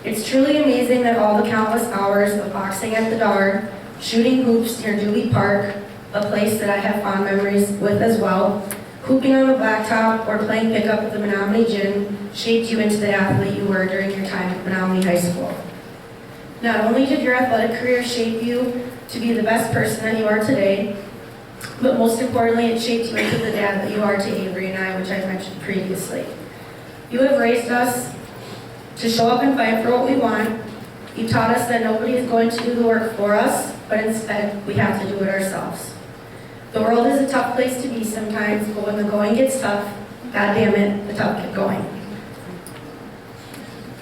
It's truly amazing that all the countless hours of boxing at the Dard, shooting hoops near Dewey Park, a place that I have fond memories with as well, hooping on the blacktop, or playing pickup at the Menominee Gym shaped you into the athlete you were during your time at Menominee High School. Not only did your athletic career shape you to be the best person that you are today, but most importantly, it shaped you into the dad that you are to Avery and I, which I mentioned previously. You have raised us to show up and fight for what we want. You taught us that nobody is going to do the work for us, but instead, we have to do it ourselves. The world is a tough place to be sometimes, but when the going gets tough, God damn it, the tough get going.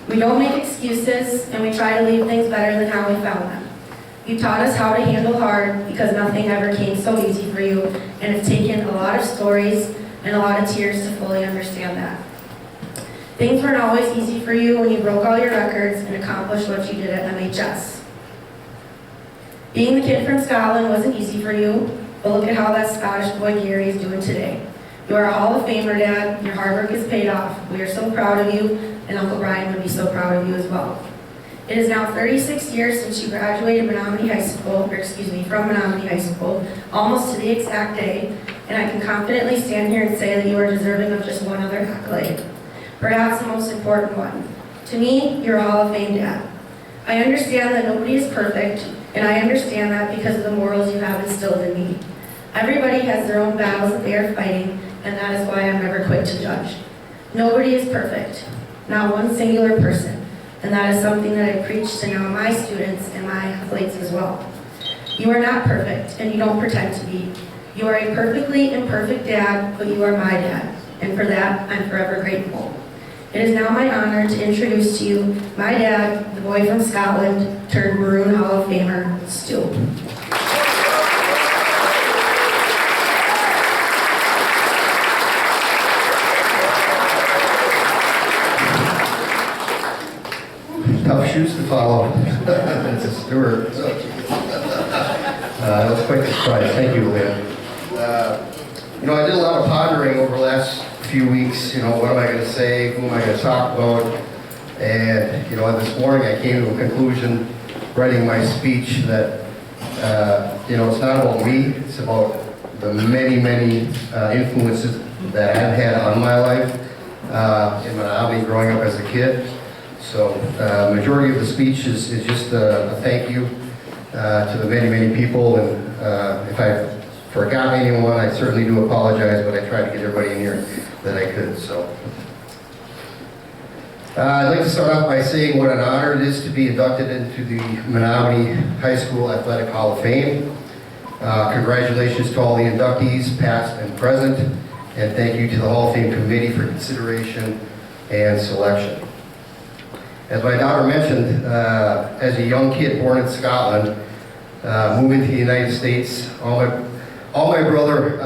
We don't make excuses, and we try to leave things better than how we found them. You taught us how to handle hard because nothing ever came so easy for you, and it's taken a lot of stories and a lot of tears to fully understand that. Things weren't always easy for you when you broke all your records and accomplished what you did at MHS. Being the kid from Scotland wasn't easy for you, but look at how that Scottish boy Gary is doing today. You are a Hall of Famer, Dad. Your hard work is paid off. We are so proud of you, and Uncle Brian would be so proud of you as well. It is now 36 years since you graduated Menominee High School, from Menominee High School, almost to the exact day, and I can confidently stand here and say that you are deserving of just one other accolade. Perhaps the most important one. To me, you're a Hall of Fame dad. I understand that nobody is perfect, and I understand that because of the morals you have instilled in me. Everybody has their own battles that they are fighting, and that is why I'm never quick to judge. Nobody is perfect, not one singular person. And that is something that I preach to now my students and my athletes as well. You are not perfect, and you don't pretend to be. You are a perfectly imperfect dad, but you are my dad, and for that, I'm forever grateful. It is now my honor to introduce to you my dad, the boy from Scotland, turned Maroon Hall of Famer, Stu. Tough shoes to follow. It's a Stewart. That was quite a surprise. Thank you, Lynn. I did a lot of pondering over the last few weeks. What am I going to say? Who am I going to talk about? And, this morning I came to a conclusion writing my speech that, it's not about me. It's about the many, many influences that I've had on my life in Menominee growing up as a kid. So majority of the speech is just a thank you to the many, many people. And if I forgot anyone, I certainly do apologize, but I tried to get everybody in here that I could. So I'd like to start off by saying what an honor it is to be inducted into the Menominee High School Athletic Hall of Fame. Congratulations to all the inductees, past and present, and thank you to the Hall of Fame Committee for consideration and selection. As my daughter mentioned, as a young kid born in Scotland, moving to the United States, all my brother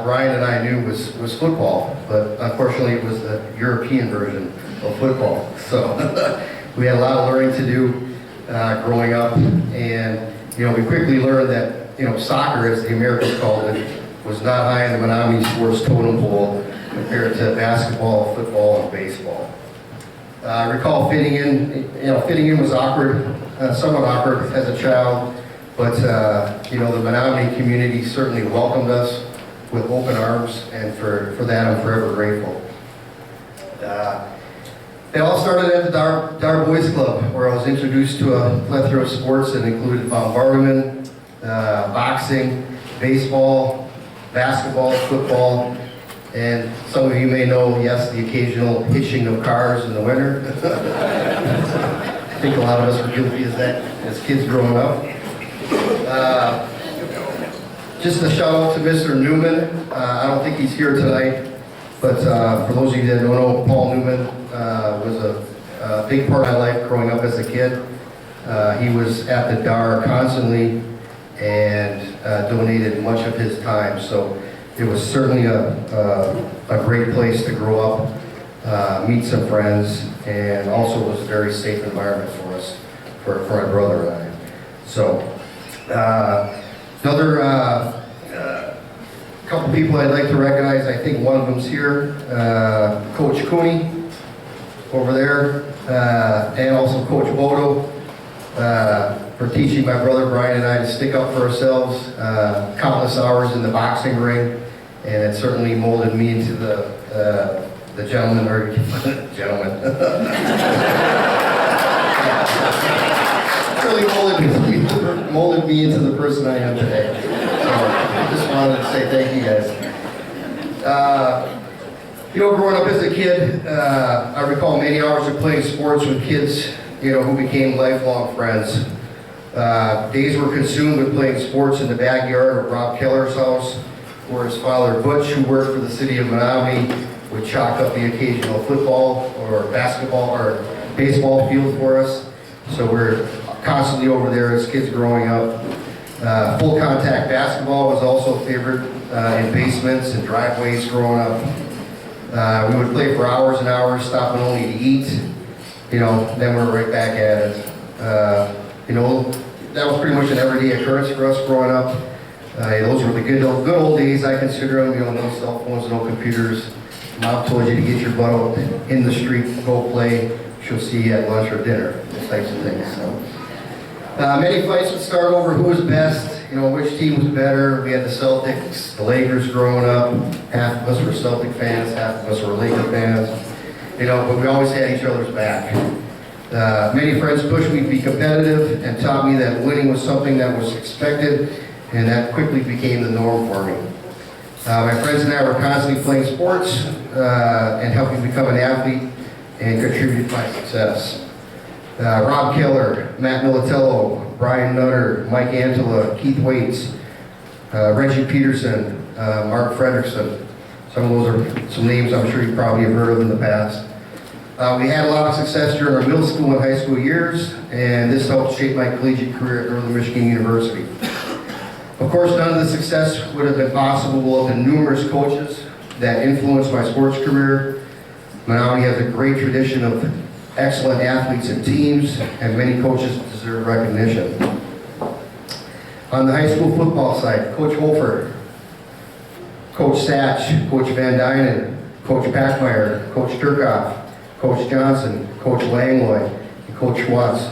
Brian and I knew was football, but unfortunately it was the European version of football. So we had a lot of learning to do growing up, and we quickly learned that soccer, as the Americans called it, was not high in the Menominee sports totem pole compared to basketball, football, and baseball. I recall fitting in was awkward, somewhat awkward as a child, but the Menominee community certainly welcomed us with open arms, and for that I'm forever grateful. It all started at the Dart Boys Club, where I was introduced to a plethora of sports that included bombardment, boxing, baseball, basketball, football, and some of you may know, yes, the occasional hitching of cars in the winter. I think a lot of us were guilty of that as kids growing up. Just a shout out to Mr. Newman. I don't think he's here tonight, but for those of you that don't know, Paul Newman was a big part of my life growing up as a kid. He was at the DAR constantly and donated much of his time. So it was certainly a great place to grow up. meet some friends, and also was a very safe environment for us, for my brother and I. So, another couple people I'd like to recognize, I think one of them's here, Coach Cooney over there, and also Coach Bodo, for teaching my brother Brian and I to stick up for ourselves, countless hours in the boxing ring, and it certainly molded me into the gentleman, or gentleman. Really molded me into the person I am today. So I just wanted to say thank you guys. Growing up as a kid, I recall many hours of playing sports with kids, who became lifelong friends. Days were consumed with playing sports in the backyard of Rob Keller's house, where his father Butch, who worked for the city of Menominee, would chalk up the occasional football or basketball or baseball field for us. So we're constantly over there as kids growing up. Full contact basketball was also favored in basements and driveways growing up. We would play for hours and hours, stopping only to eat. Then we're right back at it. That was pretty much an everyday occurrence for us growing up. Those were the good old days, I consider them. No cell phones, no computers. Mom told you to get your butt out in the street, go play. She'll see you at lunch or dinner, those types of things. So, many fights would start over who was best, which team was better. We had the Celtics, the Lakers growing up. Half of us were Celtic fans, half of us were Laker fans. But we always had each other's back. Many friends pushed me to be competitive and taught me that winning was something that was expected, and that quickly became the norm for me. My friends and I were constantly playing sports and helping become an athlete and contribute to my success. Rob Keller, Matt Militello, Brian Nutter, Mike Antela, Keith Waits, Reggie Peterson, Mark Frederickson. Some of those are some names I'm sure you probably have heard of in the past. We had a lot of success during our middle school and high school years, and this helped shape my collegiate career at Northern Michigan University. Of course, none of the success would have been possible without the numerous coaches that influenced my sports career. Menominee has a great tradition of excellent athletes and teams, and many coaches deserve recognition. On the high school football side, Coach Wolford, Coach Satch, Coach Van Dynen, Coach Packmeyer, Coach Turkoff, Coach Johnson, Coach Langloy, and Coach Schwartz.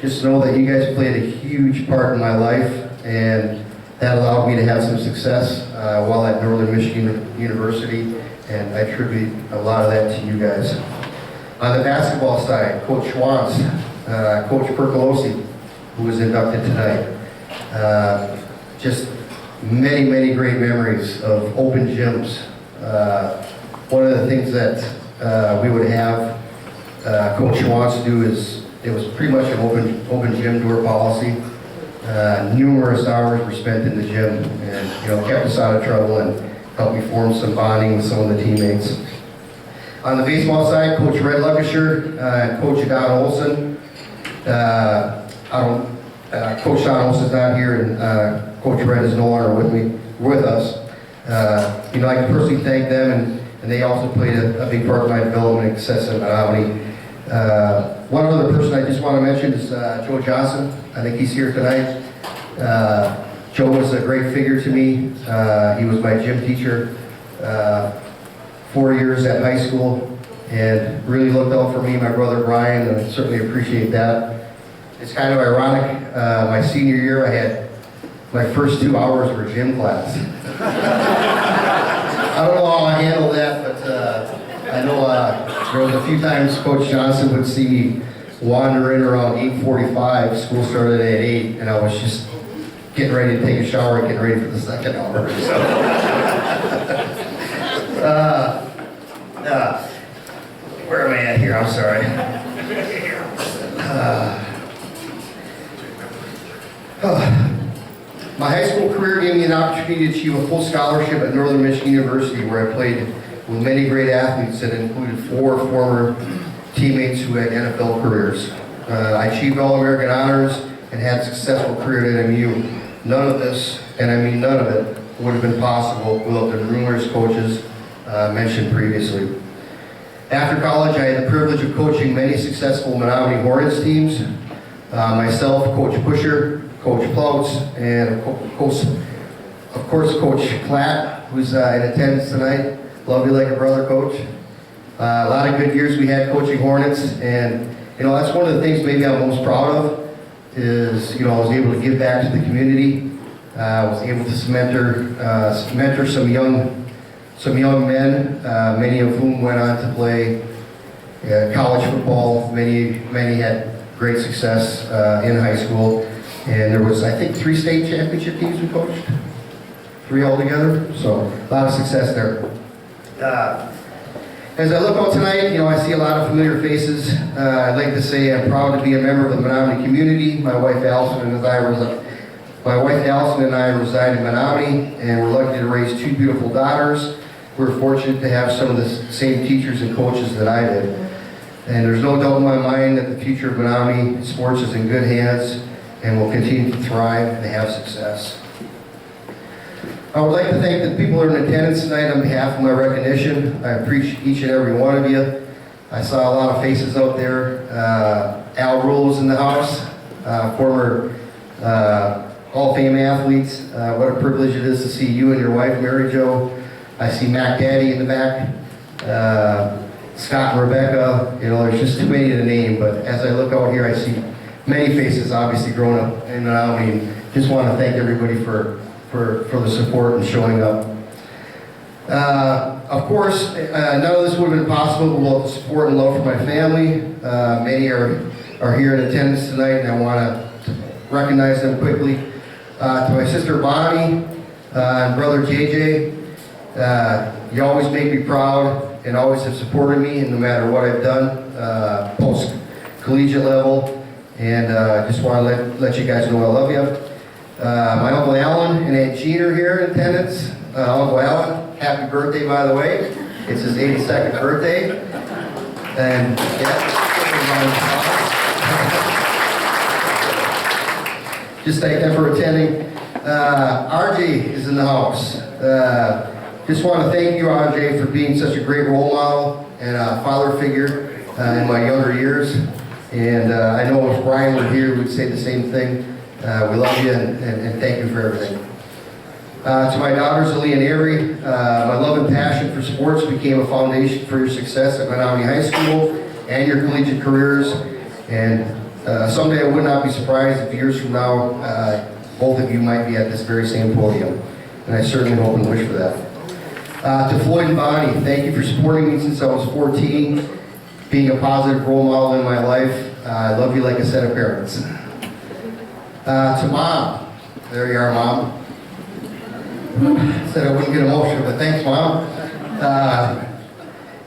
Just know that you guys played a huge part in my life, and that allowed me to have some success while at Northern Michigan University, and I attribute a lot of that to you guys. On the basketball side, Coach Schwartz, Coach Percolosi, who was inducted tonight. Just many, many great memories of open gyms. One of the things that we would have Coach Schwartz do is, it was pretty much an open gym door policy. Numerous hours were spent in the gym, and kept us out of trouble and helped me form some bonding with some of the teammates. On the baseball side, Coach Red Luckisher and Coach Don Olson. Coach Don Olson's not here, and Coach Red is no longer with us. I can personally thank them, and they also played a big part of my development and success in Menominee. One other person I just want to mention is Joe Johnson. I think he's here tonight. Joe was a great figure to me. He was my gym teacher 4 years at high school, and really looked out for me and my brother Brian, and I certainly appreciate that. It's kind of ironic, my senior year I had, my first 2 hours were gym class. I don't know how I handled that, but I know there was a few times Coach Johnson would see me wander in around 8:45, school started at 8, and I was just getting ready to take a shower and getting ready for the second hour. So. Where am I at here? I'm sorry. My high school career gave me an opportunity to achieve a full scholarship at Northern Michigan University, where I played with many great athletes that included 4 former teammates who had NFL careers. I achieved All-American honors and had a successful career at NMU. None of this, and I mean none of it, would have been possible without the numerous coaches mentioned previously. After college, I had the privilege of coaching many successful Menominee Hornets teams. Myself, Coach Pusher, Coach Plouts, and of course, Coach Klatt, who's in attendance tonight. Love you like a brother, Coach. A lot of good years we had coaching Hornets, and that's one of the things maybe I'm most proud of is I was able to give back to the community. I was able to mentor some young men, many of whom went on to play college football. Many had great success in high school, and there was, I think, 3 state championship teams we coached, 3 altogether. So a lot of success there. As I look out tonight, I see a lot of familiar faces. I'd like to say I'm proud to be a member of the Menominee community. My wife Allison and I reside in Menominee, and we're lucky to raise 2 beautiful daughters. We're fortunate to have some of the same teachers and coaches that I did. And there's no doubt in my mind that the future of Menominee sports is in good hands and will continue to thrive and have success. I would like to thank the people who are in attendance tonight on behalf of my recognition. I appreciate each and every one of you. I saw a lot of faces out there. Al Rule's in the house, former Hall of Fame athletes. What a privilege it is to see you and your wife, Mary Jo. I see Mac Daddy in the back. Scott and Rebecca, there's just too many to name, but as I look out here, I see many faces obviously growing up in Menominee. Just want to thank everybody for the support and showing up. Of course, none of this would have been possible without the support and love from my family. Many are here in attendance tonight, and I want to recognize them quickly. To my sister Bonnie and brother JJ, you always make me proud and always have supported me, and no matter what I've done, post-collegiate level, and just want to let you guys know I love you. My Uncle Alan and Aunt Jean are here in attendance. Uncle Alan, happy birthday, by the way. It's his 82nd birthday. And just thank them for attending. RJ is in the house. Just want to thank you, RJ, for being such a great role model and a father figure in my younger years. And I know if Brian were here, we would say the same thing. We love you and thank you for everything. To my daughters, Ali and Avery, my love and passion for sports became a foundation for your success at Menominee High School and your collegiate careers. And someday I would not be surprised if years from now, both of you might be at this very same podium. And I certainly hope and wish for that. To Floyd and Bonnie, thank you for supporting me since I was 14, being a positive role model in my life. I love you like a set of parents. To Mom, there you are, Mom. Said I wouldn't get emotional, but thanks, Mom.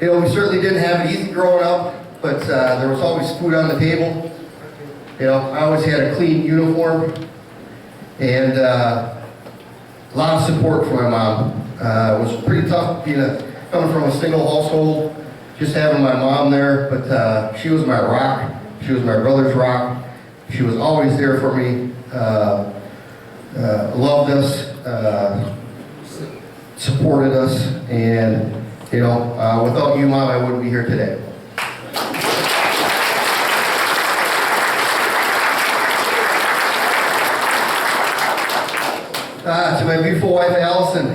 We certainly didn't have it easy growing up, but there was always food on the table. I always had a clean uniform, and a lot of support from my mom. It was pretty tough coming from a single household, just having my mom there, but she was my rock. She was my brother's rock. She was always there for me, loved us, supported us, and without you, Mom, I wouldn't be here today. To my beautiful wife, Allison,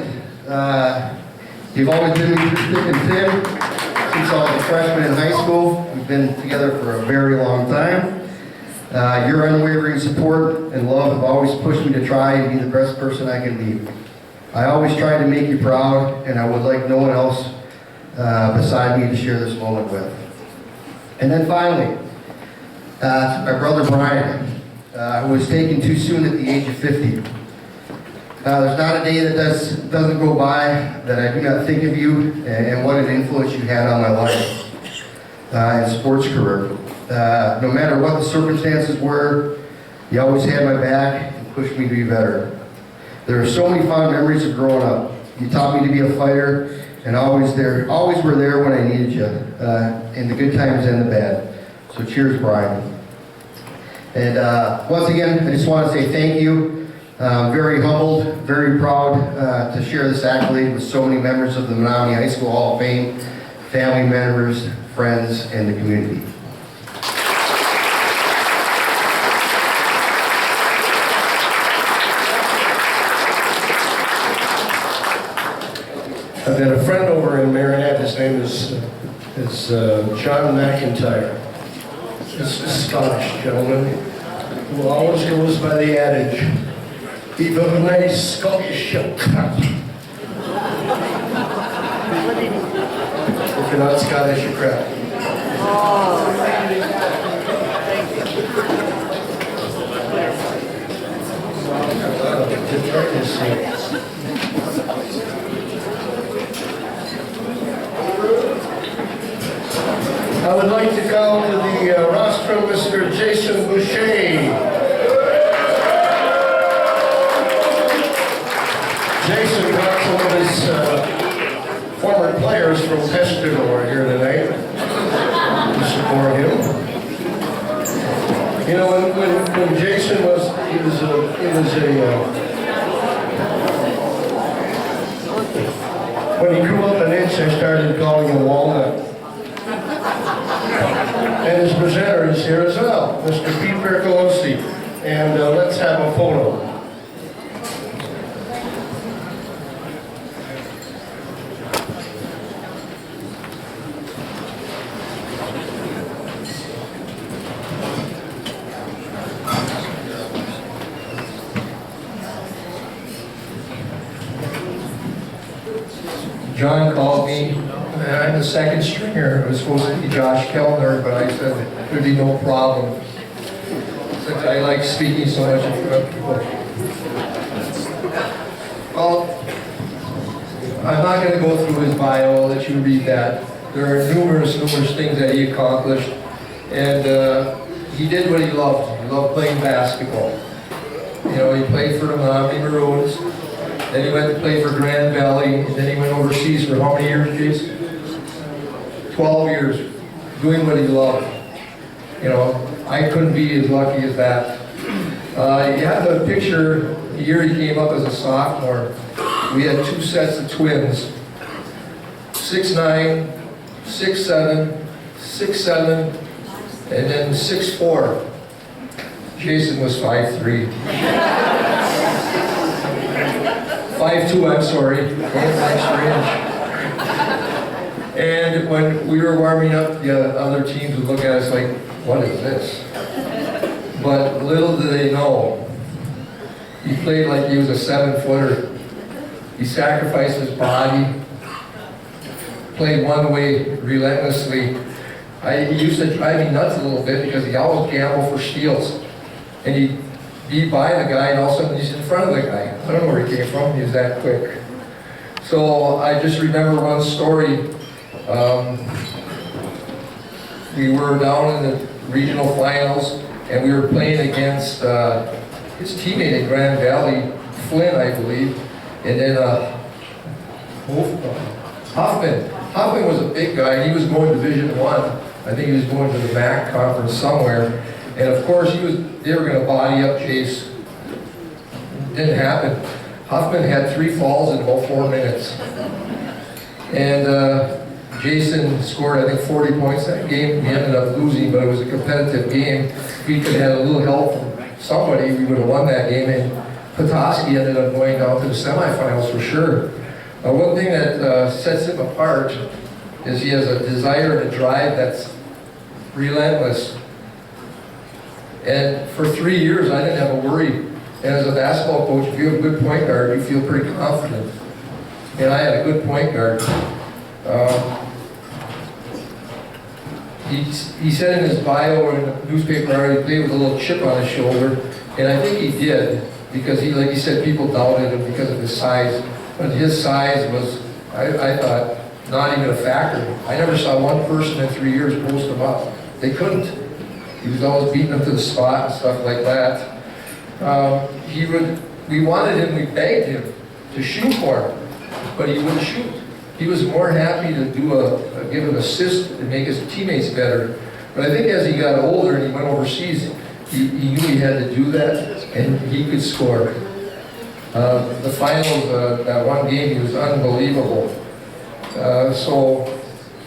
you've always been with me through thick and thin since I was a freshman in high school. We've been together for a very long time. Your unwavering support and love have always pushed me to try and be the best person I can be. I always try to make you proud, and I would like no one else beside me to share this moment with. And then finally, to my brother Brian, who was taken too soon at the age of 50. There's not a day that doesn't go by that I do not think of you and what an influence you had on my life and sports career. No matter what the circumstances were, you always had my back and pushed me to be better. There are so many fond memories of growing up. You taught me to be a fighter and always were there when I needed you, in the good times and the bad. So cheers, Brian. And once again, I just want to say thank you. Very humbled, very proud to share this accolade with so many members of the Menominee High School Hall of Fame family members, friends, and the community. I've got a friend over in Marinette. His name is John McIntyre. This is a Scottish gentleman who always goes by the adage, "You've a nice Scottish cut." If you're not Scottish, you're crap. I would like to call to the rostrum Mr. Jason Boucher. Jason brought some of his former players from Pescador here tonight to support him. You know, when Jason when he grew up an inch, I started calling him Walnut. And his presenter is here as well, Mr. Pete Bercolosi. And let's have a photo. John called me, and I'm the second stringer. It was supposed to be Josh Kellner, but I said there'd be no problem, since I like speaking so much in front of people. Well, I'm not going to go through his bio. I'll let you read that. There are numerous things that he accomplished, and he did what he loved. He loved playing basketball. You know, he played for the Menominee Maroons. Then he went to play for Grand Valley, and then he went overseas for how many years, Jason? 12 years, doing what he loved. You know, I couldn't be as lucky as that. You have a picture, the year he came up as a sophomore, we had two sets of twins, 6'9", 6'7", 6'7", and then 6'4". Jason was 5'3". 5'2", I'm sorry, extra inch. And when we were warming up, the other teams would look at us like, what is this? But little did they know, he played like he was a 7-footer. He sacrificed his body, played one way relentlessly. He used to drive me nuts a little bit because he always gambled for steals. And he'd be by the guy, and all of a sudden he's in front of the guy. I don't know where he came from, he was that quick. So I just remember one story. We were down in the regional finals, and we were playing against his teammate in Grand Valley, Flynn, I believe, and then Huffman. Huffman was a big guy, and he was going to Division I. I think he was going to the MAC conference somewhere. And of course, they were going to body up Chase. Didn't happen. Huffman had 3 falls in about 4 minutes. And Jason scored, I think, 40 points that game. We ended up losing, but it was a competitive game. If we could have had a little help from somebody, we would have won that game. And Petoskey ended up going down to the semifinals for sure. One thing that sets him apart is he has a desire and a drive that's relentless. And for 3 years, I didn't have a worry. And as a basketball coach, if you have a good point guard, you feel pretty confident. And I had a good point guard. He said in his bio or in the newspaper article, he played with a little chip on his shoulder. And I think he did, because like he said, people doubted him because of his size. But his size was, I thought, not even a factor. I never saw one person in 3 years post him up. They couldn't. He was always beating them to the spot and stuff like that. We wanted him, we begged him to shoot for him, but he wouldn't shoot. He was more happy to give an assist and make his teammates better. But I think as he got older and he went overseas, he knew he had to do that, and he could score. The finals, that one game, he was unbelievable. So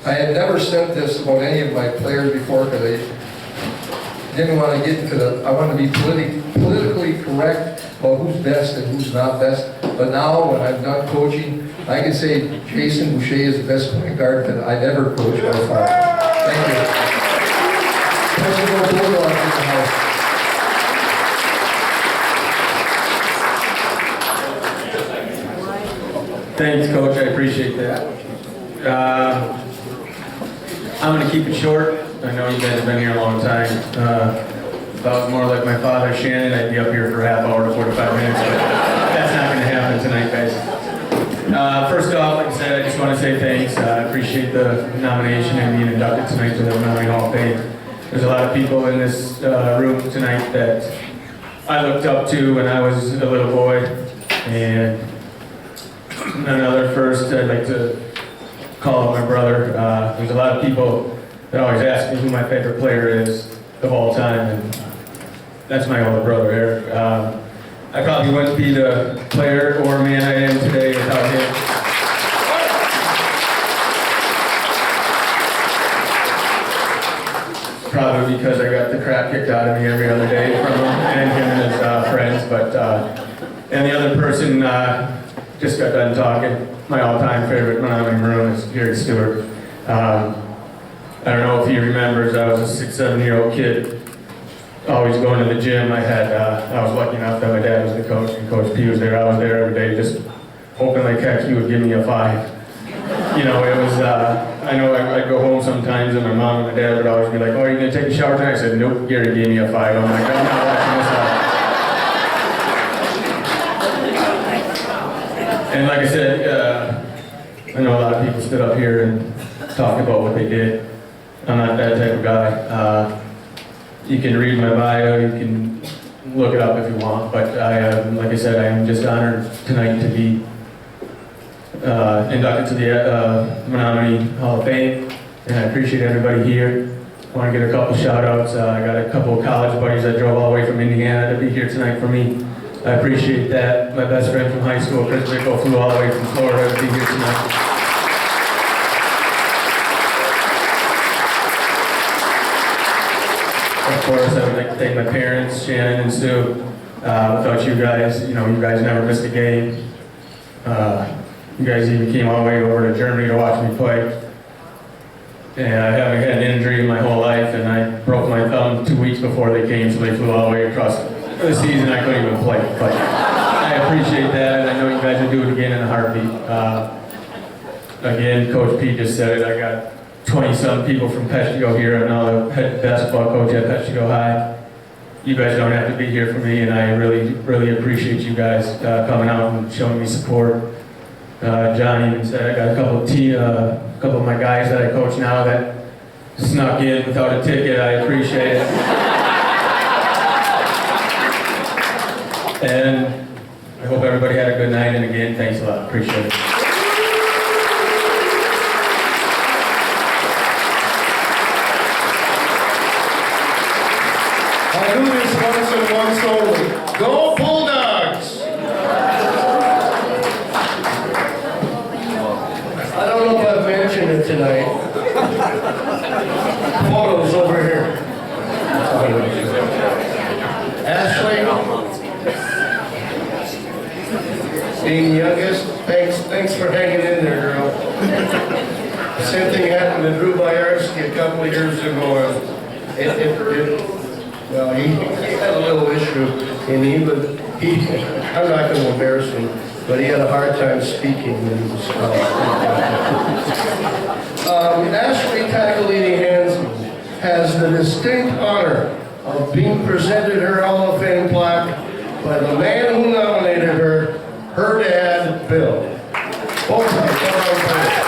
I had never said this about any of my players before because I didn't want to get into I wanted to be politically correct about who's best and who's not best. But now, when I'm done coaching, I can say Jason Boucher is the best point guard that I've ever coached by far. Thank you. President Bulldog in the house. Thanks, Coach. I appreciate that. I'm going to keep it short. I know you guys have been here a long time. If I was more like my father, Shannon, I'd be up here for a half hour to 45 minutes, but that's not going to happen tonight, guys. First off, like I said, I just want to say thanks. I appreciate the nomination and being inducted tonight to the Menominee Hall of Fame. There's a lot of people in this room tonight that I looked up to when I was a little boy, and another first, I'd like to call out my brother. There's a lot of people that always ask me who my favorite player is of all time, and that's my older brother, Eric. I probably wouldn't be the player or man I am today without him. Probably because I got the crap kicked out of me every other day from him and him and his friends, but and the other person just got done talking. My all-time favorite Menominee Maroon is Gary Stewart. I don't know if he remembers, I was a 6, 7-year-old kid, always going to the gym. I was lucky enough that my dad was the coach, and Coach P was there. I was there every day, just hoping like heck he would give me a 5. You know, it was, I know I'd go home sometimes, and my mom and my dad would always be like, "Oh, are you going to take a shower tonight?" I said, "Nope, Gary gave me a 5. I'm like, "I'm not watching this out." And like I said, I know a lot of people stood up here and talked about what they did. I'm not that type of guy. You can read my bio, you can look it up if you want, but like I said, I am just honored tonight to be inducted to the Menominee Hall of Fame, and I appreciate everybody here. I want to give a couple shout outs. I got a couple of college buddies that drove all the way from Indiana to be here tonight for me. I appreciate that. My best friend from high school, Chris Mickel, flew all the way from Florida to be here tonight. Of course, I would like to thank my parents, Shannon and Sue. Without you guys, you guys never missed a game. You guys even came all the way over to Germany to watch me play. And I haven't had an injury in my whole life, and I broke my thumb 2 weeks before they came, so they flew all the way across the season. I couldn't even play. But I appreciate that, and I know you guys will do it again in a heartbeat. Again, Coach Pete just said it. I got 20-some people from Peshtigo here. I'm now the head basketball coach at Peshtigo High. You guys don't have to be here for me, and I really, really appreciate you guys coming out and showing me support. John even said I got a couple of my guys that I coach now that snuck in without a ticket. I appreciate it. And I hope everybody had a good night, and again, thanks a lot. Appreciate it. I'll do this once and once only. Go Bulldogs! I don't know if I've mentioned it tonight. Photos over here. Ashley, being youngest, thanks for hanging in there, girl. The same thing happened to Drew Byarski a couple of years ago. Well, he had a little issue in him, but I'm not going to embarrass him, but he had a hard time speaking when he was Ashley Tagliini Hansen has the distinct honor of being presented her Hall of Fame plaque by the man who nominated her, her dad, Bill. Both of you, come on, please.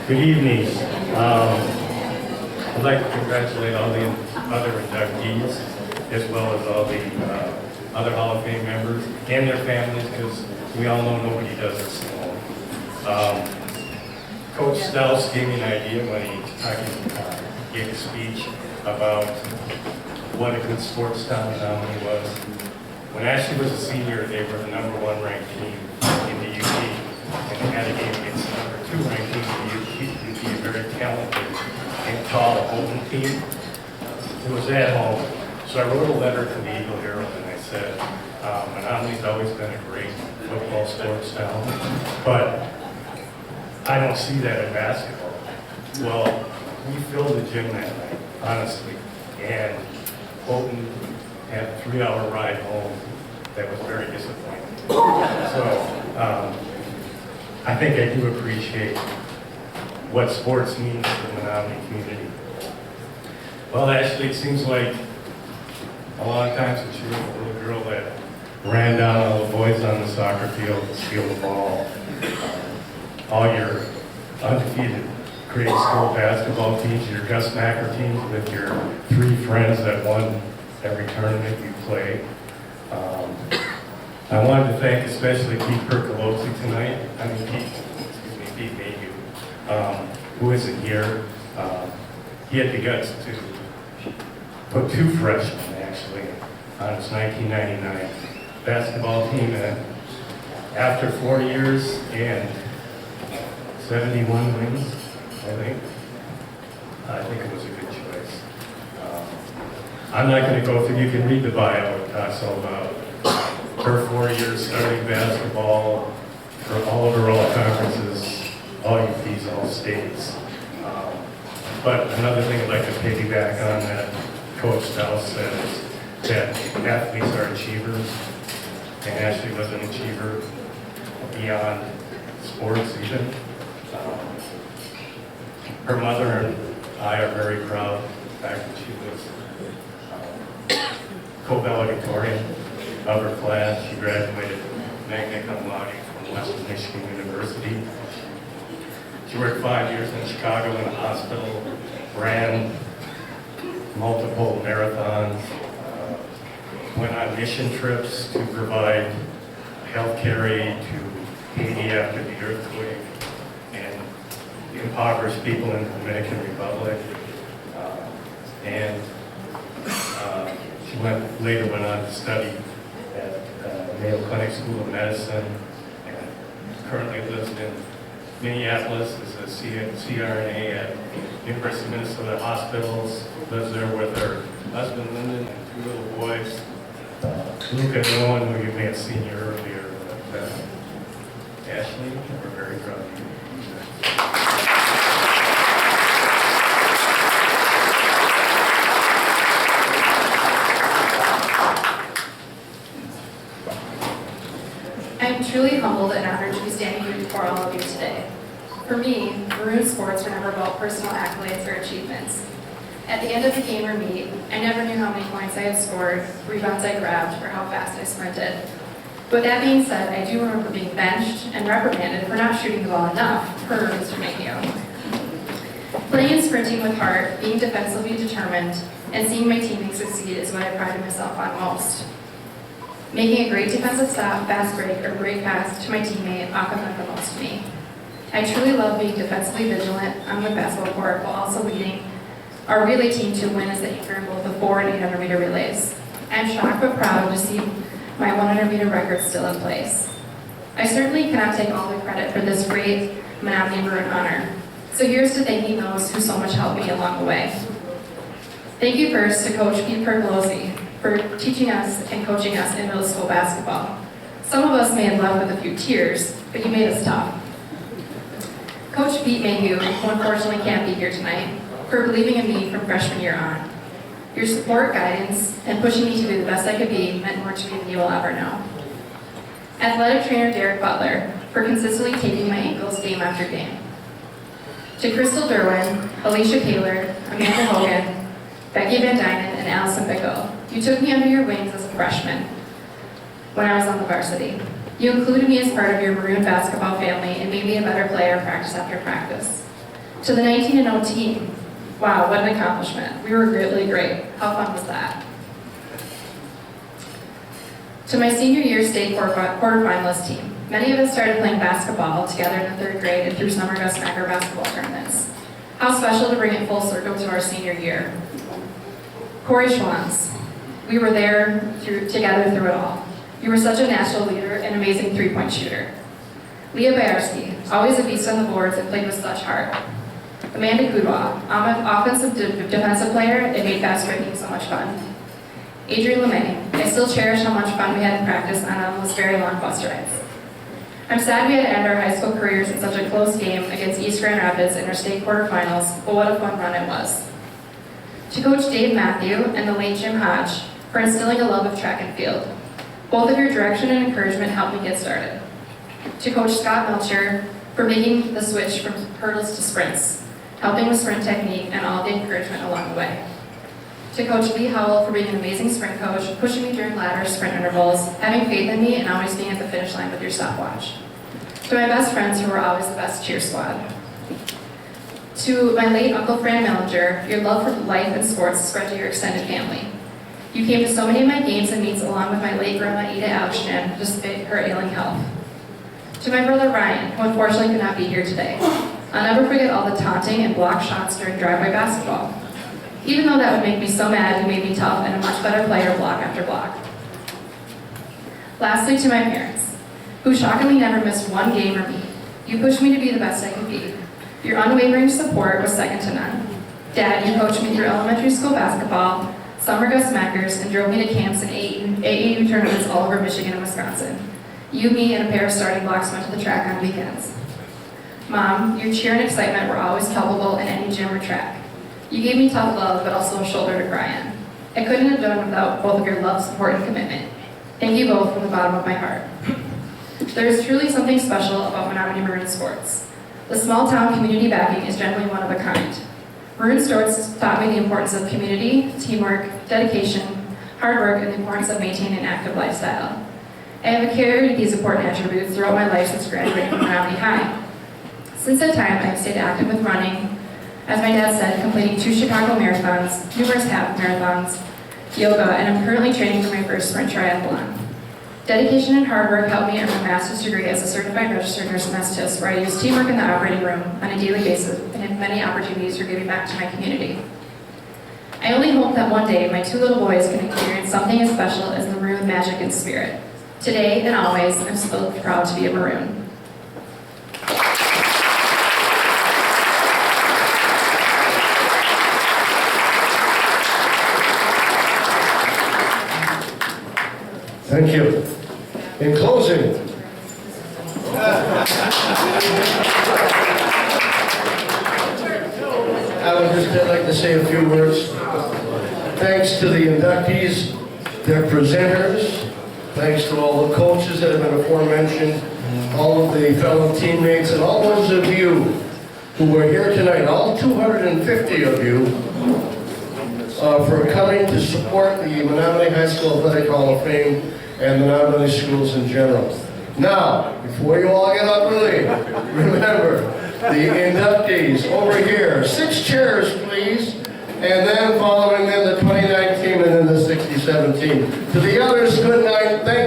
Good evening. I'd like to congratulate all the other inductees as well as all the other Hall of Fame members and their families, because we all know nobody does this alone. Coach Stels gave me an idea when he gave a speech about what a good sports town Menominee was. When Ashley was a senior, they were the #1 ranked team in the UP, and they had a game against the #2 ranked team in the UP, a very talented and tall Pullman team. It was at home, so I wrote a letter to the Eagle Herald, and I said, Menominee's always been a great football sports town, but I don't see that in basketball. Well, we filled the gym that night, honestly, and Bolton had a 3-hour ride home that was very disappointing. So, I think I do appreciate what sports means to the Menominee community. Well, actually, it seems like a long time since you were a little girl that ran down all the boys on the soccer field to steal the ball. All your undefeated grade school basketball teams, your Gus Macker teams with your 3 friends that won every tournament you played. I wanted to thank especially Pete Percolozzi tonight. Pete Mayhew, who isn't here. He had the guts to put 2 freshmen actually on his 1999 basketball team, and after 4 years and 71 wins, I think it was a good choice. I'm not going to go through, you can read the bio, it talks all about her 4 years starting basketball, for all over all conferences, all UPs, all states. But another thing I'd like to piggyback on that Coach Stels said is that athletes are achievers, and Ashley was an achiever beyond sports even. Her mother and I are very proud. In fact, she was co-valedictorian of her class. She graduated magna cum laude from Western Michigan University. She worked 5 years in Chicago in a hospital, ran multiple marathons, went on mission trips to provide healthcare aid to Haiti after the earthquake, and impoverished people in the Dominican Republic. She later went on to study at Mayo Clinic School of Medicine, and currently lives in Minneapolis as a CRNA at University of Minnesota Hospitals. Lives there with her husband Lyndon and 2 little boys. Luke and Nolan, who you may have seen here earlier. Ashley, we're very proud of you. I'm truly humbled and honored to be standing here before all of you today. For me, maroon sports were never about personal accolades or achievements. At the end of the game or meet, I never knew how many points I had scored, rebounds I grabbed, or how fast I sprinted. With that being said, I do remember being benched and reprimanded for not shooting the ball enough, per Mr. Mayhew. Playing and sprinting with heart, being defensively determined, and seeing my teammates succeed is what I prided myself on most. Making a great defensive stop, fast break, or great pass to my teammate often meant the most to me. I truly love being defensively vigilant on the basketball court while also leading our relay team to win as the anchor in both the 400 and 800 meter relays. I'm shocked but proud to see my 100 meter record still in place. I certainly cannot take all the credit for this great Menominee Maroon honor. So here's to thanking those who so much helped me along the way. Thank you first to Coach Pete Percolozzi for teaching us and coaching us in middle school basketball. Some of us may have left with a few tears, but you made us tough. Coach Pete Mayhew, who unfortunately can't be here tonight, for believing in me from freshman year on. Your support, guidance, and pushing me to do the best I could be meant more to me than you will ever know. Athletic trainer Derek Butler, for consistently taping my ankles game after game. To Crystal Derwin, Alicia Kaler, Amanda Hogan, Becky Van Dynen, and Allison Bickle, you took me under your wings as a freshman when I was on the varsity. You included me as part of your Maroon basketball family and made me a better player practice after practice. To the 19-0 team, wow, what an accomplishment. We were really great. How fun was that? To my senior year state quarterfinalist team, many of us started playing basketball together in the 3rd grade and through Summer Gus Macker basketball tournaments. How special to bring it full circle to our senior year. Corey Schwans, we were there together through it all. You were such a natural leader and amazing three-point shooter. Leah Bayarski, always a beast on the boards and played with such heart. Amanda Kudwa, offensive defensive player, and made fast breaking so much fun. Adrian LeMay, I still cherish how much fun we had in practice on those very long bus rides. I'm sad we had to end our high school careers in such a close game against East Grand Rapids in our state quarterfinals, but what a fun run it was. To Coach Dave Matthew and the late Jim Hodge for instilling a love of track and field. Both of your direction and encouragement helped me get started. To Coach Scott Melcher for making the switch from hurdles to sprints, helping with sprint technique and all the encouragement along the way. To Coach Lee Howell for being an amazing sprint coach, pushing me during ladder sprint intervals, having faith in me, and always being at the finish line with your stopwatch. To my best friends who were always the best cheer squad. To my late Uncle Fran Mellinger, your love for life and sports spread to your extended family. You came to so many of my games and meets along with my late grandma Ida Alston, despite her ailing health. To my brother Ryan, who unfortunately could not be here today. I'll never forget all the taunting and block shots during drive-by basketball. Even though that would make me so mad, you made me tough and a much better player block after block. Lastly, to my parents, who shockingly never missed one game or meet. You pushed me to be the best I could be. Your unwavering support was second to none. Dad, you coached me through elementary school basketball, Summer Gus Mackers, and drove me to camps and AAU tournaments all over Michigan and Wisconsin. You, me, and a pair of starting blocks went to the track on weekends. Mom, your cheer and excitement were always palpable in any gym or track. You gave me tough love, but also a shoulder to cry on. I couldn't have done without both of your love, support, and commitment. Thank you both from the bottom of my heart. There is truly something special about Menominee Maroon sports. The small town community backing is generally one of a kind. Maroon sports taught me the importance of community, teamwork, dedication, hard work, and the importance of maintaining an active lifestyle. I have carried these important attributes throughout my life since graduating from Menominee High. Since that time, I have stayed active with running, as my dad said, completing 2 Chicago marathons, numerous half marathons, yoga, and I'm currently training for my first sprint triathlon. Dedication and hard work helped me earn my master's degree as a certified registered nurse anesthetist, where I use teamwork in the operating room on a daily basis and have many opportunities for giving back to my community. I only hope that one day my 2 little boys can experience something as special as the Maroon magic and spirit. Today and always, I'm so proud to be a Maroon. Thank you. In closing, I would just like to say a few words. Thanks to the inductees, their presenters, thanks to all the coaches that have been aforementioned, all of the fellow teammates, and all those of you who were here tonight, all 250 of you, for coming to support the Menominee High School Athletic Hall of Fame and Menominee schools in general. Now, before you all get up and leave, remember, the inductees over here, 6 chairs please, and then following them the 29 team and then the 67 team. To the others, good night. Thank